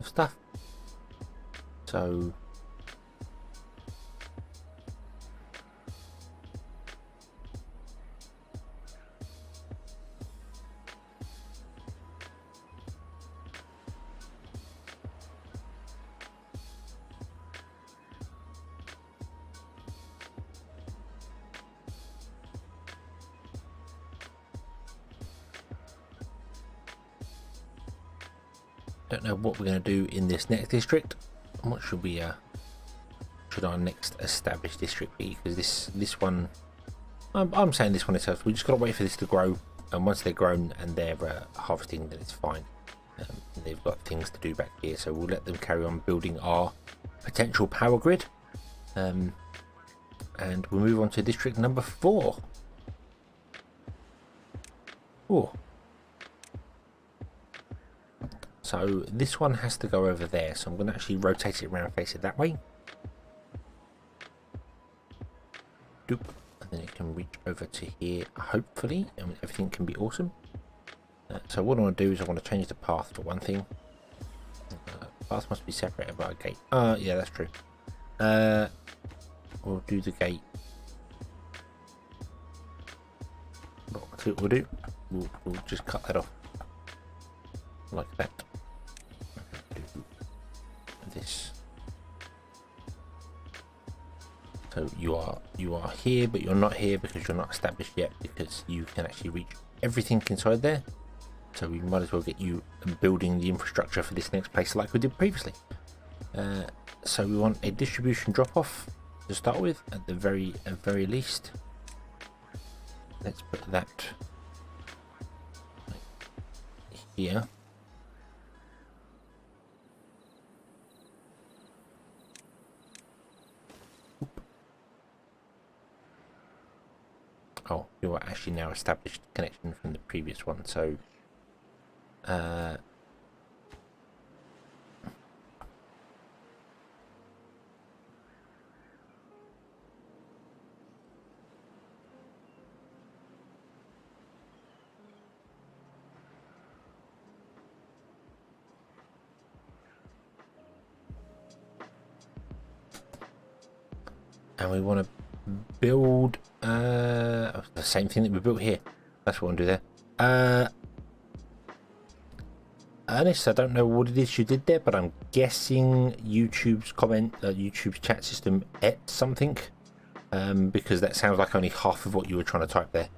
of stuff. So don't know what we're going to do in this next district. What should we should our next established district be? Because this one, I'm saying this one itself, we just got to wait for this to grow, and once they're grown and they're harvesting, then it's fine. They've got things to do back here, so we'll let them carry on building our potential power grid, and we'll move on to district number 4. Oh. So this one has to go over there, so I'm going to actually rotate it around, face it that way. Doop. And then it can reach over to here, hopefully, and everything can be awesome. So what I want to do is I want to change the path for one thing. Path must be separated by a gate. Yeah, that's true. We'll do the gate. What we'll do, we'll just cut that off. like that. Do this. So you are here, but you're not here because you're not established yet, because you can actually reach everything inside there. So we might as well get you building the infrastructure for this next place like we did previously. So we want a distribution drop-off to start with at the very least. Let's put that here. Oh, you are actually now established connection from the previous one, so and we want to build the same thing that we built here. That's what I want to do there. Ernest, I don't know what it is you did there, but I'm guessing YouTube's YouTube's chat system ate something, because that sounds like only half of what you were trying to type there.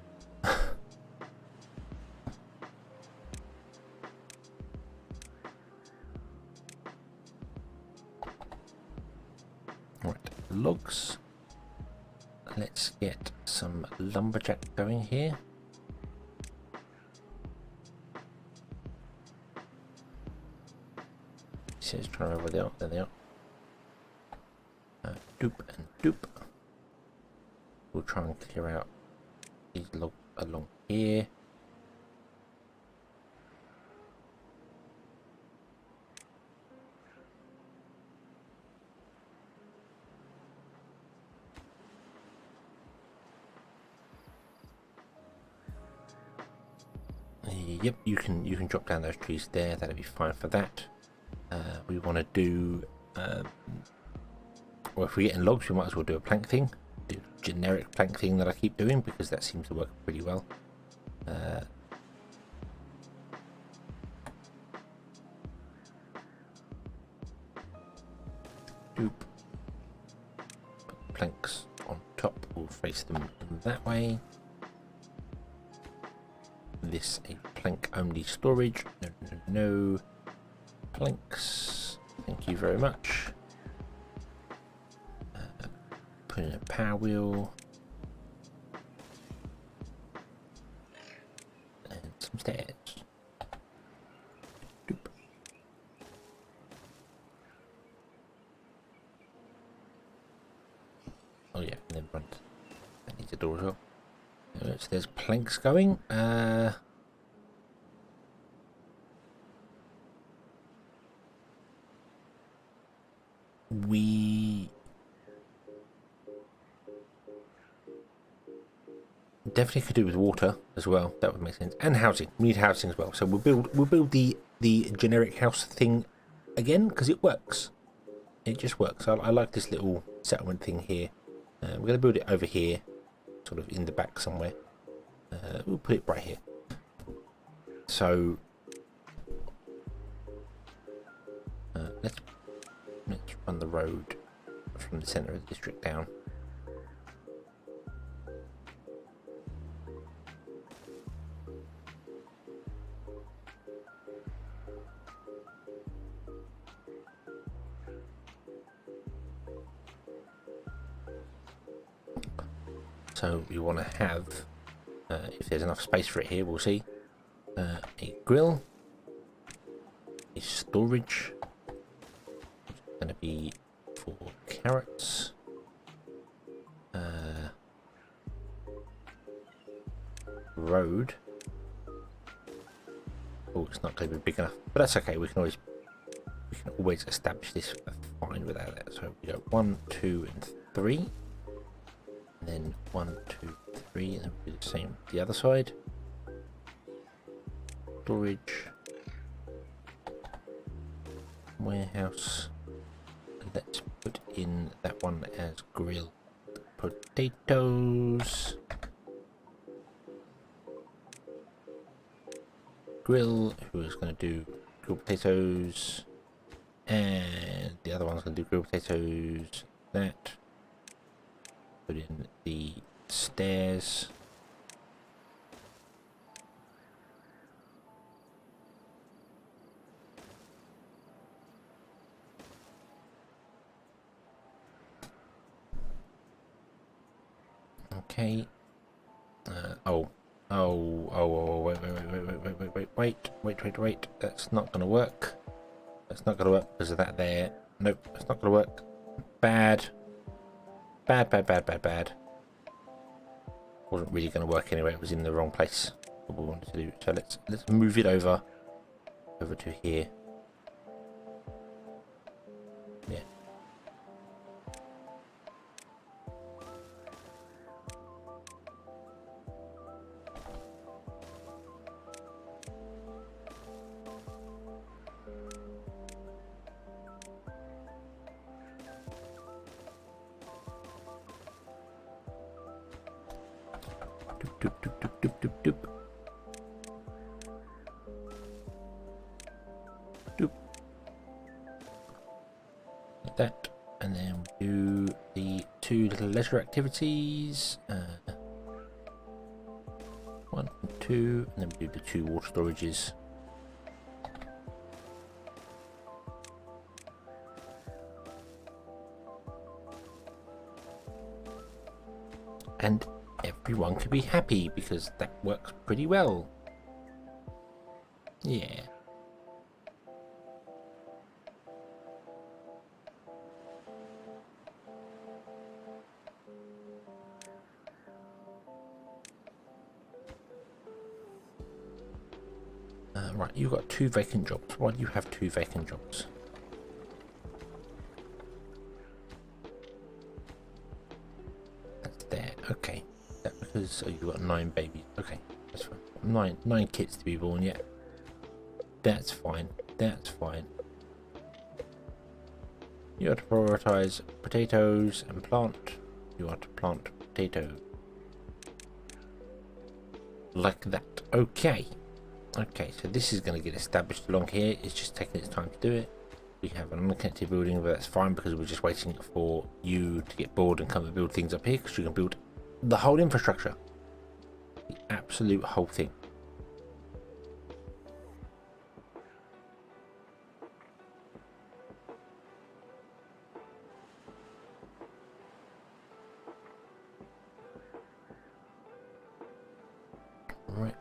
Right, logs. Let's get some lumberjack going here. Says trying to remember where they are. There they are. Doop and doop. We'll try and clear out these logs along here. Yep, you can drop down those trees there. That'll be fine for that. We want to do well, if we're getting logs, we might as well do a plank thing. Do a generic plank thing that I keep doing because that seems to work pretty well. Doop. Put planks on top. We'll face them that way. This a plank only storage. No planks. Thank you very much. Put in a power wheel and some stairs. Doop. Oh yeah, and then front. That needs a door as well. So there's planks going. We definitely could do with water as well. That would make sense, and housing. We need housing as well. So we'll build the generic house thing again because it works. It just works. I like this little settlement thing here. We're going to build it over here, sort of in the back somewhere. We'll put it right here. So let's run the road from the centre of the district down. So we want to have, if there's enough space for it here, we'll see, a grill, a storage, going to be for carrots, road. Oh, it's not going to be big enough, but that's okay. We can always establish this fine without that. So we go 1, 2, and 3. And then 1, 2, 3, and then we'll do the same the other side. Storage, warehouse. Let's put in that one as grilled potatoes. Grill, who is going to do grilled potatoes. And the other one's going to do grilled potatoes. That. Put in the stairs. Okay. Wait. That's not going to work. That's not going to work because of that there. Nope, that's not going to work. Bad. Wasn't really going to work anyway. It was in the wrong place. What we wanted to do. So let's move it over to here. Yeah. Doop. Like that, and then we do the two little leisure activities. 1 and 2, and then we do the 2 water storages. And everyone can be happy because that works pretty well. Yeah. Right, you've got 2 vacant jobs. Why do you have 2 vacant jobs? That's there. Okay. That because you've got 9 babies. Okay, that's fine. 9 kids to be born yet. That's fine. You have to prioritize potatoes and plant. You have to plant potato. Like that. Okay, so this is going to get established along here. It's just taking its time to do it. We have an unconnected building, but that's fine because we're just waiting for you to get bored and come and build things up here, because you can build the whole infrastructure. The absolute whole thing. Right.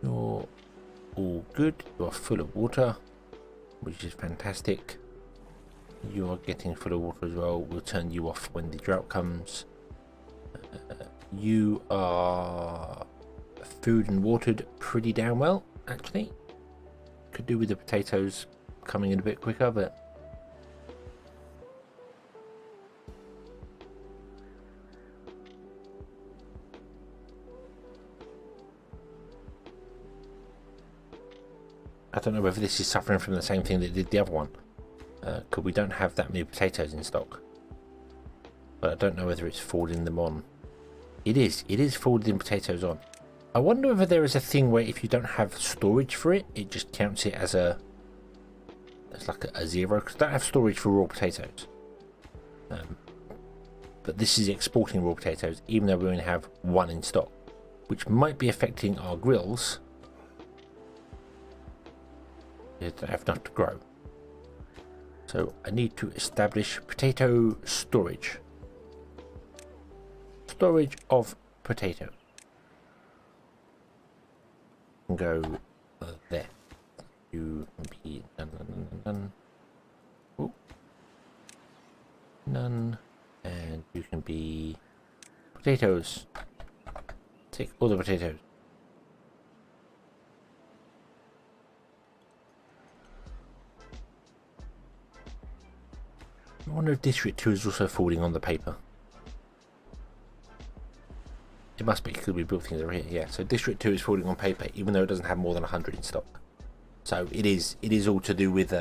You're all good. You are full of water, which is fantastic. You are getting full of water as well. We'll turn you off when the drought comes. You are food and watered pretty damn well, actually. Could do with the potatoes coming in a bit quicker, but I don't know whether this is suffering from the same thing that did the other one, because we don't have that many potatoes in stock. But I don't know whether it's forwarding them on. It is forwarding potatoes on. I wonder whether there is a thing where if you don't have storage for it, it just counts it as a like a 0, because I don't have storage for raw potatoes. But this is exporting raw potatoes, even though we only have 1 in stock, which might be affecting our grills. They have enough to grow. So I need to establish potato storage. Storage of potato. Go there. You can be none. Ooh. None. And you can be potatoes. Take all the potatoes. I wonder if District 2 is also forwarding on the paper. It must be, because we built things over here. Yeah, so District 2 is forwarding on paper, even though it doesn't have more than 100 in stock. So it is all to do with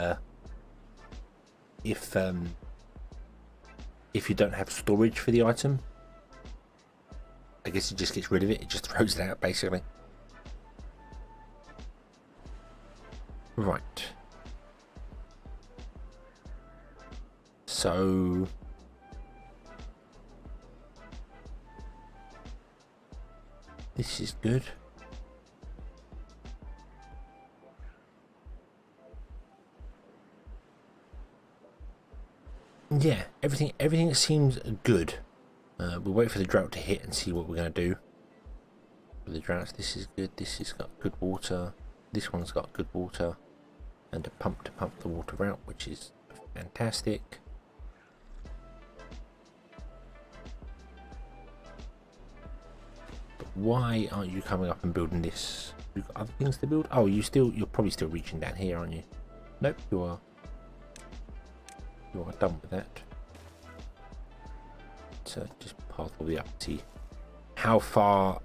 if you don't have storage for the item, I guess it just gets rid of it. It just throws it out, basically. Right. So this is good. Yeah, everything seems good. We'll wait for the drought to hit and see what we're going to do. For the droughts, this is good. This has got good water. This one's got good water. And a pump to pump the water out, which is fantastic. But why aren't you coming up and building this? You've got other things to build? Oh, you're probably still reaching down here, aren't you? Nope, you are. You are done with that. So just path all the way up to see how far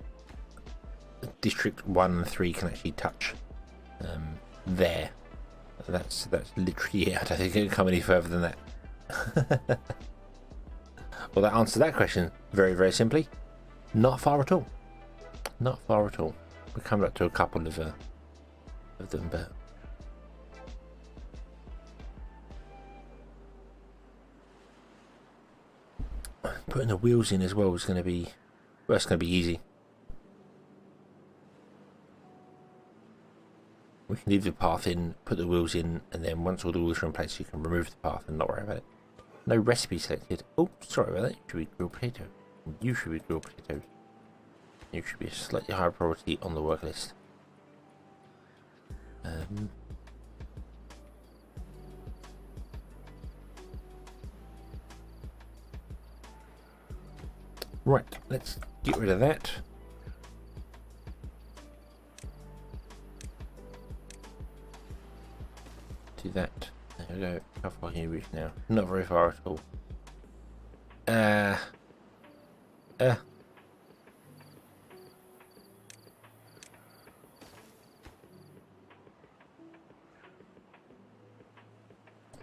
District 1 and 3 can actually touch there. That's literally it. I don't think it can come any further than that. Well, that answers that question very, very simply. Not far at all. Not far at all. We're coming up to a couple of them, but putting the wheels in as well is going to be, well, it's going to be easy. We can leave the path in, put the wheels in, and then once all the wheels are in place, you can remove the path and not worry about it. No recipe selected. Oh, sorry about that. You should be grilled potato. You should be grilled potatoes. You should be a slightly higher priority on the work list. Right, let's get rid of that. Do that. There we go. How far can you reach now? Not very far at all.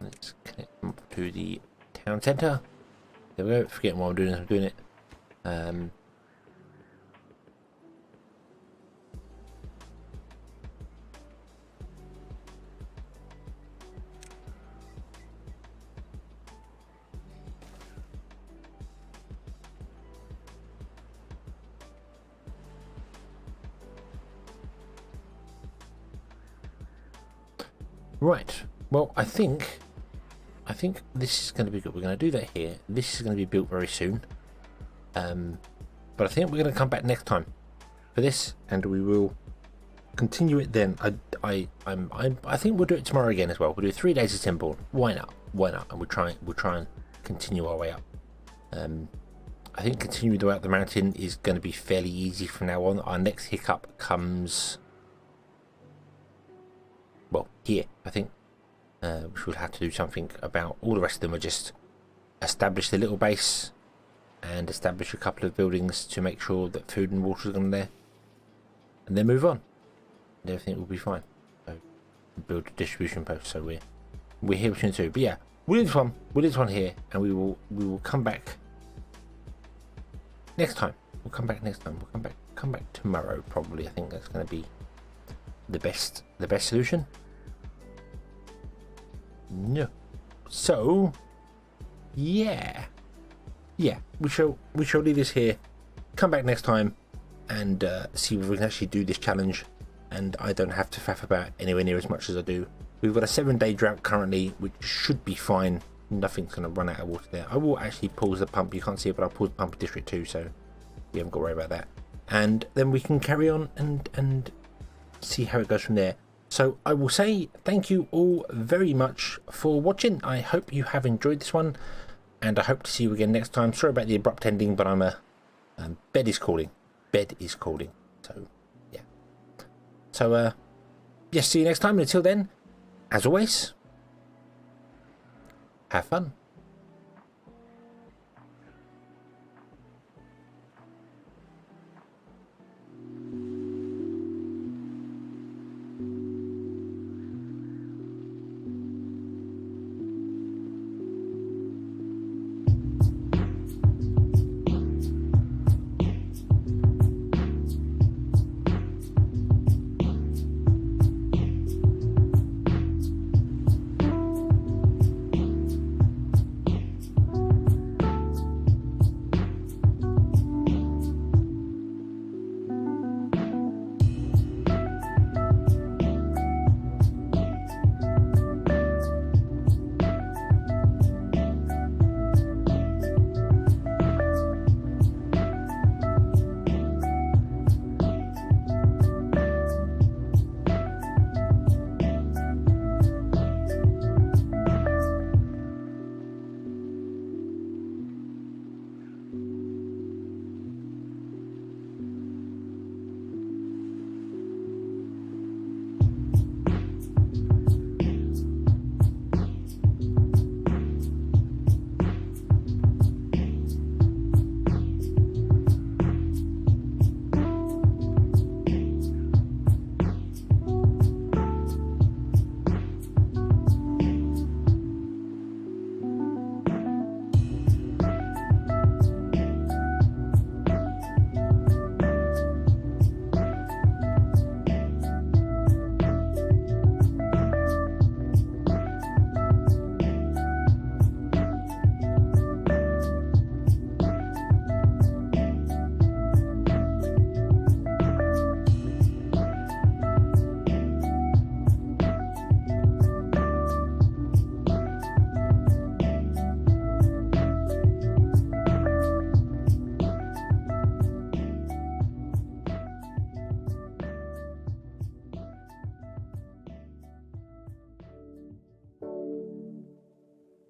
Let's connect up to the town centre. There we go. Forgetting what I'm doing as I'm doing it. Right. Well, I think this is going to be good. We're going to do that here. This is going to be built very soon. But I think we're going to come back next time for this, and we will continue it then. I think we'll do it tomorrow again as well. We'll do 3 days of TIMBERBORN. Why not? Why not? And we'll try and continue our way up. I think continuing the way up the mountain is going to be fairly easy from now on. Our next hiccup comes, well, here, I think, which we'll have to do something about. All the rest of them are just establish the little base and establish a couple of buildings to make sure that food and water is on there, and then move on, and everything will be fine. So build a distribution post. So we're here between the two. But yeah, we'll do this one here, and we will come back next time. We'll come back next time. We'll come back tomorrow probably. I think that's going to be the best solution. No. So yeah, we shall leave this here. Come back next time and see if we can actually do this challenge, and I don't have to faff about anywhere near as much as I do. We've got a 7-day drought currently, which should be fine. Nothing's going to run out of water there. I will actually pause the pump. You can't see it, but I'll pause the pump in District 2, so you haven't got to worry about that. And then we can carry on and see how it goes from there. So I will say thank you all very much for watching. I hope you have enjoyed this one, and I hope to see you again next time. Sorry about the abrupt ending, but bed is calling. Bed is calling. So yeah. So yes, see you next time. Until then, as always, have fun.